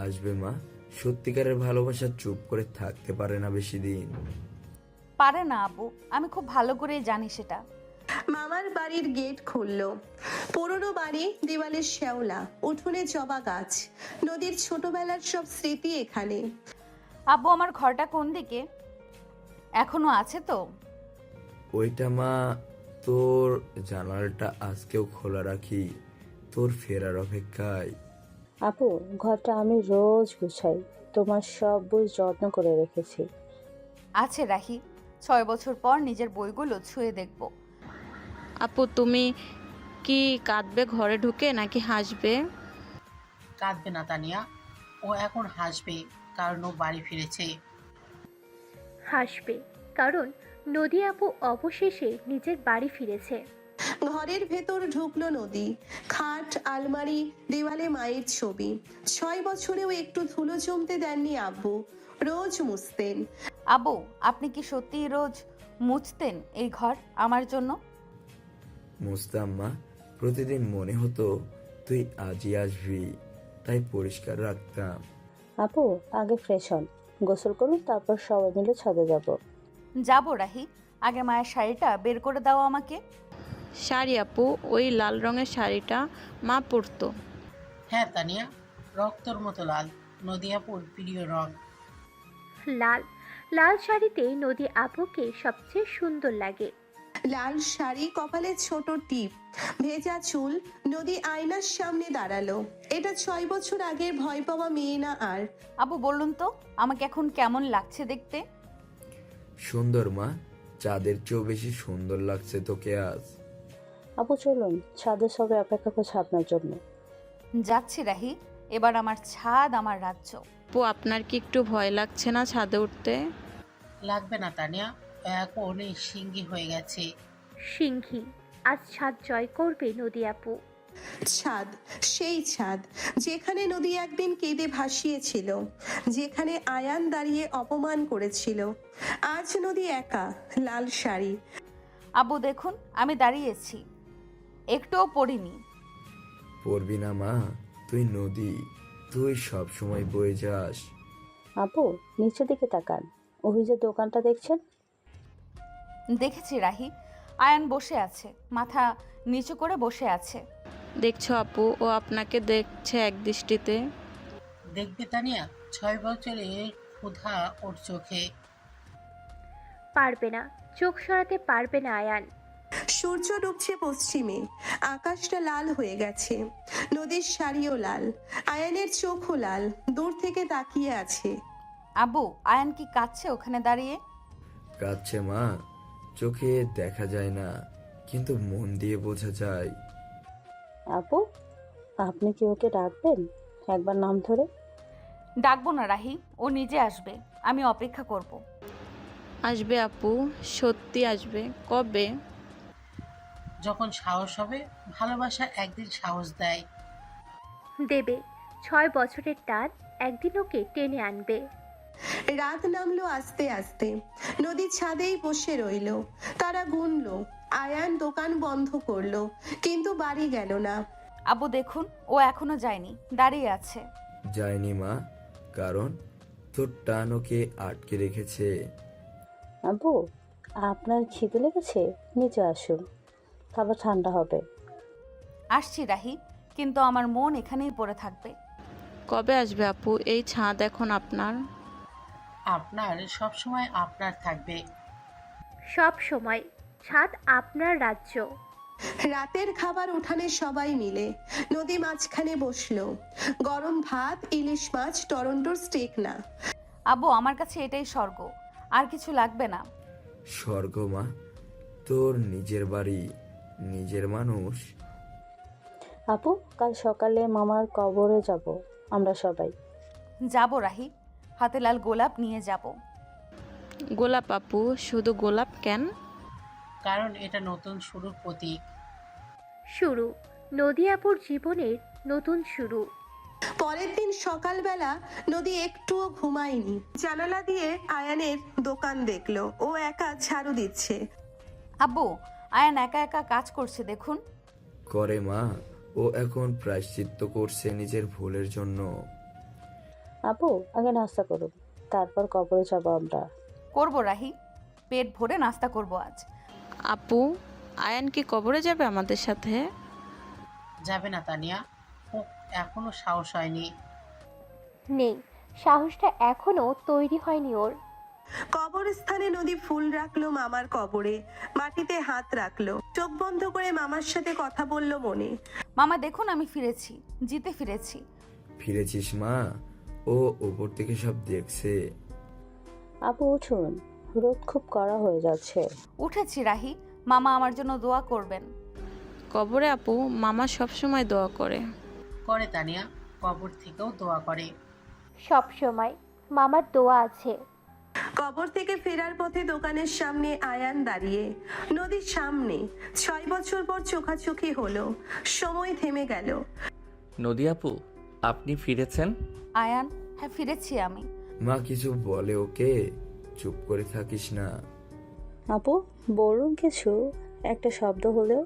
আসবে মা, সত্যিকারের ভালোবাসা চুপ করে থাকতে পারে না বেশি দিন। পারে না আব্বু, আমি খুব ভালো করেই জানি সেটা। মামার বাড়ির গেট খুললো। পুরনো বাড়ি, দেওয়ালে শ্যাওলা, উঠোনে জবা গাছ। নদীর ছোটবেলার সব স্মৃতি এখানে। আব্বু, আমার ঘরটা কোন দিকে? এখনো আছে তো? ওইটা মা, তোর জানালাটা আজকেও খোলা রাখি, তোর ফেরার অপেক্ষায়। আপু, ঘরটা আমি রোজ গুছাই, তোমার সব বই যত্ন করে রেখেছি। আছে রাহি, 6 বছর পর নিজের বইগুলো ছুঁয়ে দেখব। আপু তুমি কি কাঁদবে ঘরে ঢুকে, নাকি হাসবে? কাঁদবে না তানিয়া, ও এখন হাসবে, কারণ ও বাড়ি ফিরেছে। হাসবে, কারণ নদী আপু অবশেষে নিজের বাড়ি ফিরেছে। ঘরের ভেতর ঢুকলো নদী। খাট, আলমারি, দেওয়ালে মায়ের ছবি। 6 বছরেও একটু ধুলো জমতে দেননি আব্বু। রোজ মুছতেন। আব্বু, আপনি কি সত্যিই রোজ মুছতেন এই ঘর আমার জন্য? মুস্তাম মা, প্রতিদিন মনে হতো তুই আজই আসবি, তাই পরিষ্কার রাখতাম। আপু আগে ফ্রেশ হন, গোসল করুন, তারপর সবাই মিলে ছাদে যাব। যাবো রাহি, আগে মায়ের শাড়িটা বের করে দাও আমাকে। শাড়ি আপু? ওই লাল রঙের শাড়িটা মা পরতো। হ্যাঁ তানিয়া, রক্তর মতো লাল, নদিয়াপুর প্রিয় রং। লাল লাল শাড়িতে নদী আপুকে সবচেয়ে সুন্দর লাগে। লাল শাড়ি, কপালে ছোট টিপ, ভেজা চুল। নদী আয়নার সামনে দাঁড়ালো। এটা 6 বছর আগের ভয় পাওয়া মেয়ে না আর। আব্বু বলুন তো, আমাকে এখন কেমন লাগছে দেখতে? সুন্দর মা, চাঁদের চেয়েও বেশি সুন্দর লাগছে তোকে আজ। আপু চলুন, ছাদে সবাই অপেক্ষা করছে আপনার জন্য। যাচ্ছি রাহি, এবার আমার ছাদ আমার রাজ্য। আপু আপনার কি একটু ভয় লাগছে না ছাদে উঠতে? লাগবে না তানিয়া, ও এখন এই সিঙ্গি হয়ে গেছে। সিংহী, আজ ছাদ জয় করবে নদী আপু। ছাদ, সেই ছাদ যেখানে নদী একদিন কেঁদে ভাসিয়েছিল, যেখানে আয়ান দাঁড়িয়ে অপমান করেছিল। আজ নদী একা, লাল শাড়ি। আব্বু দেখুন, আমি দাঁড়িয়েছি, একটুও পড়িনি। পড়বি না মা, তুই নদী, তুই সব সময় বয়ে যাস। আপু নিচের দিকে তাকান, ওই যে দোকানটা দেখছেন? দেখেছি রাহি, আয়ান বসে আছে, মাথা নিচু করে বসে আছে। দেখছো আপু, ও আপনাকে দেখছে এক দৃষ্টিতে। দেখবে তানিয়া, 6 বছরে ক্ষুধা ওর চোখে। পারবে না, চোখ সরাতে পারবে না আয়ান। সূর্য ডুবছে পশ্চিমে, আকাশটা লাল হয়ে গেছে। নদীর শাড়িও লাল, আয়ানের চোখও লাল, দূর থেকে তাকিয়ে আছে। আব্বু, আয়ান কি কাঁদছে ওখানে দাঁড়িয়ে? কাঁদছে মা, চোখে দেখা যায় না, কিন্তু মন দিয়ে বোঝা যায়। আপু আপনি কি ওকে ডাকবেন একবার নাম ধরে? ডাকবো না রাহি, ও নিজে আসবে, আমি অপেক্ষা করব। আসবে আপু, সত্যি আসবে। কবে? যখন সাহস হবে। ভালোবাসা একদিন সাহস দেয়। দেবে, 6 বছরের টান একদিন ওকে টেনে আনবে। রাত নামলো আস্তে আস্তে। নদীর ছাদেই বসে রইল। তারা গুনলো। আয়ান দোকান বন্ধ করলো, কিন্তু বাড়ি গেল না। আব্বু দেখুন, ও এখনো যায়নি, দাঁড়িয়ে আছে। যায়নি মা, কারণ তোর টান ওকে আটকে রেখেছে। আব্বু, আপনার খিদে লেগেছে? নিচে আসুন, খাবার ঠান্ডা হবে। আসছি রাহি, কিন্তু আমার মন এখানেই পড়ে থাকবে। কবে আসবে আপু? এই ছাদ এখন আপনার। আপনার সব সময় আপনার থাকবে। সব সময় ছাদ আপনার রাজ্য। রাতের খাবার উঠানে সবাই মিলে। নদী মাঝখানে বসলো। গরম ভাত, ইলিশ মাছ, টরন্টোর স্টেক না। আব্বু, আমার কাছে এটাই স্বর্গ, আর কিছু লাগবে না। স্বর্গ মা, তোর নিজের বাড়ি, নিজের মানুষ। আপু, কাল সকালে মামার কবরে যাব আমরা সবাই। যাব রাহি, হাতে লাল গোলাপ নিয়ে যাব। গোলাপ আপু? শুধু গোলাপ কেন? কারণ এটা নতুন শুরুর প্রতীক। শুরু, নদী আপুর জীবনের নতুন শুরু। পরের দিন সকালবেলা নদী একটুও ঘুমায়নি। জানালা দিয়ে আয়ানের দোকান দেখলো। ও একা ঝাড়ু দিচ্ছে। আব্বু, আয়ান একা একা কাজ করছে দেখুন। করে মা, ও এখন প্রায়শ্চিত্ত করছে নিজের ভুলের জন্য। আপু, আগে নাস্তা করুন, তারপর কবরে যাব আমরা। করবো রাহি, পেট ভরে নাস্তা করব আজ। আপু, আয়ান কি কবরে যাবে আমাদের সাথে? যাবে না তানিয়া, ও এখনো সাহস হয়নি। নেই, সাহসটা এখনো তৈরি হয়নি ওর। কবরস্থানে নদী ফুল রাখলো মামার কবরে। মাটিতে হাত রাখলো। চোখ বন্ধ করে মামার সাথে কথা বলল মনে। মামা দেখুন, আমি ফিরেছি, জিতে ফিরেছি। ফিরেছিস মা? ও উপর থেকে সব দেখছে। আপু উঠুন, রোদ খুব কড়া হয়ে যাচ্ছে। উঠেছি রাহি, মামা আমার জন্য দোয়া করবেন। কবরে আপু, মামা সব সময় দোয়া করে। করে তানিয়া, কবর থেকেও দোয়া করে। সব সময় মামার দোয়া আছে। কবর থেকে ফেরার পথে দোকানের সামনে আয়ান দাঁড়িয়ে। নদীর সামনে 6 বছর পর চোখাচোখি হলো। সময় থেমে গেল। নদী আপু, আপনি ফিরেছেন? আয়ান, হ্যাঁ ফিরেছি আমি। মা কিছু বলে ওকে? চুপ করে থাকিস না। আপু বলুন কিছু, একটা শব্দ হলেও।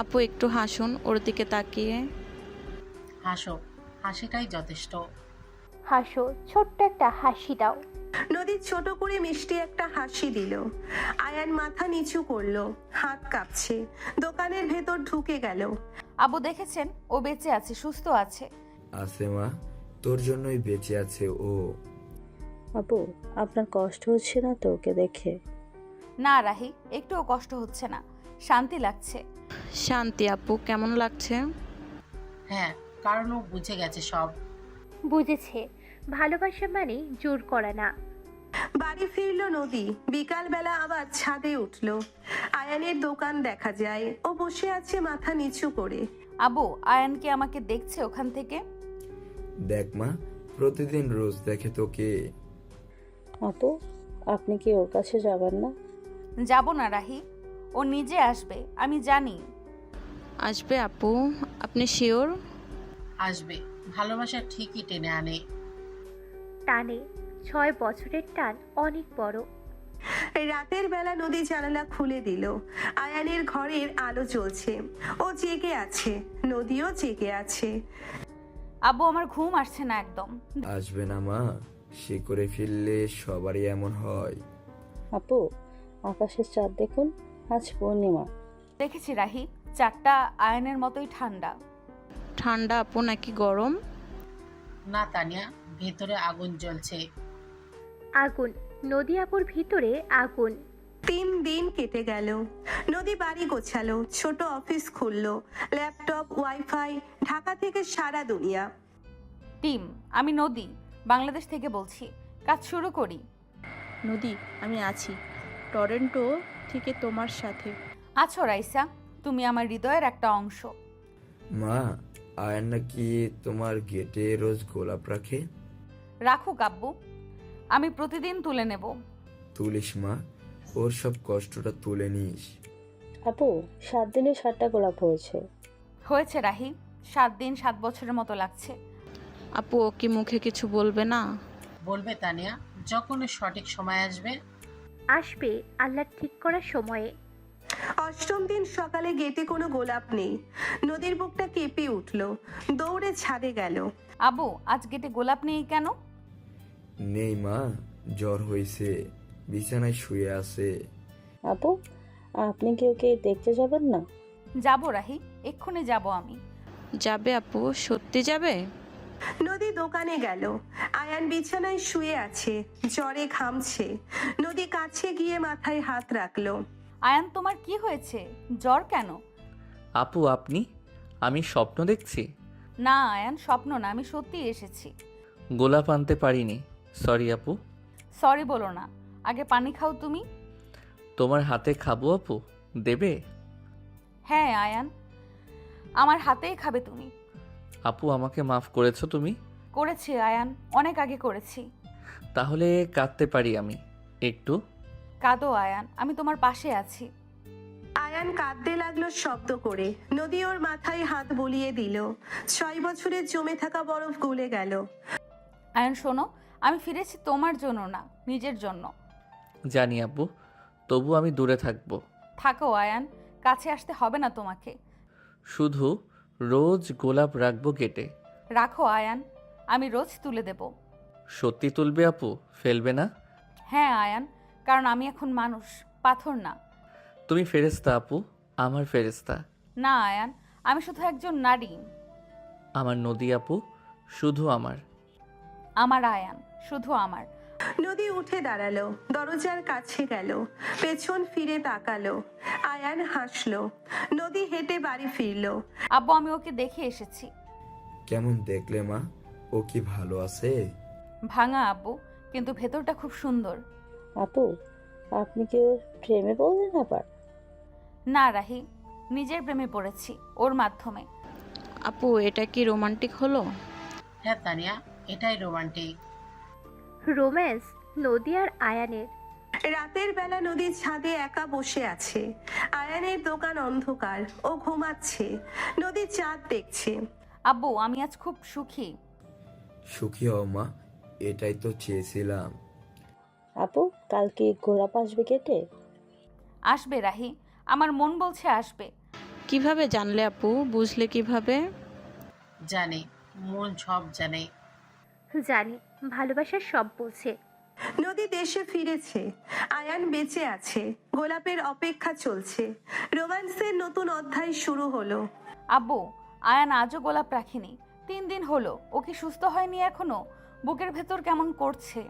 আপু একটু হাসুন ওর দিকে তাকিয়ে। হাসো, হাসিটাই যথেষ্ট। হাসো, ছোট্ট একটা হাসি দাও। নদী ছোট করে মিষ্টি একটা হাসি দিল। আয়ান মাথা নিচু করলো। হাত কাঁপছে। দোকানের ভেতর ঢুকে গেল। আব্বু দেখেছেন, ও বেঁচে আছে, সুস্থ আছে। আছে মা, তোর জন্যই বেঁচে আছে ও। আপু, আপনার কষ্ট হচ্ছে না তো ওকে দেখে? না রাহি, একটুও কষ্ট হচ্ছে না, শান্তি লাগছে। শান্তি আপু, কেমন লাগছে? হ্যাঁ, কারণ ও বুঝে গেছে সব। বুঝেছে, ভালোবাসা মানে জোর করা না। বাড়ি ফিরলো নদী। বিকালবেলা আবার ছাদে উঠলো। আয়ানের দোকান দেখা যায়। ও বসে আছে মাথা নিচু করে। আব্বু, আয়ান কি আমাকে দেখছে ওখান থেকে? দেখ মা, প্রতিদিন রোজ দেখে তোকে। আপু, আপনি কি ওর কাছে যাবেন না? যাব না রাহি, ও নিজে আসবে, আমি জানি। আসবে আপু, আপনি শিওর? আসবে, ভালোবাসা ঠিকই টেনে আনে। টানে, 6 বছরের টান অনেক বড়। রাতের বেলা নদী জানালা খুলে দিল। আয়ানের ঘরের আলো জ্বলছে। ও জেগে আছে। নদীও জেগে আছে। আব্বু, আমার ঘুম আসছে না একদম। আসবে না মা, সে করে ফিরলে সবারই এমন হয়। আপু, আকাশের চাঁদ দেখুন, আজ পূর্ণিমা। দেখেছি রাহি, চারটা আয়নের মতোই ঠান্ডা। ঠান্ডা আপু নাকি গরম? না তানিয়া, ভেতরে আগুন জ্বলছে। আগুন, নদী আপুর ভিতরে আগুন। 3 দিন কেটে গেল। নদী বাড়ি গোছালো। ছোট অফিস খুললো। ল্যাপটপ, ওয়াইফাই, ঢাকা থেকে সারা দুনিয়া। টিম, আমি নদী, বাংলাদেশ থেকে বলছি, কাজ শুরু করি। নদী, আমি আছি টরন্টো থেকে তোমার সাথে। আছো রাইসা, তুমি আমার হৃদয়ের একটা অংশ। মা, আয়ান নাকি তোমার গেটে রোজ গোলাপ রাখে? রাখুক আব্বু, আমি প্রতিদিন তুলে নেব। তুলিস মা, ওর সব কষ্টটা তুলে নিস। আপু, 7 দিনে 7টা গোলাপ হয়েছে। হয়েছে রাহি, 7 দিন 7 বছরের মতো লাগছে। আপু ও কি মুখে কিছু বলবে না? বলবে তানিয়া, যখন সঠিক সময় আসবে। আসবে আল্লাহ ঠিক করার সময়ে। অষ্টম দিন সকালে গেটে কোনো গোলাপ নেই। নদীর বুকটা কেঁপে উঠল, দৌড়ে ছাদে গেল। আবু, আজ গেটে গোলাপ নেই কেন? নেই মা, জ্বর হয়েছে, বিছানায় শুয়ে আছে। আপু, আপনি কি ওকে দেখতে যাবেন না? যাবো রাহি, এক্ষুনি যাব আমি। যাবে আপু, সত্যি যাবে? নদী দোকানে গেল। আয়ান বিছানায় শুয়ে আছে, জ্বরে ঘামছে। নদী কাছে গিয়ে মাথায় হাত রাখলো। আয়ান, তোমার কি হয়েছে? জ্বর কেন? আপু আপনি, আমি স্বপ্ন দেখছি? না আয়ান, স্বপ্ন না, আমি সত্যিই এসেছি। গোলাপ আনতে পারিনি, সরি আপু। সরি বলো না, আগে পানি খাও তুমি। তোমার হাতে খাবো আপু, দেবে? হ্যাঁ আয়ান, আমার হাতেই খাবে তুমি। আপু আমাকে মাফ করেছো তুমি? করেছি আয়ান, অনেক আগে করেছি। তাহলে কাঁদতে পারি আমি একটু? কাঁদো আয়ান, আমি তোমার পাশে আছি। আয়ান কাঁদতে লাগলো শব্দ করে। নদী ওর মাথায় হাত বুলিয়ে দিল। 6 বছরের জমে থাকা বরফ গলে গেল। আয়ান শোনো, আমি ফিরেছি তোমার জন্য না, নিজের জন্য। জানি আপু, তবু আমি দূরে থাকবো। থাকো আয়ান, কাছে আসতে হবে না তোমাকে। শুধু রোজ গোলাপ রাখবো গেটে। রাখো আয়ান, আমি রোজ তুলে দেব। সত্যি তুলবে আপু, ফেলবে না? হ্যাঁ আয়ান, কারণ আমি এখন মানুষ, পাথর না। তুমি ফেরেশতা আপু, আমার ফেরেশতা। না আয়ান, আমি শুধু একজন নারী। আমার নদী আপু, শুধু আমার। আমার আয়ান, শুধু আমার। নদী উঠে দাঁড়ালো, দরজার কাছে গেল, পেছন ফিরে তাকালো। আয়ান হাসলো। নদী হেঁটে বাড়ি ফিরলো। আব্বু, আমি ওকে দেখে এসেছি। কেমন দেখলে মা? ও কি ভালো আছে? ভাঙা আব্বু, কিন্তু ভেতরটা খুব সুন্দর। আপু, আপনি কি ওর প্রেমে পড়লেন আবার? না রাহি, নিজের প্রেমে পড়েছি ওর মাধ্যমে। আপু, এটা কি রোমান্টিক হলো? হ্যাঁ তানিয়া, এটাই রোমান্টিক। রোম্যান্স নদী আর আয়ানের। রাতের বেলা নদীর ছাদে একা বসে আছে। আয়ানের দোকান অন্ধকার, ও ঘুমাচ্ছে। নদী চাঁদ দেখছে। আব্বু, আমি আজ খুব সুখী। সুখী হও মা, এটাই তো চেয়েছিলাম। আপু, কালকে গোলাপ আসবে কেটে? আসবে রাহি, আমার মন বলছে আসবে। কিভাবে জানলে আপু, বুঝলে কিভাবে? জানি, মন সব জানে। জানি, ভালোবাসার সব বোঝে। নদী দেশে ফিরেছে। আয়ান বেঁচে আছে। গোলাপের অপেক্ষা চলছে। রোম্যান্সের নতুন অধ্যায় শুরু হলো। আব্বু, আয়ান আজও গোলাপ রাখিনি। 3 দিন হলো, ও কি সুস্থ হয়নি এখনো? বুকের ভেতর কেমন করছে।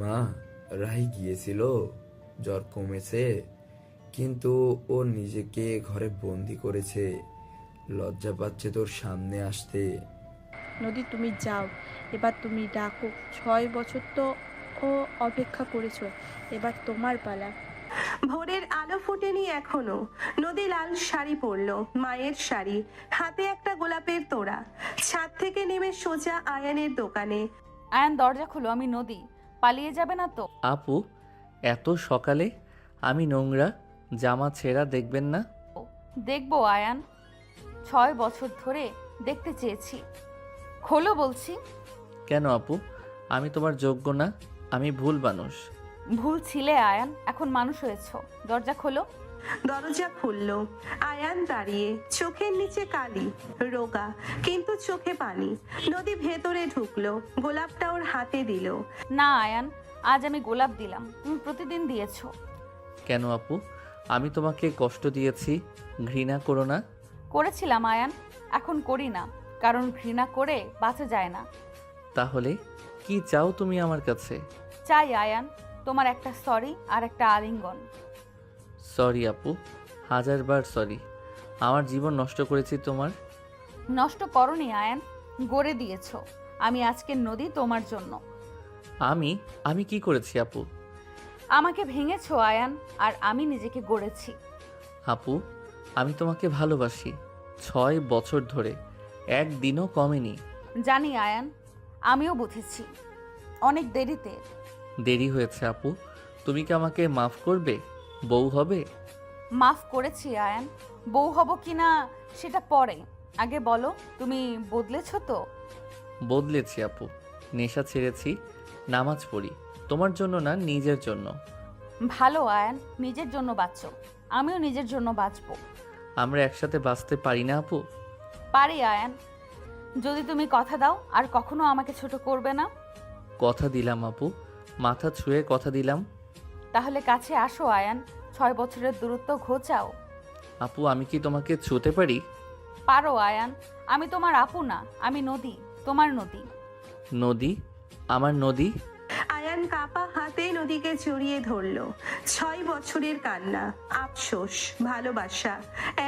মা, রাহি গিয়েছিল, জ্বর কমেছে, কিন্তু ও নিজেকে ঘরে বন্দি করেছে। লজ্জা পাচ্ছে তোর সামনে আসতে। নদী, তুমি যাও, এবার তুমি ডাকো। 6 বছর তো ও অপেক্ষা করেছো, এবার তোমার পালা। ভোরের আলো ফোটেনি এখনো। নদী লাল শাড়ি পরলো, মায়ের শাড়ি, হাতে একটা গোলাপের তোড়া। ছাদ থেকে নেমে সোজা আয়ানের দোকানে। আয়ান, দরজা খুলো, আমি নদী। পালিয়ে যাবে না তো? আপু, এত সকালে? আমি নোংরা জামা ছেঁড়া, দেখবেন না? দেখবো আয়ান, 6 বছর ধরে দেখতে চেয়েছি। খোলো বলছি। কেন আপু, আমি তোমার যোগ্য না? আমি ভুল মানুষ। ভুল ছিলে আয়ান, এখন মানুষ হয়েছো। দরজা খোলো। দরজা খুললো। আয়ান দাঁড়িয়ে, চোখের নিচে কালি, রোগা, কিন্তু চোখে পানি। নদী ভেতরে ঢুকলো, গোলাপটা ওর হাতে দিল। না আয়ান, আজ আমি গোলাপ দিলাম, তুমি প্রতিদিন দিয়েছো। কেন আপু, আমি তোমাকে কষ্ট দিয়েছি? ঘৃণা করো না। করেছিলাম আয়ান, এখন করি না, কারণ ঘৃণা করে বাঁচা যায় না। তাহলে কি চাও তুমি আমার কাছে? চাই আয়ান, তোমার একটা সরি আর একটা আলিঙ্গন। সরি আপু, 1000বার সরি। আমার জীবন নষ্ট করেছি তোমার। নষ্ট করনি আয়ান, গড়ে দিয়েছো। আমি আজকের নদী তোমার জন্য। আমি কি করেছি আপু? আমাকে ভেঙেছো আয়ান, আর আমি নিজেকে গড়েছি। আপু, আমি তোমাকে ভালোবাসি 6 বছর ধরে, একদিনও কমেনি। জানি আয়ান, আমিও বুঝেছি, অনেক দেরিতে। দেরি হয়েছে আপু, তুমি কি আমাকে মাফ করবে? বউ হবে? মাফ করেছি আয়ান, বউ হব কিনা সেটা পরে। আগে বলো, তুমি বদলেছো তো? বদলেছি আপু, নেশা ছেড়েছি, নামাজ পড়ি, তোমার জন্য না, নিজের জন্য। ভালো আয়ান, নিজের জন্য বাঁচো, আমিও নিজের জন্য বাঁচবো। আমরা একসাথে বাঁচতে পারি না আপু? পারি আয়ান, যদি তুমি কথা দাও আর কখনো আমাকে ছোট করবে না। কথা দিলাম আপু, মাথা ছুঁয়ে কথা দিলাম। তাহলে কাছে আসো আয়ান, 6 বছরের দূরত্ব ঘোচাও। আপু আমি কি তোমাকে ছুঁতে পারি? পারো আয়ান, আমি তোমার আপু না, আমি নদী, তোমার নদী। নদী? আমার নদী? আয়ান কাপা হাতে নদীকে জড়িয়ে ধরল। 6 বছরের কান্না, আফসোস, ভালোবাসা,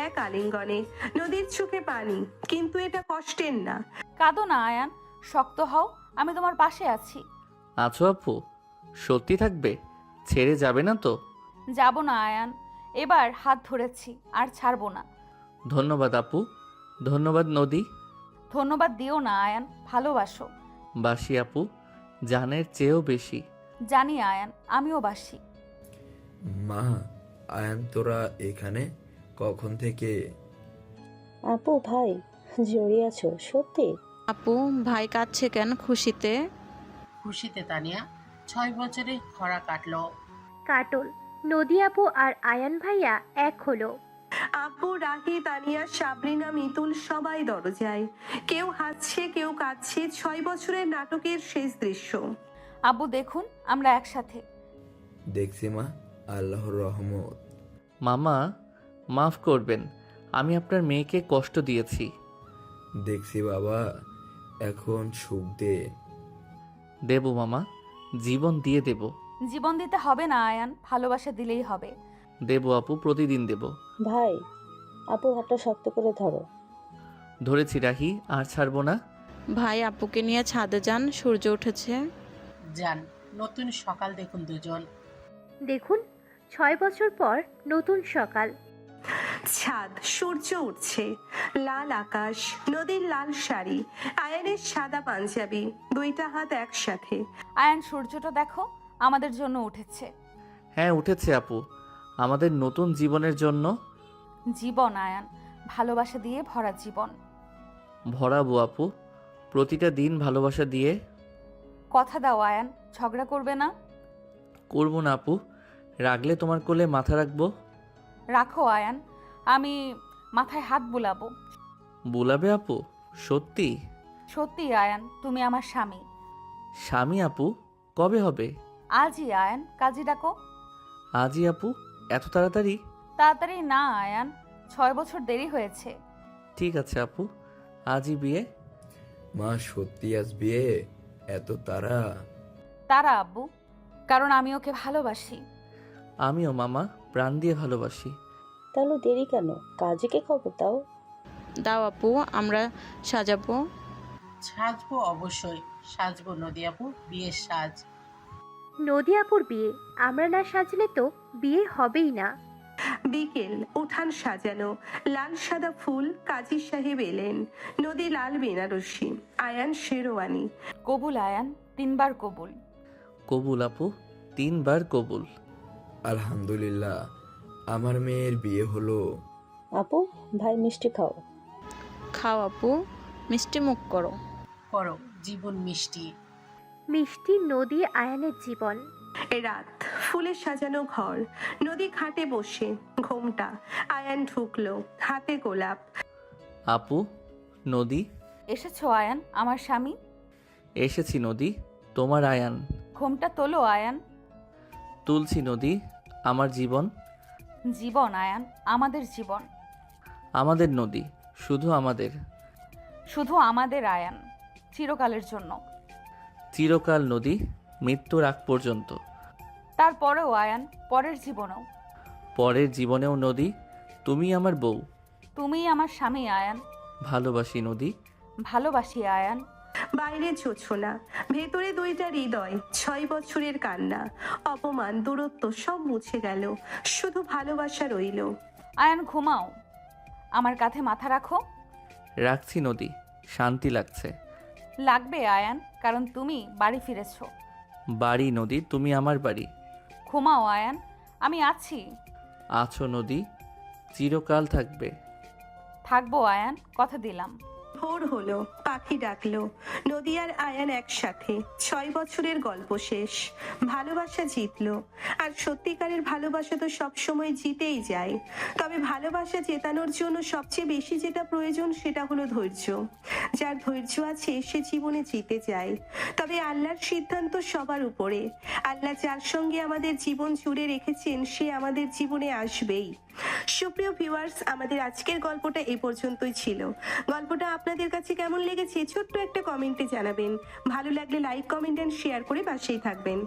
এক আলিঙ্গনে। নদীর চোখে পানি, কিন্তু এটা কষ্টের না। কাঁদো না আয়ান, শক্ত হও, আমি তোমার পাশে আছি। আছো আপু? সত্যি থাকবে? ছেড়ে যাবে না তো? যাব না আয়ান, এবার হাত ধরেছি, আর ছাড়বো না। ধন্যবাদ আপু, ধন্যবাদ নদী। ধন্যবাদ দিও না আয়ান, ভালোবাসো। বাসি আপু, জানের চেয়েও বেশি। জানি আয়ান, আমিও বাসি। মা, আয়ান তোরা এখানে কখন থেকে? আপু ভাই, জড়িয়ে আছো সত্যি? আপু, ভাই কাঁদছে কেন খুশিতে? খুশিতে তানিয়া 6 বছরে খরা কাটলো। কাটল, নদী আপু আর আয়ান ভাইয়া এক হলো। আব্বু, রাহি, তানিয়া, সাবরিনা, মিতুল সবাই দরজায়। কেউ হাসছে, কেউ কাঁদছে। 6 বছরের নাটকের শেষ দৃশ্য। আব্বু দেখুন, আমরা একসাথে। দেখছি মা, আল্লাহর রহমত। মামা মাফ করবেন, আমি আপনার মেয়েকে কষ্ট দিয়েছি। দেখছি বাবা, এখন সুখ দে। দেব মামা, জীবন দিয়ে দেব। জীবন দিতে হবে না আয়ান, ভালোবাসা দিলেই হবে। দেব আপু, প্রতিদিন দেব। ভাই, আপুর হাতটা শক্ত করে ধরো। ধরেছি রাহি, আর ছাড়বো না। ভাই আপুকে নিয়ে ছাদে যান, সূর্য উঠেছে। যান, নতুন সকাল দেখুন দুজন। দেখুন, 6 বছর পর নতুন সকাল। ছাদ, সূর্য উঠছে, লাল আকাশ, নদীর লাল শাড়ি, আয়ানের সাদা পাঞ্জাবি, দুইটা হাত একসাথে। আয়ান, সূর্যটা দেখো, আমাদের জন্য উঠেছে। হ্যাঁ উঠেছে আপু, আমাদের নতুন জীবনের জন্য। জীবন আয়ান, ভালোবাসা দিয়ে ভরা জীবন। ভরাবো আপু, প্রতিটা দিন ভালোবাসা দিয়ে। কথা দাও আয়ান, ঝগড়া করবে না। করবো না আপু, রাগলে তোমার কোলে মাথা রাখবো। রাখো আয়ান, আমি মাথায় হাত বুলাবো। বুলাবে আপু? সত্যি? সত্যি আয়ান, তুমি আমার স্বামী। স্বামী আপু? কবে হবে? আজই আয়ান, কাজী ডাকো। আজই আপু? এত তাড়াতাড়ি? তাড়াতাড়ি না আয়ান, 6 বছর দেরি হয়েছে। ঠিক আছে আপু, আজই বিয়ে। মা সত্যি আজ বিয়ে? এত তারা? তারা আব্বু, কারণ আমি ওকে ভালোবাসি। আমিও মামা, প্রাণ দিয়ে ভালোবাসি। তাহলে দেরি কেন? কাজীকে খবর দাও। দাও আপু, আমরা সাজাবো। সাজবো অবশ্যই, সাজবো নদী আপু, বিয়ের সাজ। নদী আপুর বিয়ে, আমরা না সাজলে তো বিয়ে হবেই না। বিকেল, উঠান সাজানো, লাল সাদা ফুল, কাজী সাহেব এলেন। নদী লাল বেনারসি, আয়ান শেরওয়ানি। কবুল আয়ান, 3 বার কবুল। কবুল আপু, 3 বার কবুল। আলহামদুলিল্লাহ, আমার মেয়ের বিয়ে হলো। আপু, ভাই মিষ্টি খাও। খাও আপু, মিষ্টি মুখ করো। করো, জীবন মিষ্টি। মিষ্টি নদী আয়ানের জীবন। রাত, ফুলে সাজানো ঘর, নদী খাটে বসে, ঘোমটা। আয়ান ঢুকলো, হাতে গোলাপ। আপু, নদী। এসেছো আয়ান, আমার স্বামী। এসেছি নদী, তোমার আয়ান। ঘোমটা তোলো আয়ান। তুলছি নদী, আমার জীবন। জীবন আয়ান, আমাদের জীবন। আমাদের নদী, শুধু আমাদের। শুধু আমাদের আয়ান, চিরকালের জন্য। চিরকাল নদী, মৃত্যুর আগ পর্যন্ত। তারপরেও আয়ান, পরের জীবনেও। পরের জীবনেও নদী, তুমি আমার বউ। তুমিই আমার স্বামী আয়ান। ভালোবাসি নদী। ভালোবাসি আয়ান। বাইরে জোছনা, ভেতরে দুইটা হৃদয়। 6 বছরের কান্না, অপমান, দূরত্ব সব মুছে গেল, শুধু ভালোবাসা রইল। আয়ান ঘুমাও, আমার কাঁধে মাথা রাখো। রাখছি নদী, শান্তি লাগছে। লাগবে আয়ান, কারণ তুমি বাড়ি ফিরেছো। বাড়ি নদী, তুমি আমার বাড়ি। ঘুমাও আয়ান, আমি আছি। আছো নদী, চিরকাল থাকবে। থাকবো আয়ান, কথা দিলাম। ভোর হলো, পাখি ডাকলো, নদী আর আয়ান একসাথে। 6 বছরের গল্প শেষ। ভালোবাসা জিতলো, আর সত্যিকারের ভালোবাসা তো সবসময় জিতেই যায়। তবে ভালোবাসা জেতানোর জন্য সবচেয়ে বেশি যেটা প্রয়োজন সেটা হলো ধৈর্য। যার ধৈর্য আছে সে জীবনে জিতে যায়। তবে আল্লাহর সিদ্ধান্ত সবার উপরে। আল্লাহ যার সঙ্গে আমাদের জীবন জুড়ে রেখেছেন সে আমাদের জীবনে আসবেই। সুপ্রিয় ভিউয়ার্স, আমাদের আজকের গল্পটা এই পর্যন্তই ছিল। গল্পটা আপনাদের কাছে কেমন লেগেছে ছোট্ট একটা কমেন্টে জানাবেন। ভালো লাগলে লাইক, কমেন্ট এন্ড শেয়ার করে পাশেই থাকবেন।